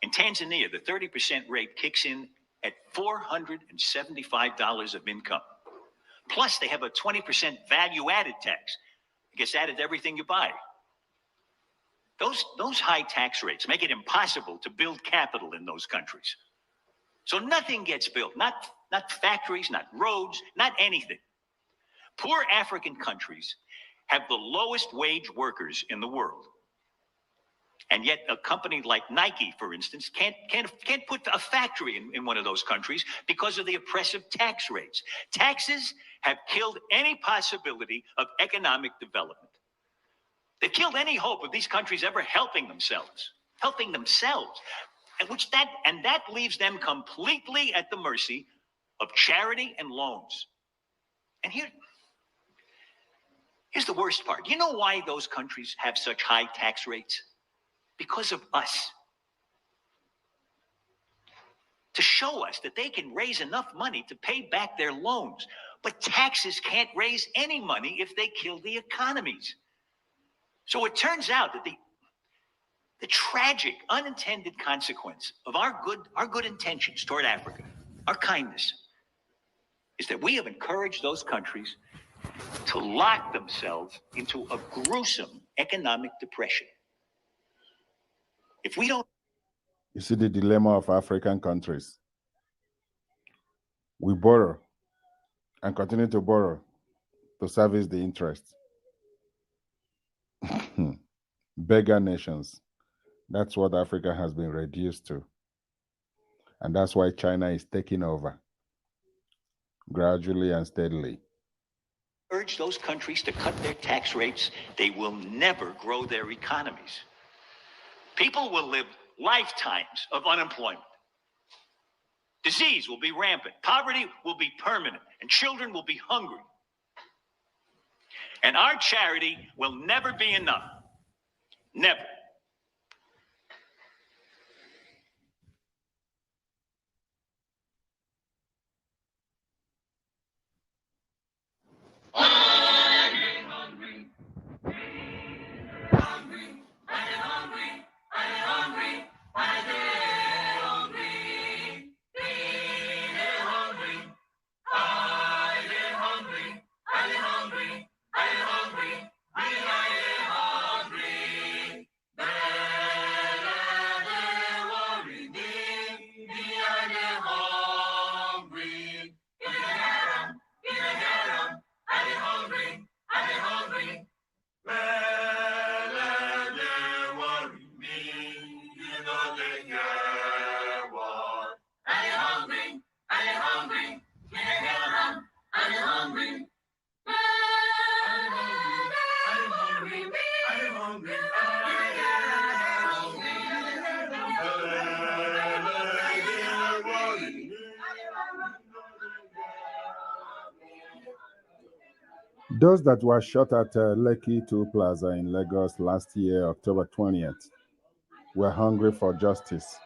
In Tanzania, the 30% rate kicks in at $475 of income. Plus, they have a 20% value-added tax. It gets added to everything you buy. Those high tax rates make it impossible to build capital in those countries. So nothing gets built, not factories, not roads, not anything. Poor African countries have the lowest wage workers in the world. And yet a company like Nike, for instance, can't put a factory in one of those countries because of the oppressive tax rates. Taxes have killed any possibility of economic development. They've killed any hope of these countries ever helping themselves. And that leaves them completely at the mercy of charity and loans. And here's the worst part. You know why those countries have such high tax rates? Because of us. To show us that they can raise enough money to pay back their loans. But taxes can't raise any money if they kill the economies. So it turns out that the tragic, unintended consequence of our good intentions toward Africa, our kindness, is that we have encouraged those countries to lock themselves into a gruesome economic depression. If we don't... You see the dilemma of African countries. We borrow and continue to borrow to service the interest. Beggar nations. That's what Africa has been reduced to. And that's why China is taking over gradually and steadily. Urge those countries to cut their tax rates, they will never grow their economies. People will live lifetimes of unemployment. Disease will be rampant. Poverty will be permanent. And children will be hungry. And our charity will never be enough. Never. Those that were shot at Lekki 2 Plaza in Lagos last year, October 20th, were hungry for justice,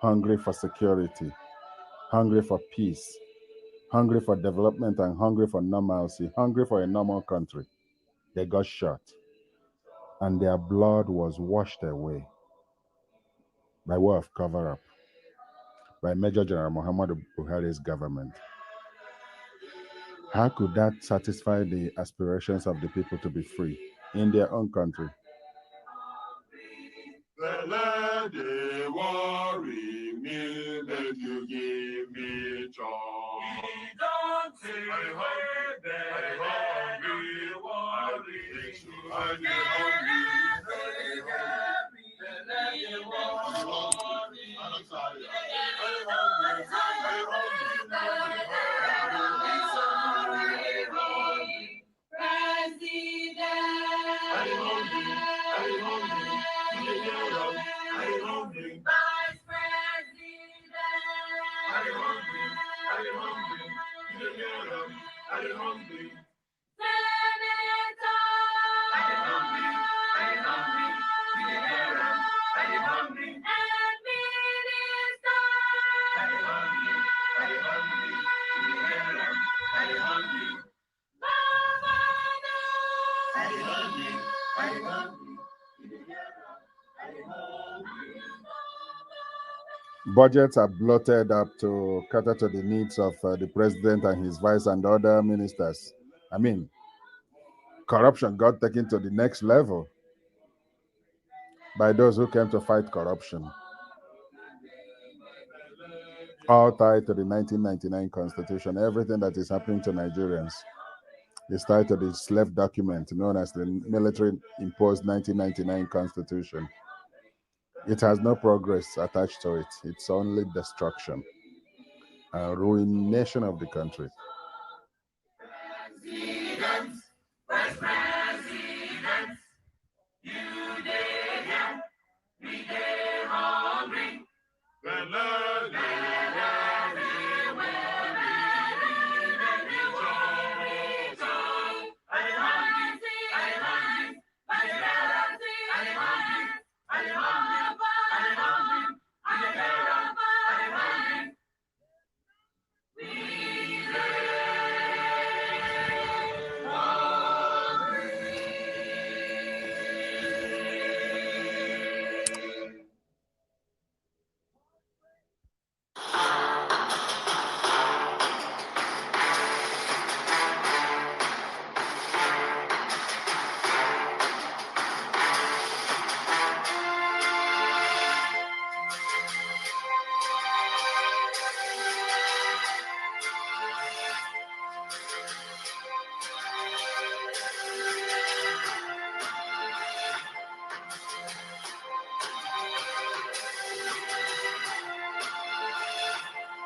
hungry for security, hungry for peace, hungry for development, and hungry for normalcy, hungry for a normal country. They got shot, and their blood was washed away by way of cover-up by Major General Muhammadu Buhari's government. How could that satisfy the aspirations of the people to be free in their own country? Let the worry me, let you give me joy. Don't say I hungry, worry, Budgets are bloated up to cater to the needs of the president and his vice and other ministers. I mean, corruption got taken to the next level by those who came to fight corruption. All tied to the 1999 Constitution. Everything that is happening to Nigerians is tied to the slave document known as the military-imposed 1999 Constitution. It has no progress attached to it. It's only destruction and ruination of the country.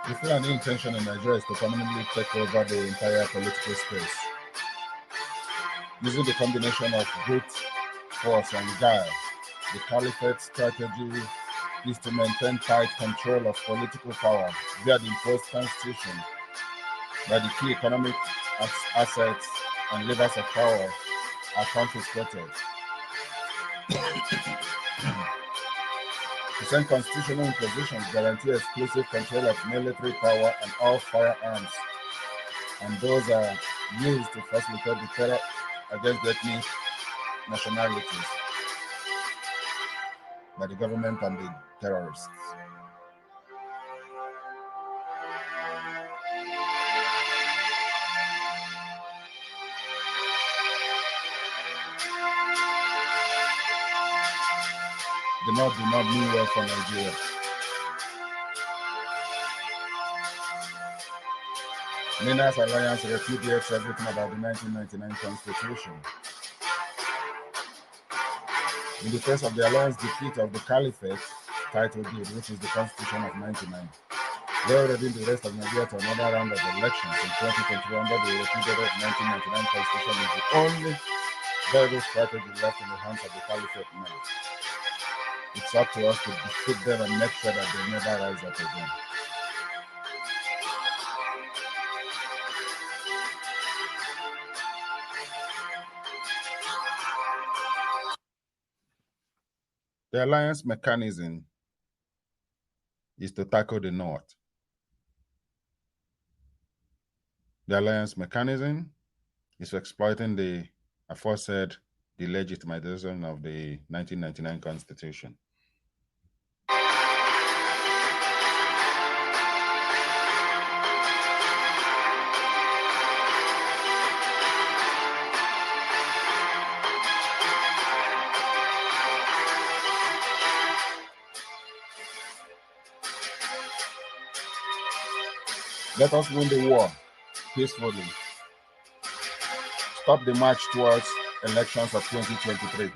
The Fulani intention in Nigeria is to permanently take over the entire political space. Using the combination of brute force and guile, the caliphate strategy is to maintain tight control of political power via the imposed constitution, where the key economic assets and levers of power are confiscated. The same constitutional impositions guarantee exclusive control of military power and all firearms, and those are used to facilitate the terror against ethnic nationalities by the government and the terrorists. The North do not mean well for Nigeria. Minas Alliance repudiates everything about the 1999 Constitution. In the face of the alliance defeat of the Caliphate title deed, which is the Constitution of 99, they already in the rest of Nigeria to another round of elections in 2021 under the repudiated 1999 Constitution is the only viable strategy left in the hands of the Caliphate now. It's up to us to defeat them and make sure that they never rise up again. The alliance mechanism is to tackle the North. The alliance mechanism is exploiting the aforesaid delegitimization of the 1999 Constitution. Let us win the war peacefully. Stop the march towards elections of 2023.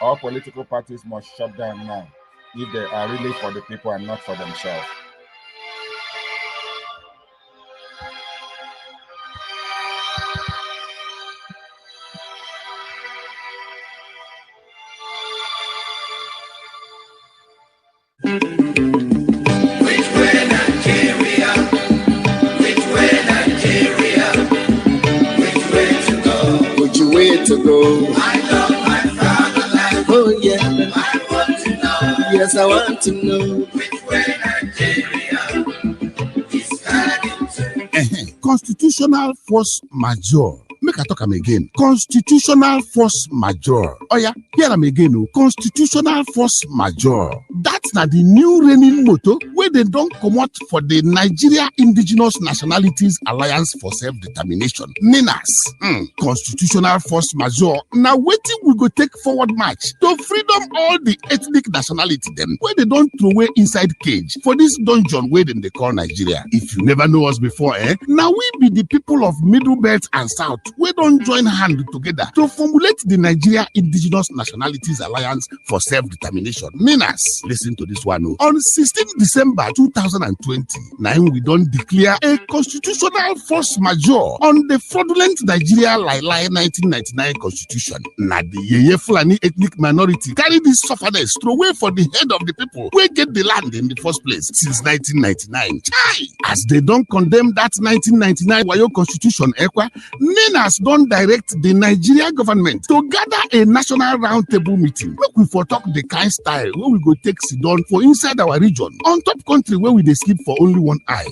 All political parties must shut down now if they are really for the people and not for themselves. To go. I love my fatherland. Oh yeah. I want to know. Yes, I want to know which way Nigeria is heading to. Constitutional force majeure. Make I talk am again. Constitutional force majeure. Oh yeah, hear am again. Oh. Constitutional force majeure. That's not the new reigning motto where they don't come out for the Nigeria Indigenous Nationalities Alliance for Self-Determination. NINAS. Constitutional force majeure. Now waiting we go take forward march to freedom all the ethnic nationality them where they don't throw away inside cage for this dungeon where they call Nigeria. If you never know us before, now we be the people of Middle Belt and South. We don't join hands together to formulate the Nigeria Indigenous Nationalities Alliance for Self-Determination. NINAS. Listen to this one. On 16 December 2020, now we don't declare a constitutional force majeure on the fraudulent Nigeria Lai 1999 Constitution. Now the Yeye Fulani ethnic minority carry this sufferness throw away for the head of the people who get the land in the first place since 1999. Chai! As they don't condemn that 1999 Wayo Constitution, NINAS don't direct the Nigeria government to gather a national roundtable meeting. Make we for talk the kind style where we go take sit down for inside our region, on top country where we dey sleep for only one eye.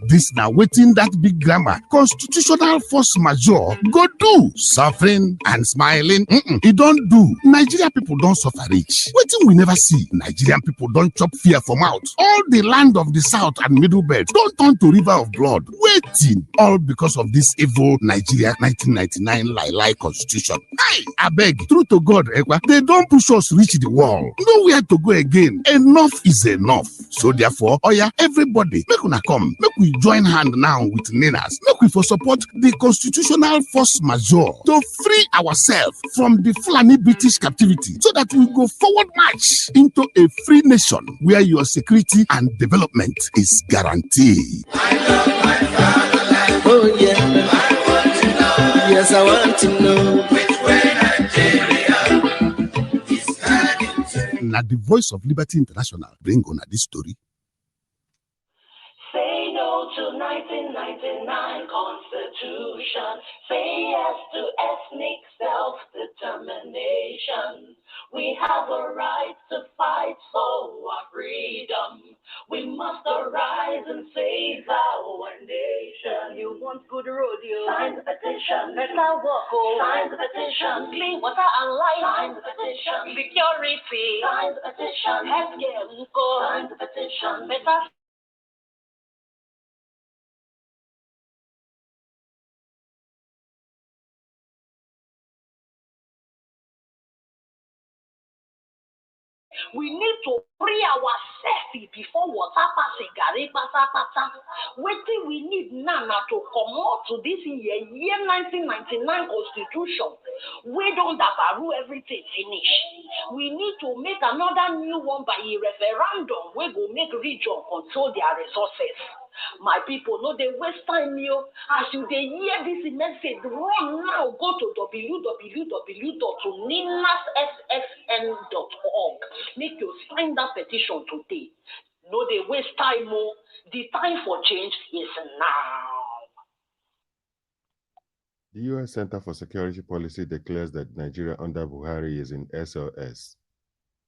This now waiting that big grammar constitutional force majeure go do suffering and smiling. It don't do. Nigeria people don't suffer rich. Waiting we never see. Nigerian people don't chop fear from out. All the land of the South and Middle Belt don't turn to river of blood. Waiting all because of this evil Nigeria 1999 Lai Constitution. Hey, I beg, true to God, they don't push us reach the wall. Nowhere to go again. Enough is enough. So therefore, everybody, make una come. Make we join hand now with NINAS. Make we for support the constitutional force majeure to free ourselves from the Fulani British captivity so that we go forward march into a free nation where your security and development is guaranteed. I love my fatherland. Oh yeah. I want to know. Yes, I want to know which way Nigeria is heading to. Now the Voice of Liberty International bring on this story. Say no to 1999 Constitution. Say yes to ethnic self-determination. We have a right to fight for our freedom. We must arise and save our nation. You want good road, you sign the petition. Better walk, sign the petition. Clean water and light, sign the petition. Security, sign the petition. Healthcare, sign the petition. Better we need to free ourselves before water passing. Waiting we need now to come out to this year 1999 Constitution. We don't have everything finish. We need to make another new one by a referendum. We go make region control their resources. My people, no, they waste time, you. As you they hear this message, run now, go to www.ninasssn.org. Make you sign that petition today. No, they waste time, more. The time for change is now. The U.S. Center for Security Policy declares that Nigeria under Buhari is in SOS.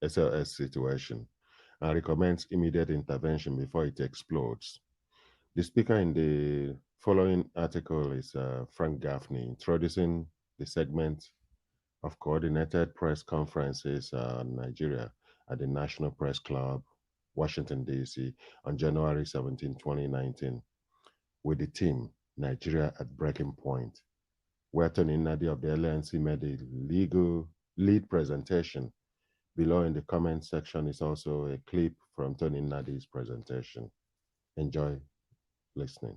SLS situation and recommends immediate intervention before it explodes. The speaker in the following article is Frank Gaffney, introducing the segment of coordinated press conferences in Nigeria at the National Press Club, Washington, D.C. on January 17, 2019, with the team Nigeria at Breaking Point, where Tony Nnadi of the LNC made a lead presentation. Below in the comment section is also a clip from Tony Nnadi's presentation. Enjoy listening.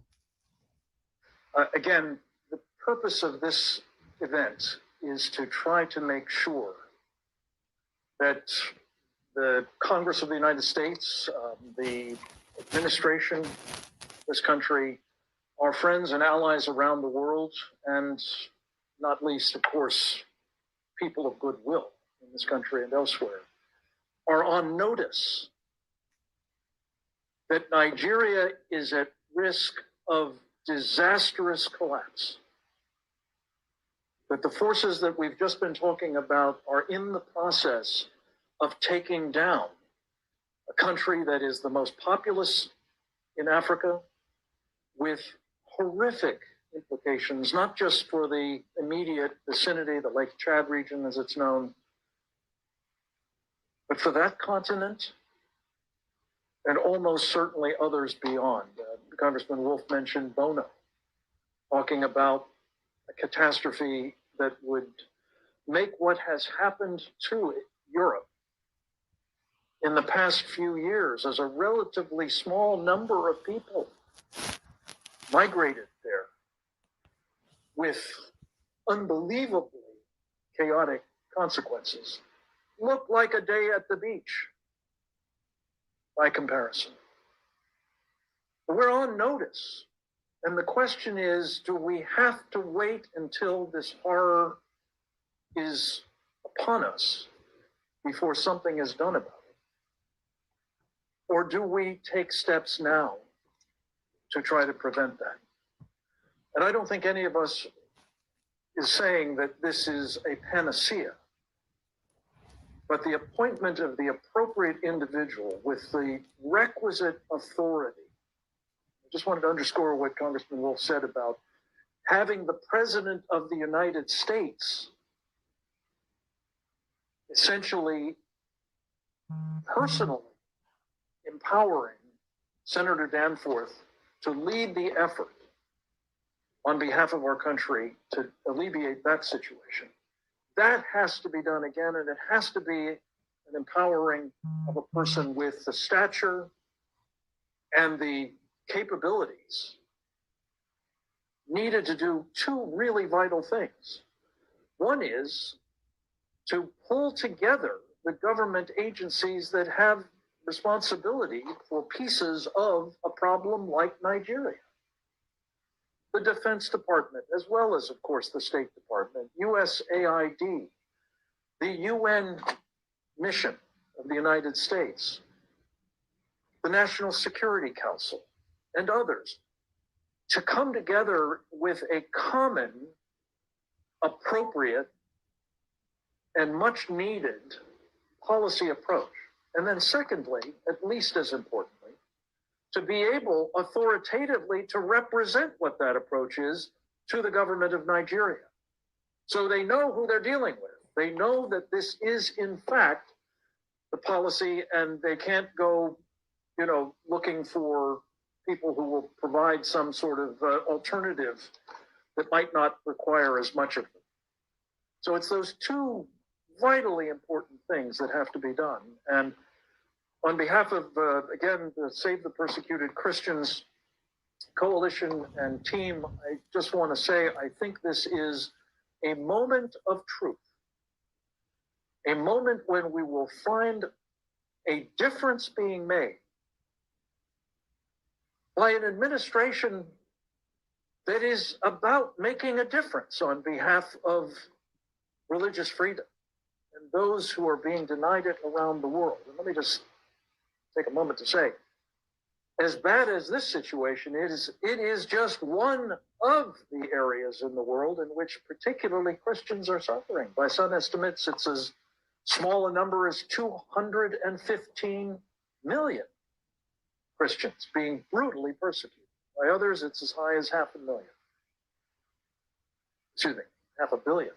Again, the purpose of this event is to try to make sure that the Congress of the United States, the administration, this country, our friends and allies around the world, and not least, of course, people of goodwill in this country and elsewhere, are on notice that Nigeria is at risk of disastrous collapse, that the forces that we've just been talking about are in the process of taking down a country that is the most populous in Africa, with horrific implications, not just for the immediate vicinity, the Lake Chad region as it's known, but for that continent and almost certainly others beyond. Congressman Wolf mentioned Bono, talking about a catastrophe that would make what has happened to Europe in the past few years, as a relatively small number of people migrated there with unbelievably chaotic consequences, look like a day at the beach by comparison. But we're on notice. And the question is, do we have to wait until this horror is upon us before something is done about it? Or do we take steps now to try to prevent that? And I don't think any of us is saying that this is a panacea, but the appointment of the appropriate individual with the requisite authority. I just wanted to underscore what Congressman Wolf said about having the President of the United States essentially personally empowering Senator Danforth to lead the effort on behalf of our country to alleviate that situation. That has to be done again, and it has to be an empowering of a person with the stature and the capabilities needed to do two really vital things. One is to pull together the government agencies that have responsibility for pieces of a problem like Nigeria. The Defense Department, as well as, of course, the State Department, USAID, the UN mission of the United States, the National Security Council, and others, to come together with a common, appropriate, and much needed policy approach. And then secondly, at least as importantly, to be able authoritatively to represent what that approach is to the government of Nigeria. So they know who they're dealing with. They know that this is in fact the policy, and they can't go, looking for people who will provide some sort of alternative that might not require as much of them. So it's those two vitally important things that have to be done. And on behalf of, again, the Save the Persecuted Christians Coalition and team, I just want to say, I think this is a moment of truth, a moment when we will find a difference being made by an administration that is about making a difference on behalf of religious freedom and those who are being denied it around the world. And let me just take a moment to say, as bad as this situation is, it is just one of the areas in the world in which particularly Christians are suffering. By some estimates, it's as Small a number as 215 million Christians being brutally persecuted. By others, it's as high as 500,000. Excuse me, 500 million.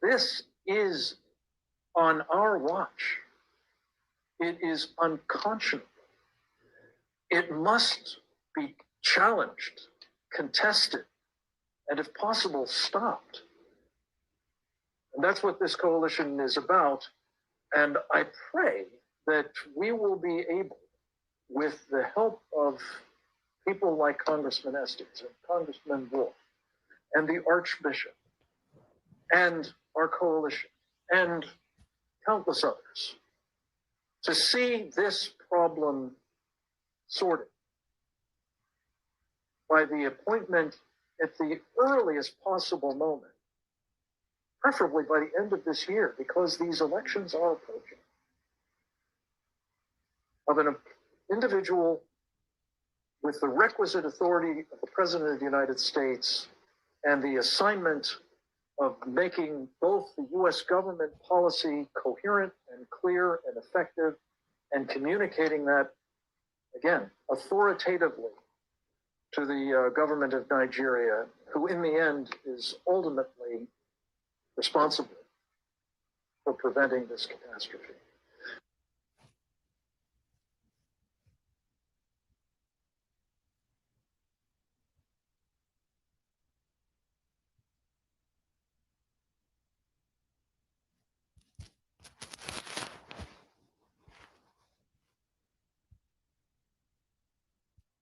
This is on our watch. It is unconscionable. It must be challenged, contested, and if possible, stopped. And that's what this coalition is about. And I pray that we will be able, with the help of people like Congressman Estes and Congressman Wolf and the Archbishop and our coalition and countless others, to see this problem sorted by the appointment at the earliest possible moment, preferably by the end of this year, because these elections are approaching, of an individual with the requisite authority of the President of the United States and the assignment of making both the U.S. government policy coherent and clear and effective, and communicating that, again, authoritatively to the government of Nigeria, who in the end is ultimately responsible for preventing this catastrophe.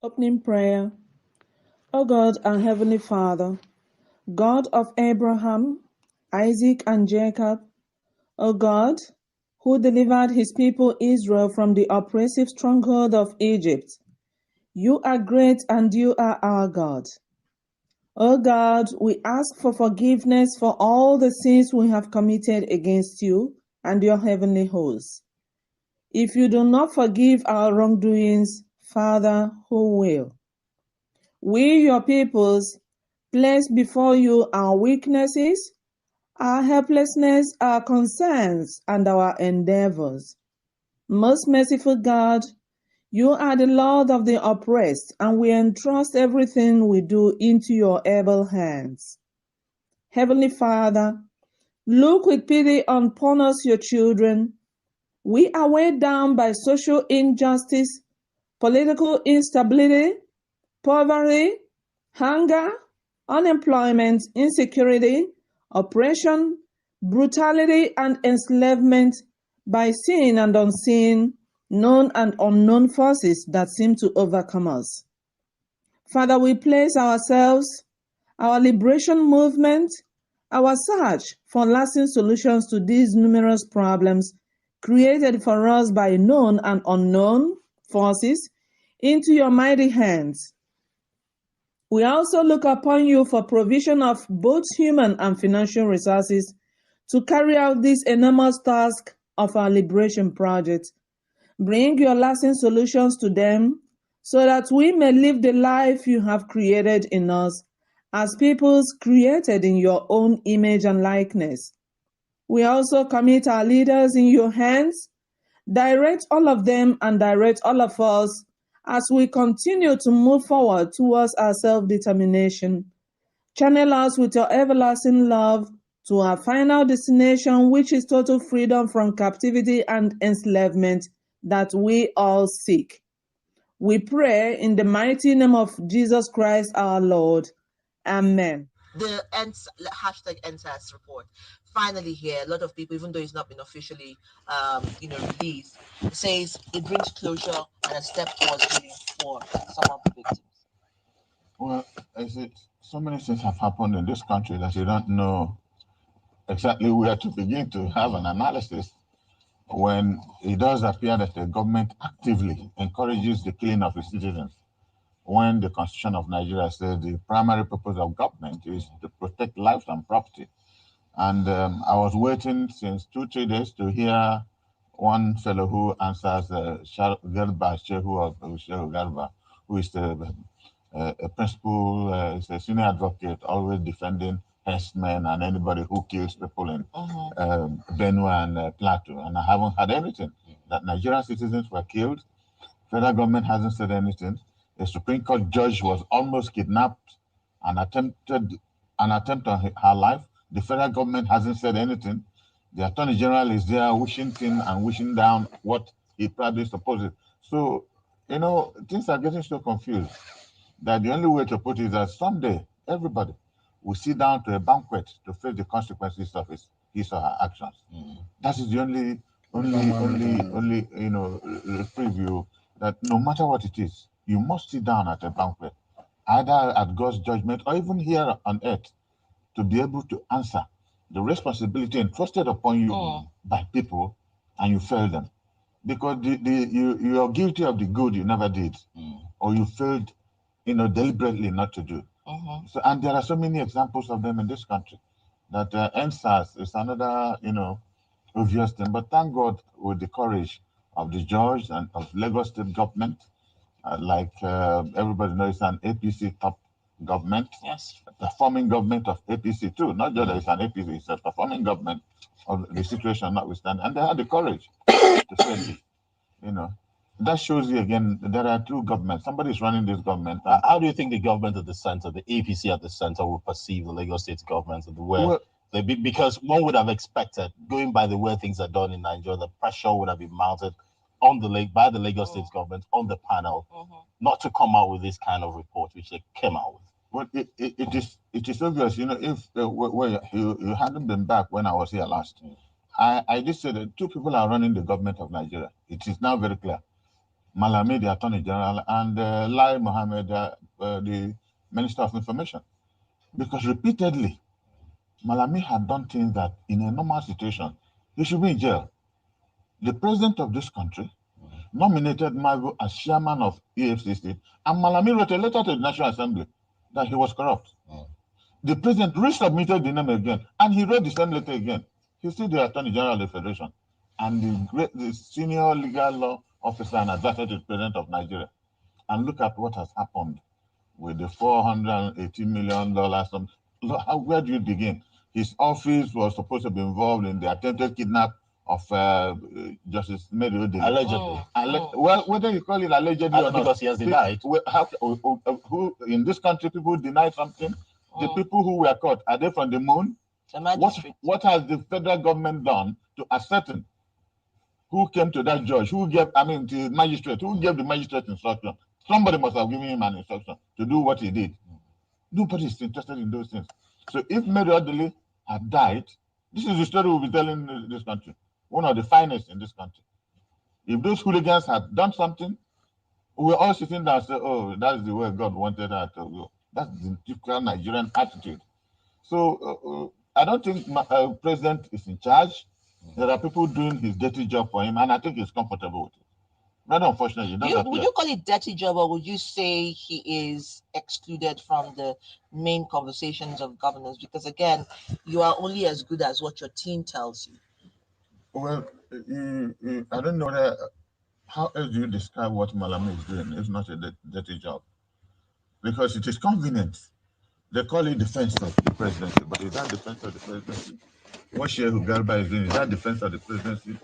Opening prayer. O God, our Heavenly Father, God of Abraham, Isaac, and Jacob, O God, who delivered his people Israel from the oppressive stronghold of Egypt, you are great and you are our God. O God, we ask for forgiveness for all the sins we have committed against you and your heavenly hosts. If you do not forgive our wrongdoings, Father, who will? We, your peoples, place before you our weaknesses, our helplessness, our concerns, and our endeavors. Most merciful God, you are the Lord of the oppressed, and we entrust everything we do into your able hands. Heavenly Father, look with pity upon us, your children. We are weighed down by social injustice, political instability, poverty, hunger, unemployment, insecurity, oppression, brutality, and enslavement by seen and unseen, known and unknown forces that seem to overcome us. Father, we place ourselves, our liberation movement, our search for lasting solutions to these numerous problems created for us by known and unknown forces into your mighty hands. We also look upon you for provision of both human and financial resources to carry out this enormous task of our liberation project. Bring your lasting solutions to them so that we may live the life you have created in us as peoples created in your own image and likeness. We also commit our leaders in your hands. Direct all of them and direct all of us as we continue to move forward towards our self-determination. Channel us with your everlasting love to our final destination, which is total freedom from captivity and enslavement that we all seek. We pray in the mighty name of Jesus Christ our Lord. Amen. The hashtag NSAS report. Finally here, a lot of people, even though it's not been officially released, it says it brings closure and a step towards healing for some of the victims. Well, so many things have happened in this country that you don't know exactly where to begin to have an analysis, when it does appear that the government actively encourages the killing of its citizens, when the Constitution of Nigeria says the primary purpose of government is to protect lives and property. And I was waiting since 2-3 days to hear one fellow who answers Garba Shehu Garba, who is a principal, is a senior advocate, always defending herdsmen and anybody who kills people in Benue and Plateau, and I haven't had anything. That Nigerian citizens were killed. Federal government hasn't said anything. A Supreme Court judge was almost kidnapped and attempted an attempt on her life. The federal government hasn't said anything. The Attorney General is there wishing thin and wishing down what he probably supposes. So, you know, things are getting so confused that the only way to put it is that someday everybody will sit down to a banquet to face the consequences of his or her actions. That is the only you know, preview, that no matter what it is, you must sit down at a banquet, either at God's judgment or even here on earth, to be able to answer the responsibility entrusted upon you by people, and you fail them. Because you are guilty of the good you never did, or you failed, you know, deliberately not to do. So, and there are so many examples of them in this country. That NSAS is another, you know, obvious thing. But thank God, with the courage of the judge and of Lagos State government, everybody knows, it's an APC top government. Yes. A performing government of APC too. Not just that it's an APC, it's a performing government of the situation notwithstanding. And they had the courage to say this, you know. That shows you again, there are two governments. Somebody is running this government. How do you think the government at the center, the APC at the center, will perceive the Lagos State government and the way because one would have expected, going by the way things are done in Nigeria, the pressure would have been mounted on by the Lagos State government on the panel, not to come out with this kind of report, which they came out with. Well, it is obvious, you know, if you hadn't been back when I was here last, I just said that two people are running the government of Nigeria. It is now very clear. Malami, the Attorney General, and Lai Mohammed, the Minister of Information. Because repeatedly, Malami had done things that in a normal situation, he should be in jail. The president of this country nominated Magu as chairman of EFCC, and Malami wrote a letter to the National Assembly that he was corrupt. The president resubmitted the name again, and he wrote the same letter again. He's still the Attorney General of the Federation, and the senior legal law officer and advisor to the president of Nigeria. And look at what has happened with the $480 million. Where do you begin? His office was supposed to be involved in the attempted kidnap of Justice Mary Odili. Allegedly. Well, whether you call it allegedly or not. Because he has denied. Who in this country, people deny something? The people who were caught, are they from the moon? What has the federal government done to ascertain who came to that judge, who gave, the magistrate, who gave the magistrate instruction? Somebody must have given him an instruction to do what he did. Nobody is interested in those things. So if Mary Odili had died, this is the story we'll be telling in this country, one of the finest in this country. If those hooligans had done something, we're all sitting there and say, oh, that's the way God wanted her to go. That's the typical Nigerian attitude. So I don't think President is in charge. There are people doing his dirty job for him, and I think he's comfortable with it. But unfortunately, would you call it dirty job, or would you say he is excluded from the main conversations of governance? Because again, you are only as good as what your team tells you. Well, I don't know how else do you describe what Malami is doing if not a dirty job? Because it is convenient. They call it defense of the presidency, but is that defense of the presidency? What Shehu Garba is doing, is that defense of the presidency?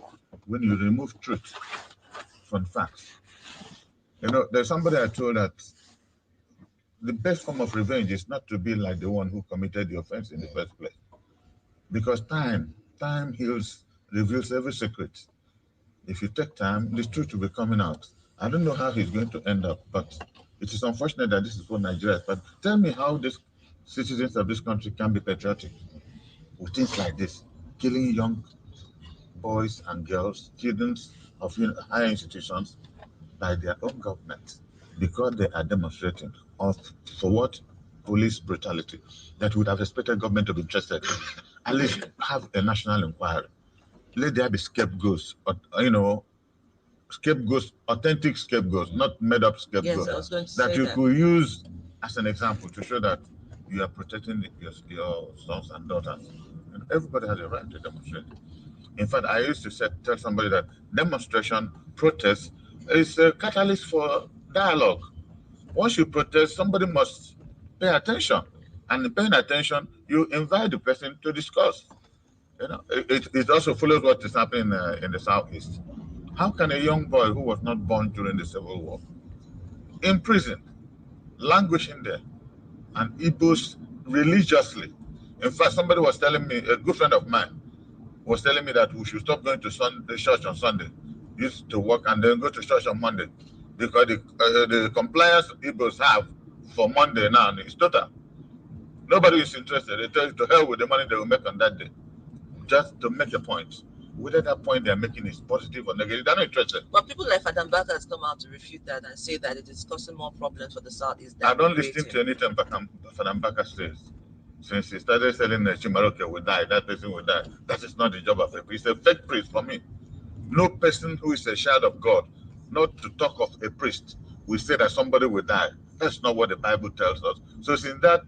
When you remove truth from facts. You know, there's somebody I told that the best form of revenge is not to be like the one who committed the offense in the first place. Because time heals, reveals every secret. If you take time, the truth will be coming out. I don't know how he's going to end up, but it is unfortunate that this is what Nigeria is. But tell me how these citizens of this country can be patriotic with things like this, killing young boys and girls, students of higher institutions by their own government because they are demonstrating for what? Police brutality. That would have expected government to be interested. At least have a national inquiry. Let there be scapegoats, scapegoats, authentic scapegoats, not made up scapegoats. Yes, I was going to that say you that. could use as an example to show that you are protecting your sons and daughters. And everybody has a right to demonstrate. In fact, I used to tell somebody that demonstration, protest, is a catalyst for dialogue. Once you protest, somebody must pay attention. And in paying attention, you invite the person to discuss. You know, it also follows what is happening in the Southeast. How can a young boy who was not born during the Civil War, imprisoned, languishing there, and Igbos religiously? In fact, somebody was telling me, a good friend of mine was telling me that we should stop going to the church on Sunday, used to work, and then go to church on Monday, because the compliance Igbos have for Monday now is total. Nobody is interested. They tell you to hell with the money they will make on that day, just to make a point. Whether that point they're making is positive or negative, they're not interested. But people like Adam Baka has come out to refute that and say that it is causing more problems for the Southeast. I don't listen to anything Adam Baka says. Since he started selling the Chimaroke will die, that person will die. That is not the job of a priest. It's a fake priest for me. No person who is a child of God, not to talk of a priest, will say that somebody will die. That's not what the Bible tells us. So since that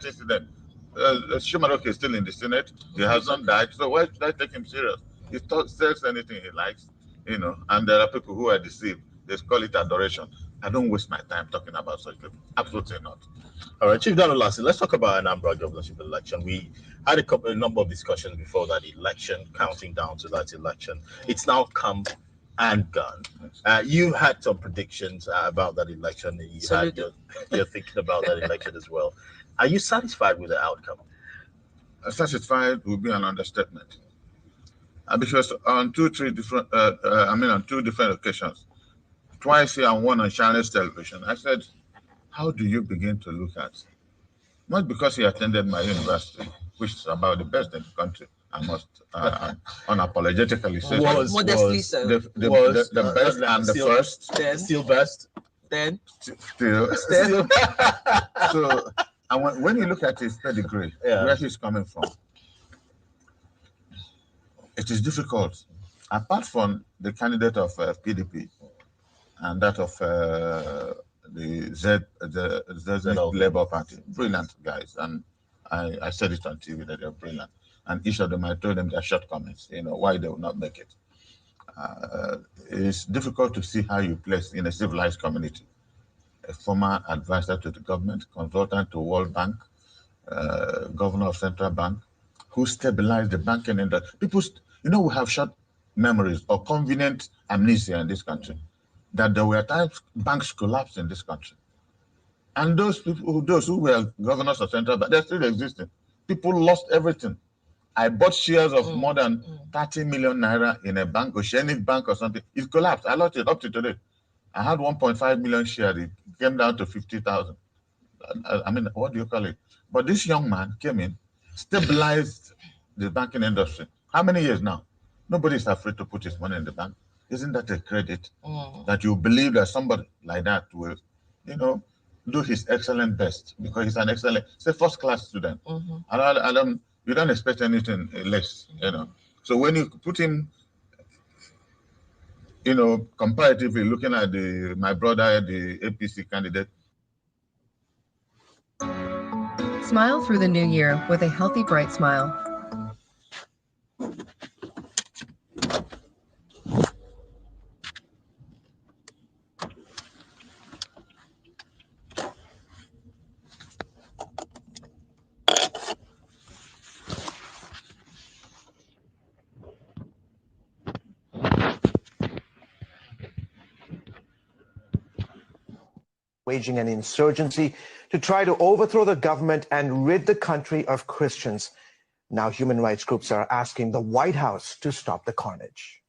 incident, Chimaroke is still in the Senate. He hasn't died. So why should I take him serious? He says anything he likes, you know, and there are people who are deceived. They call it adoration. I don't waste my time talking about such people. Absolutely not. All right, Chief Dano Lassie, let's talk about Anambra governorship election. We had a number of discussions before that election, counting down to that election. It's now come and gone. You had some predictions about that election. You're thinking about that election as well. Are you satisfied with the outcome? Satisfied would be an understatement. Because on two different occasions, twice here and one on Chinese television, I said, how do you begin to look at? Not because he attended my university, which is about the best in the country, I must unapologetically say. Modestly so. The best and the first. Then. Still best. Then. Still. So, and when you look at his pedigree, where he's coming from, it is difficult. Apart from the candidate of PDP and that of the ZZ Labour Party, brilliant guys, and I said it on TV that they're brilliant, and each of them I told them their shortcomings, you know, why they will not make it. It's difficult to see how you place in a civilized community a former advisor to the government, consultant to World Bank, governor of Central Bank, who stabilized the banking industry. People, you know, we have short memories or convenient amnesia in this country, that there were times banks collapsed in this country. And those people, those who were governors of Central Bank, they're still existing. People lost everything. I bought shares of more than 30 million naira in a bank, or Shenif Bank or something. It collapsed. I lost it up to today. I had 1.5 million shares. It came down to 50,000. I mean, what do you call it? But this young man came in, stabilized the banking industry. How many years now? Nobody's afraid to put his money in the bank. Isn't that a credit? That you believe that somebody like that will, you know, do his excellent best, because he's a first-class student. You don't expect anything less, you know. So when you put him, you know, comparatively looking at my brother, the APC candidate. Smile through the new year with a healthy, bright smile. Waging an insurgency to try to overthrow the government and rid the country of Christians. Now human rights groups are asking the White House to stop the carnage.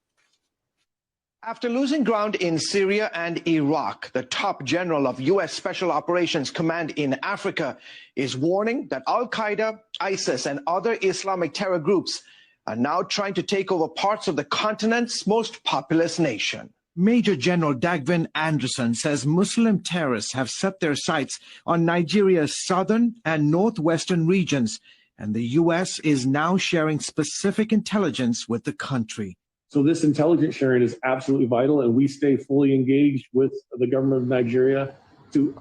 After losing ground in Syria and Iraq, the top general of U.S. Special Operations Command in Africa is warning that Al-Qaeda, ISIS, and other Islamic terror groups are now trying to take over parts of the continent's most populous nation. Major General Dagvin Anderson says Muslim terrorists have set their sights on Nigeria's southern and northwestern regions, and the U.S. is now sharing specific intelligence with the country. So this intelligence sharing is absolutely vital, and we stay fully engaged with the government of Nigeria to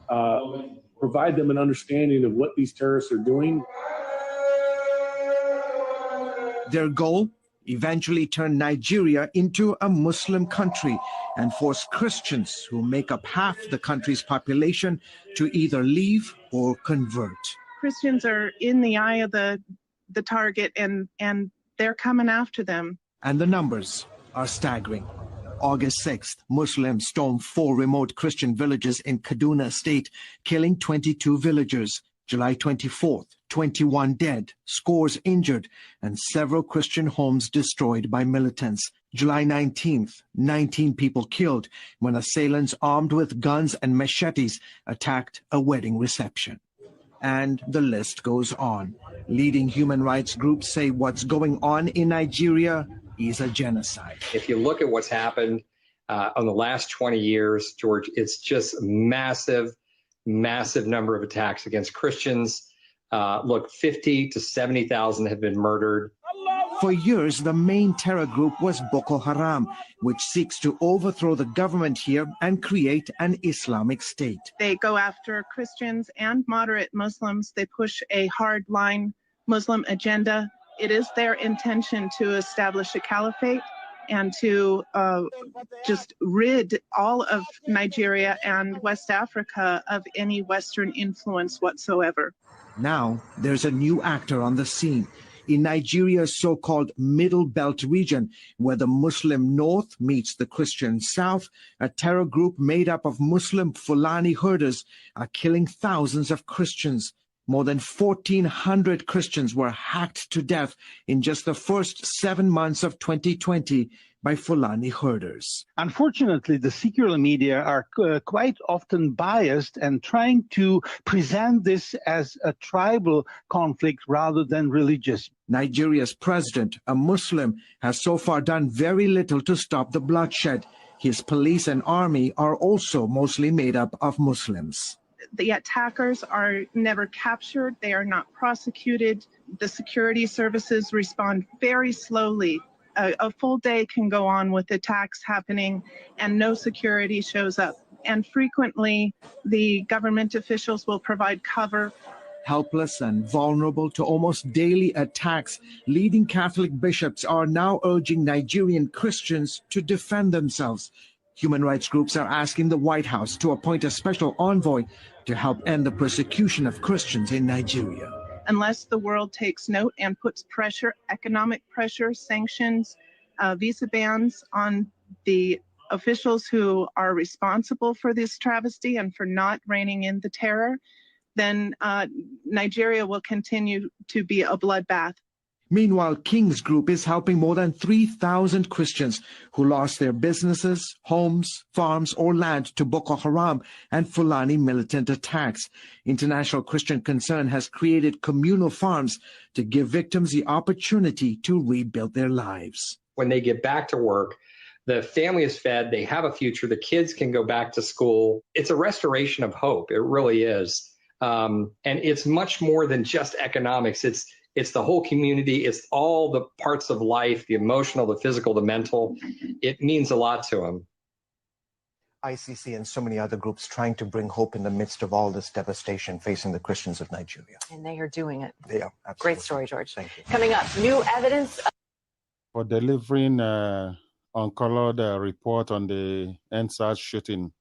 provide them an understanding of what these terrorists are doing. Their goal? Eventually turn Nigeria into a Muslim country and force Christians, who make up half the country's population, to either leave or convert. Christians are in the eye of the target, and they're coming after them. And the numbers are staggering. August 6th, Muslims stormed 4 remote Christian villages in Kaduna State, killing 22 villagers. July 24th, 21 dead, scores injured, and several Christian homes destroyed by militants. July 19th, 19 people killed when assailants armed with guns and machetes attacked a wedding reception. And the list goes on. Leading human rights groups say what's going on in Nigeria is a genocide. If you look at what's happened on the last 20 years, George, it's just massive number of attacks against Christians. Look, 50 to 70,000 have been murdered. For years, the main terror group was Boko Haram, which seeks to overthrow the government here and create an Islamic state. They go after Christians and moderate Muslims. They push a hard-line Muslim agenda. It is their intention to establish a caliphate and to just rid all of Nigeria and West Africa of any Western influence whatsoever. Now, there's a new actor on the scene. In Nigeria's so-called Middle Belt region, where the Muslim North meets the Christian South, a terror group made up of Muslim Fulani herders are killing thousands of Christians. More than 1,400 Christians were hacked to death in just the first 7 months of 2020 by Fulani herders. Unfortunately, the secular media are quite often biased and trying to present this as a tribal conflict rather than religious. Nigeria's president, a Muslim, has so far done very little to stop the bloodshed. His police and army are also mostly made up of Muslims. The attackers are never captured. They are not prosecuted. The security services respond very slowly. A full day can go on with attacks happening and no security shows up. And frequently, the government officials will provide cover. Helpless and vulnerable to almost daily attacks, leading Catholic bishops are now urging Nigerian Christians to defend themselves. Human rights groups are asking the White House to appoint a special envoy to help end the persecution of Christians in Nigeria. Unless the world takes note and puts pressure, economic pressure, sanctions, visa bans on the officials who are responsible for this travesty and for not reining in the terror, then Nigeria will continue to be a bloodbath. Meanwhile, King's Group is helping more than 3,000 Christians who lost their businesses, homes, farms, or land to Boko Haram and Fulani militant attacks. International Christian Concern has created communal farms to give victims the opportunity to rebuild their lives. When they get back to work, the family is fed, they have a future, the kids can go back to school. It's a restoration of hope. It really is. And it's much more than just economics. It's the whole community. It's all the parts of life, the emotional, the physical, the mental. It means a lot to them. ICC and so many other groups trying to bring hope in the midst of all this devastation facing the Christians of Nigeria. And they are doing it. They are, absolutely. Great story, George. Thank you. Coming up, new evidence. For delivering uncolored report on the EndSARS shooting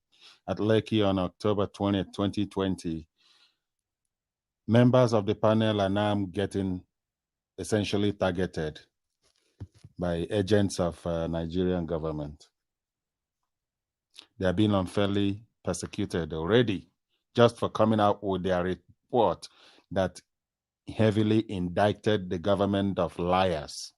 at Lekki on October 20th, 2020, members of the panel are now getting essentially targeted by agents of Nigerian government. They are being unfairly persecuted already just for coming out with their report that heavily indicted the government of liars.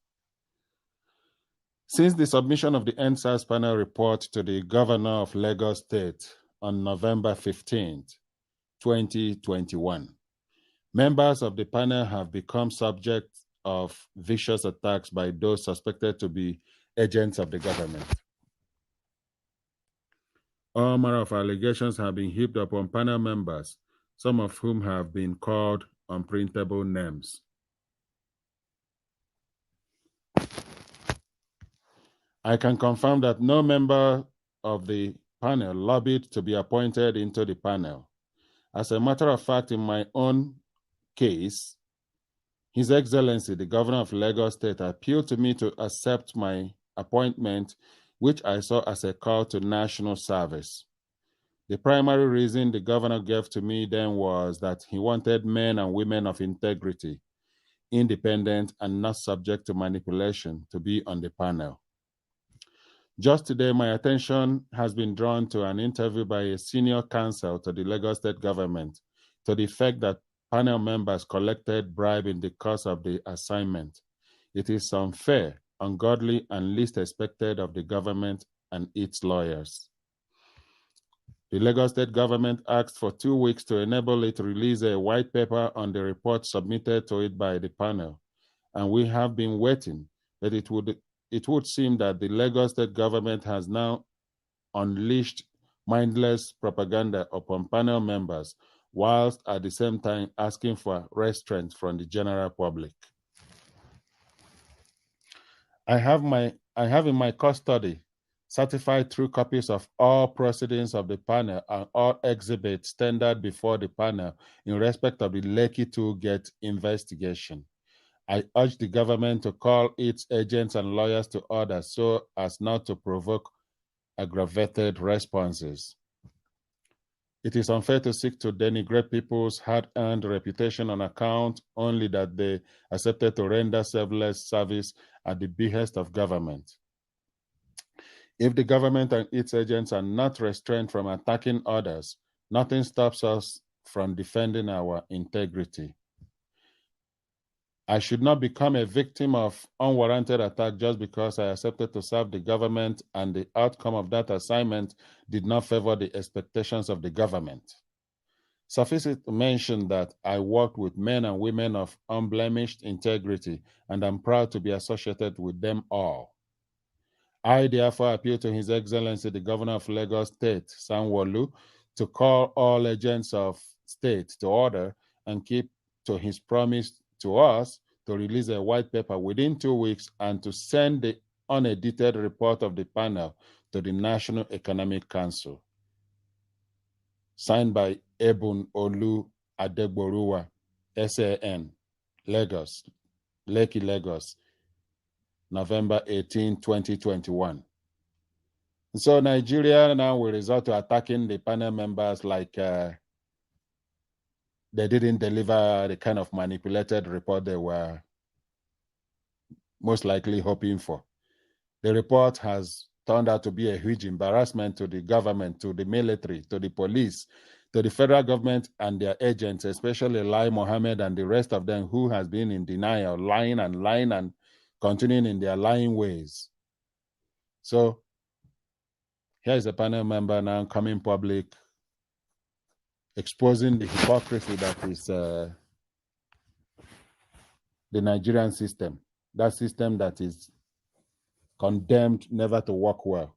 Since the submission of the EndSARS panel report to the governor of Lagos State on November 15th, 2021, members of the panel have become subject of vicious attacks by those suspected to be agents of the government. All manner of allegations have been heaped upon panel members, some of whom have been called unprintable names. I can confirm that no member of the panel lobbied to be appointed into the panel. As a matter of fact, in my own case, His Excellency, the Governor of Lagos State, appealed to me to accept my appointment, which I saw as a call to national service. The primary reason the governor gave to me then was that he wanted men and women of integrity, independent and not subject to manipulation, to be on the panel. Just today, my attention has been drawn to an interview by a senior counsel to the Lagos State government to the effect that panel members collected bribe in the course of the assignment. It is unfair, ungodly, and least expected of the government and its lawyers. The Lagos State government asked for 2 weeks to enable it to release a white paper on the report submitted to it by the panel, and we have been waiting, but it would seem that the Lagos State government has now unleashed mindless propaganda upon panel members, whilst at the same time asking for restraint from the general public. I have in my custody certified true copies of all proceedings of the panel and all exhibits tendered before the panel in respect of the Lekki Tollgate investigation. I urge the government to call its agents and lawyers to order so as not to provoke aggravated responses. It is unfair to seek to denigrate people's hard-earned reputation on account only that they accepted to render selfless service at the behest of government. If the government and its agents are not restrained from attacking others, nothing stops us from defending our integrity. I should not become a victim of unwarranted attack just because I accepted to serve the government and the outcome of that assignment did not favor the expectations of the government. Suffice it to mention that I worked with men and women of unblemished integrity, and I'm proud to be associated with them all. I therefore appeal to His Excellency the Governor of Lagos State, Sanwo-Olu, to call all agents of state to order and keep to his promise to us to release a white paper within 2 weeks and to send the unedited report of the panel to the National Economic Council. Signed by Ebun Olu Adegboruwa, SAN, Lagos, Lekki, Lagos, November 18, 2021. So Nigeria now will resort to attacking the panel members like they didn't deliver the kind of manipulated report they were most likely hoping for. The report has turned out to be a huge embarrassment to the government, to the military, to the police, to the federal government and their agents, especially Lai Mohammed and the rest of them who has been in denial, lying and continuing in their lying ways. So here is a panel member now coming public, exposing the hypocrisy that is the Nigerian system, that system that is condemned never to work well.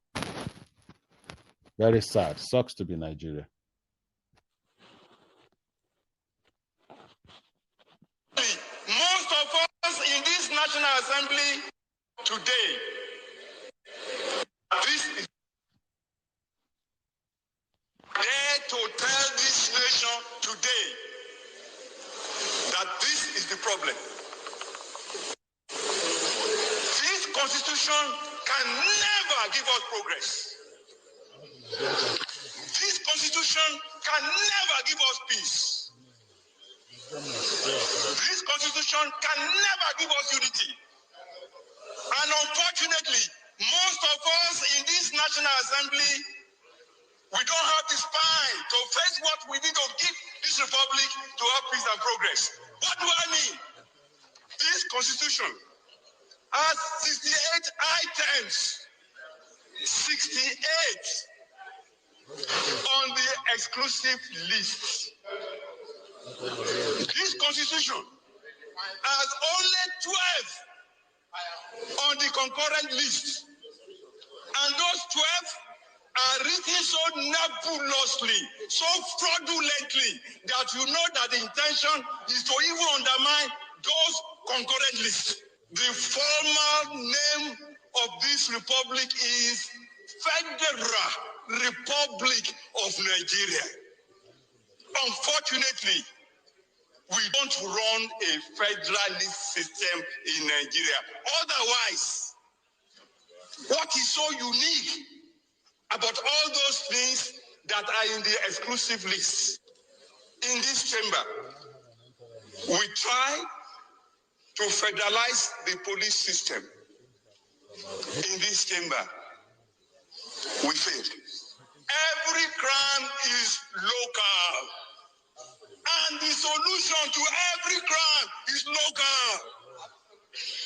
Very sad. Sucks to be Nigeria. Most of us in this National Assembly today, this is there to tell this nation today that this is the problem. This constitution can never give us progress. This constitution can never give us peace. This constitution can never give us unity. And unfortunately, most of us in this National Assembly, we don't have the spine to face what we need to give this republic to have peace and progress. What do I mean? This constitution has 68 items, 68 on the exclusive list. This constitution has only 12 on the concurrent list. And those 12 are written so nebulously, so fraudulently, that you know that the intention is to even undermine those concurrent lists. The formal name of this republic is Federal Republic of Nigeria. Unfortunately, we don't run a federalist system in Nigeria. Otherwise, what is so unique about all those things that are in the exclusive list. In this chamber, we try to federalize the police system. In this chamber, we failed. Every crime is local. And the solution to every crime is local.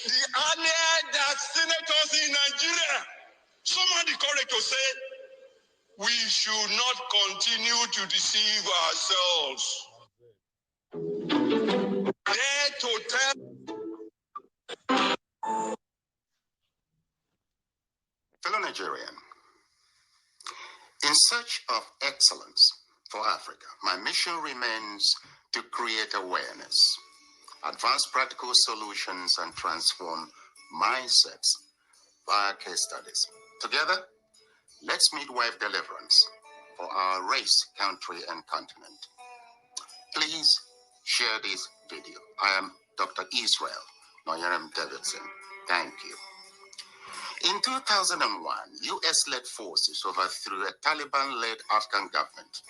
The earlier that senators in Nigeria summoned the courage to say, we should not continue to deceive ourselves. Dare to tell. Fellow Nigerian, in search of excellence for Africa, my mission remains to create awareness, advance practical solutions, and transform mindsets via case studies. Together, let's midwife deliverance for our race, country, and continent. Please share this video. I am Dr. Israel Noyerem Davidson. Thank you. In 2001, US-led forces overthrew a Taliban-led Afghan government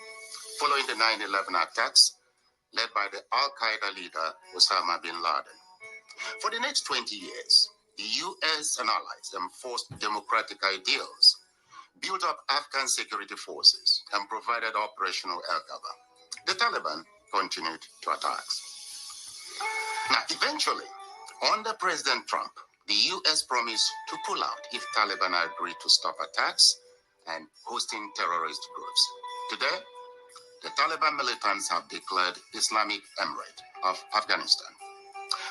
following the 9/11 attacks led by the Al-Qaeda leader Osama bin Laden. For the next 20 years, the US and allies enforced democratic ideals, built up Afghan security forces, and provided operational air cover. The Taliban continued to attack. Now, eventually, under President Trump, the US promised to pull out if Taliban agreed to stop attacks and hosting terrorist groups. Today, the Taliban militants have declared Islamic Emirate of Afghanistan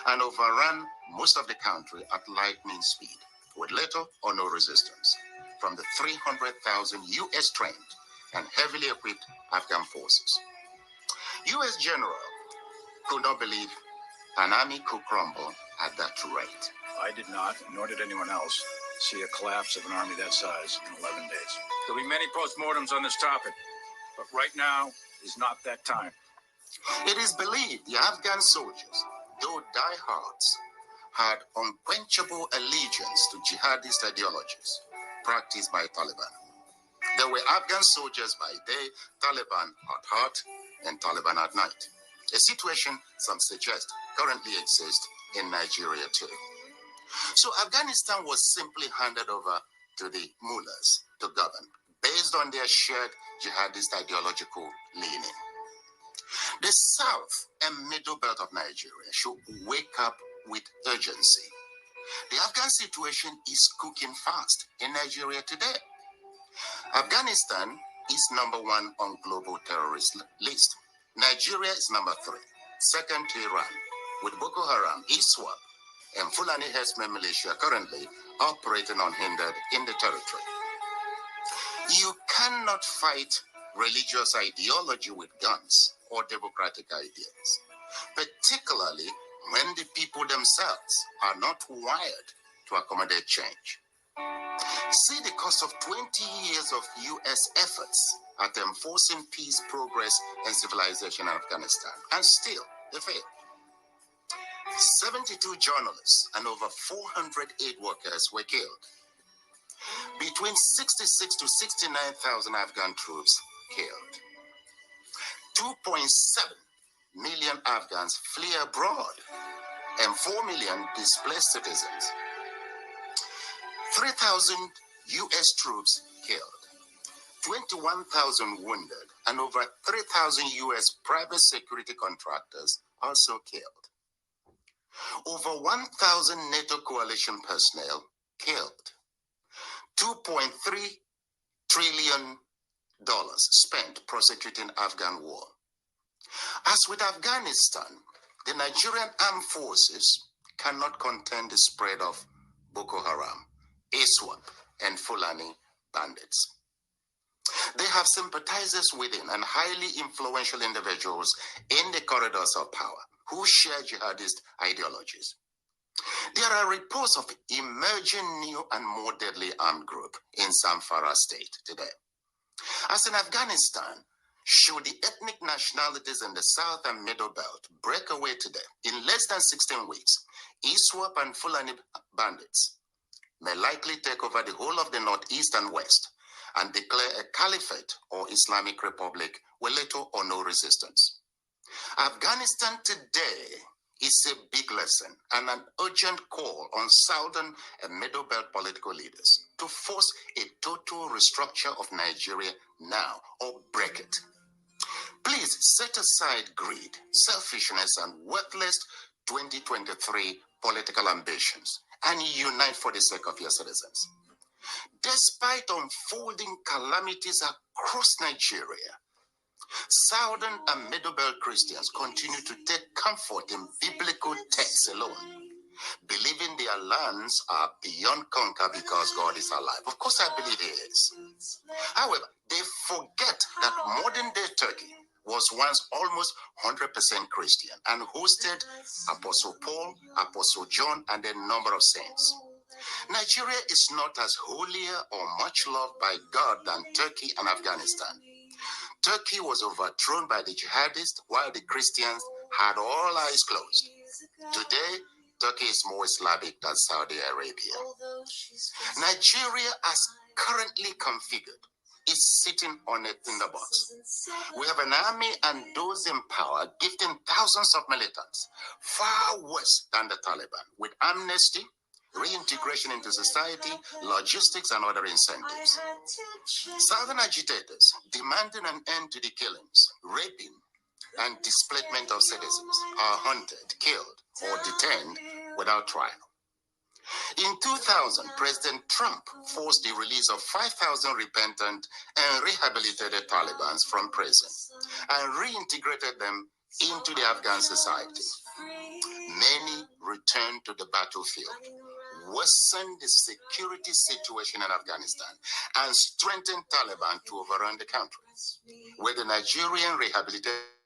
and overrun most of the country at lightning speed with little or no resistance from the 300,000 US trained and heavily equipped Afghan forces. US general could not believe an army could crumble at that rate. I did not, nor did anyone else, see a collapse of an army that size in 11 days. There'll be many postmortems on this topic, but right now is not that time. It is believed the Afghan soldiers, though diehards, had unquenchable allegiance to jihadist ideologies practiced by Taliban. There were Afghan soldiers by day, Taliban at heart, and Taliban at night. A situation, some suggest, currently exists in Nigeria too. So Afghanistan was simply handed over to the mullahs to govern, based on their shared jihadist ideological leaning. The south and middle belt of Nigeria should wake up with urgency. The Afghan situation is cooking fast in Nigeria today. Afghanistan is #1 on global terrorist list. Nigeria is #3, second to Iran, with Boko Haram, ISWAP, and Fulani Herdsmen militia currently operating unhindered in the territory. You cannot fight religious ideology with guns or democratic ideas, particularly when the people themselves are not wired to accommodate change. See the cost of 20 years of US efforts at enforcing peace, progress, and civilization in Afghanistan, and still they failed. 72 journalists and over 400 aid workers were killed. Between 66 to 69,000 Afghan troops killed. 2.7 million Afghans flee abroad and 4 million displaced citizens. 3,000 US troops killed, 21,000 wounded, and over 3,000 US private security contractors also killed. Over 1,000 NATO coalition personnel killed. $2.3 trillion spent prosecuting Afghan war. As with Afghanistan, the Nigerian armed forces cannot contain the spread of Boko Haram, ISWAP, and Fulani bandits. They have sympathizers within and highly influential individuals in the corridors of power who share jihadist ideologies. There are reports of emerging new and more deadly armed group in Zamfara state today. As in Afghanistan, should the ethnic nationalities in the south and middle belt break away today, in less than 16 weeks, ISWAP and Fulani bandits may likely take over the whole of the northeast and west and declare a caliphate or Islamic Republic with little or no resistance. Afghanistan today is a big lesson and an urgent call on Southern and Middle Belt political leaders to force a total restructure of Nigeria now or break it. Please set aside greed, selfishness, and worthless 2023 political ambitions and unite for the sake of your citizens. Despite unfolding calamities across Nigeria, Southern and Middle Belt Christians continue to take comfort in biblical texts alone, believing their lands are beyond conquer because God is alive. Of course, I believe He is. However, they forget that modern-day Turkey was once almost 100% Christian and hosted Apostle Paul, Apostle John, and a number of saints. Nigeria is not as holier or much loved by God than Turkey and Afghanistan. Turkey was overthrown by the jihadists while the Christians had all eyes closed. Today, Turkey is more Islamic than Saudi Arabia. Nigeria, as currently configured, is sitting on a tinderbox. We have an army and those in power gifting thousands of militants, far worse than the Taliban, with amnesty, reintegration into society, logistics, and other incentives. Southern agitators demanding an end to the killings, raping, and displacement of citizens are hunted, killed, or detained without trial. In 2000, President Trump forced the release of 5,000 repentant and rehabilitated Talibans from prison and reintegrated them into the Afghan society. Many returned to the battlefield, worsened the security situation in Afghanistan, and strengthened Taliban to overrun the country. With the Nigerian rehabilitation